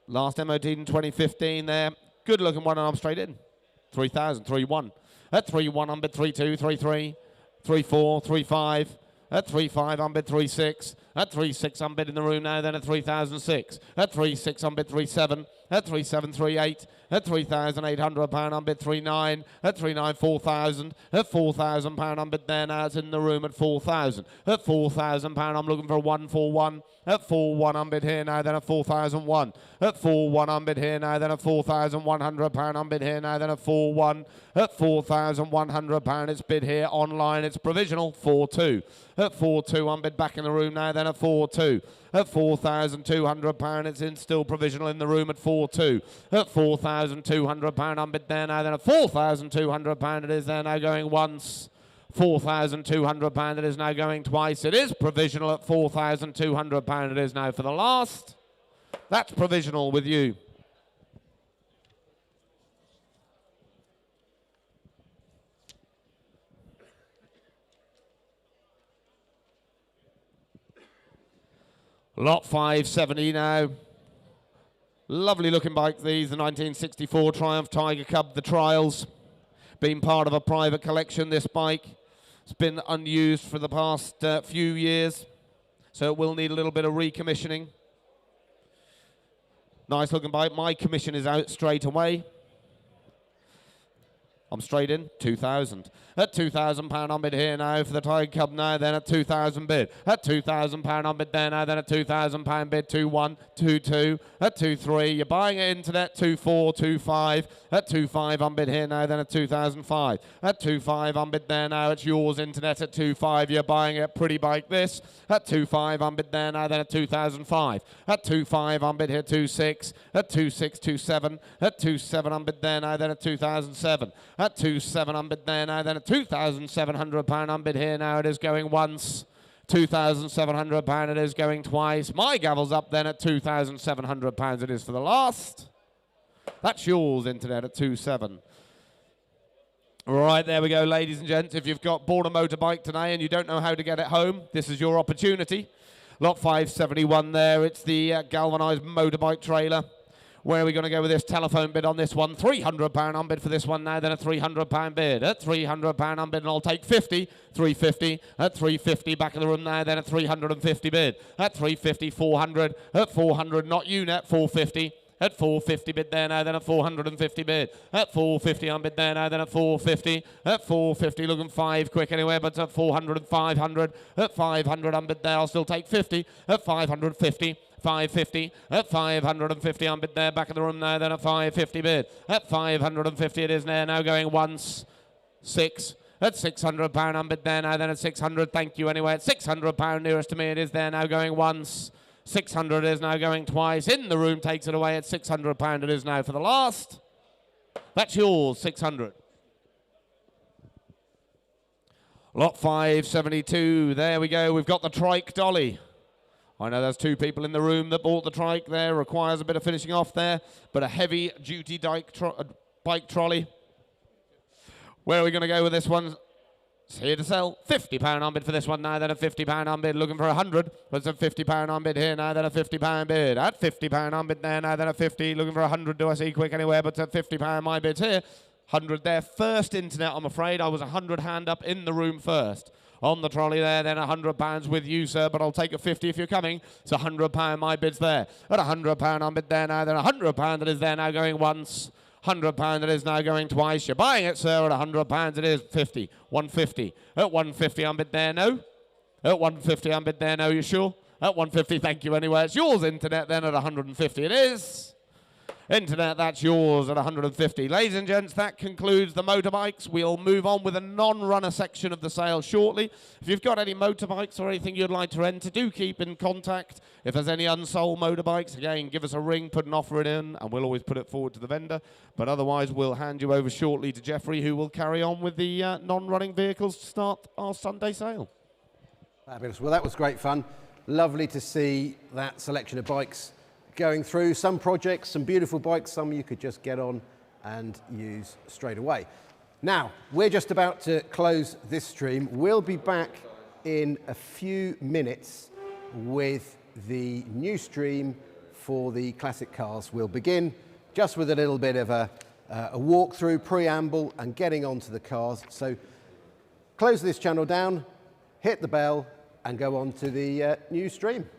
Last MOT in 2015 there. Good looking one, and I'm straight in. 3,000, 3-1. At 3-1, unbid 3-2, 3-3, 3-4, 3-5. At 3.5, unbid 3.6. At 3.6, unbid in the room now, then at 3,006. At 3.6, unbid 3.7. At 3.7, 3.8. At £3,800, unbid 3.9. At 3.9, 4,000. At £4,000, unbid there now, it's in the room at 4,000. At £4,000, I'm looking for a 141. At 4.1, unbid here now, then at 4,001. At 4.1, unbid here now, then at £4,100, unbid here now, then at 4.1. At £4,100, it's bid here online, it's provisional, 4.2. At 4.2, unbid back in the room now, then at 4.2. At £4,200, it's in still provisional in the room at 4.2. 4-2. At £4,200 unbid there now, then at £4,200 it is there now going once. £4,200 it is now going twice. It is provisional at £4,200 it is now for the last. That's provisional with you. Lot 570 now. Lovely looking bike these, the 1964 Triumph Tiger Cub, the Trials. Been part of a private collection, this bike. It's been unused for the past few years, so it will need a little bit of recommissioning. Nice looking bike. My commission is out straight away. I'm straight in, 2,000. At £2,000 on bid here now for the Tiger Cub now, then at 2,000 bid. At £2,000 on bid there now, then at £2,000 bid, 2-1, 2-2, at 2-3. You're buying it internet, 2-4, 2-5. At 2-5 on bid here now, then at 2,005. At 2-5 on bid there now, it's yours internet at 2-5. You're buying it pretty bike this. At 2-5 on bid there now, then at 2,005. At 2-5 on bid here, 2-6. At 2-6, 2-7. At 2-7 on bid there now, then at 2,007. At 2-7 on bid there now, then at £2,700 on bid here now, it is going once. £2,700 it is going twice. My gavel's up then at £2,700 it is for the last. That's yours internet at 2-7. Right, there we go, ladies and gents. If you've bought a motorbike today and you don't know how to get it home, this is your opportunity. Lot 571 there. It's the galvanised motorbike trailer. Where are we going to go with this telephone bid on this one? £300 on bid for this one now, then a £300 bid. At £300 on bid, and I'll take 50, 350. At 350, back of the room now, then a 350 bid. At 350, 400. At 400, not you net, 450. At 450 bid there now, then at 450 bid. At 450 on bid there now, then at 450. At 450, looking 5 quick anywhere, but at 400 and 500. At 500 on bid there, I'll still take 50. At 550. 550, at 550 on bid there, back of the room now, then at 550 bid. At 550 it is there, now going once, 6, at £600 on bid there now, then at 600, thank you anyway, at £600 nearest to me it is there, now going once, 600 is now going twice, in the room takes it away at £600 it is now for the last. That's yours, 600. Lot 572, there we go, we've got the Trike Dolly. I know there's 2 people in the room that bought the Trike there, requires a bit of finishing off there, but a heavy-duty bike trolley. Where are we going to go with this one? It's here to sell. £50 on bid for this one now, then a £50 on bid, looking for 100. There's a £50 on bid here now, then a £50 bid. At £50 on bid there now, then a 50, looking for 100. Do I see quick anywhere, but at £50 my bid's here. 100 there. First internet, I'm afraid. I was 100 hand up in the room first. On the trolley there, then £100 with you, sir, but I'll take a 50 if you're coming. It's £100, my bid's there. At £100 on bid there now, then £100 that is there now going once. £100 that is now going twice. You're buying it, sir, at £100 it is 50. 150. At 150 on bid there, no. At 150 on bid there, no, you sure? At 150, thank you anyway. It's yours, internet, then at 150 it is. Internet, that's yours at 150. Ladies and gents, that concludes the motorbikes. We'll move on with a non-runner section of the sale shortly. If you've got any motorbikes or anything you'd like to enter, do keep in contact. If there's any unsold motorbikes, again, give us a ring, put an offer in, and we'll always put it forward to the vendor. But otherwise, we'll hand you over shortly to Jeffrey, who will carry on with the non-running vehicles to start our Sunday sale. Fabulous. Well, that was great fun. Lovely to see that selection of bikes going through. Some projects, some beautiful bikes, some you could just get on and use straight away. Now, we're just about to close this stream. We'll be back in a few minutes with the new stream for the classic cars. We'll begin just with a little bit of a walkthrough, preamble, and getting onto the cars. So close this channel down, hit the bell, and go on to the new stream.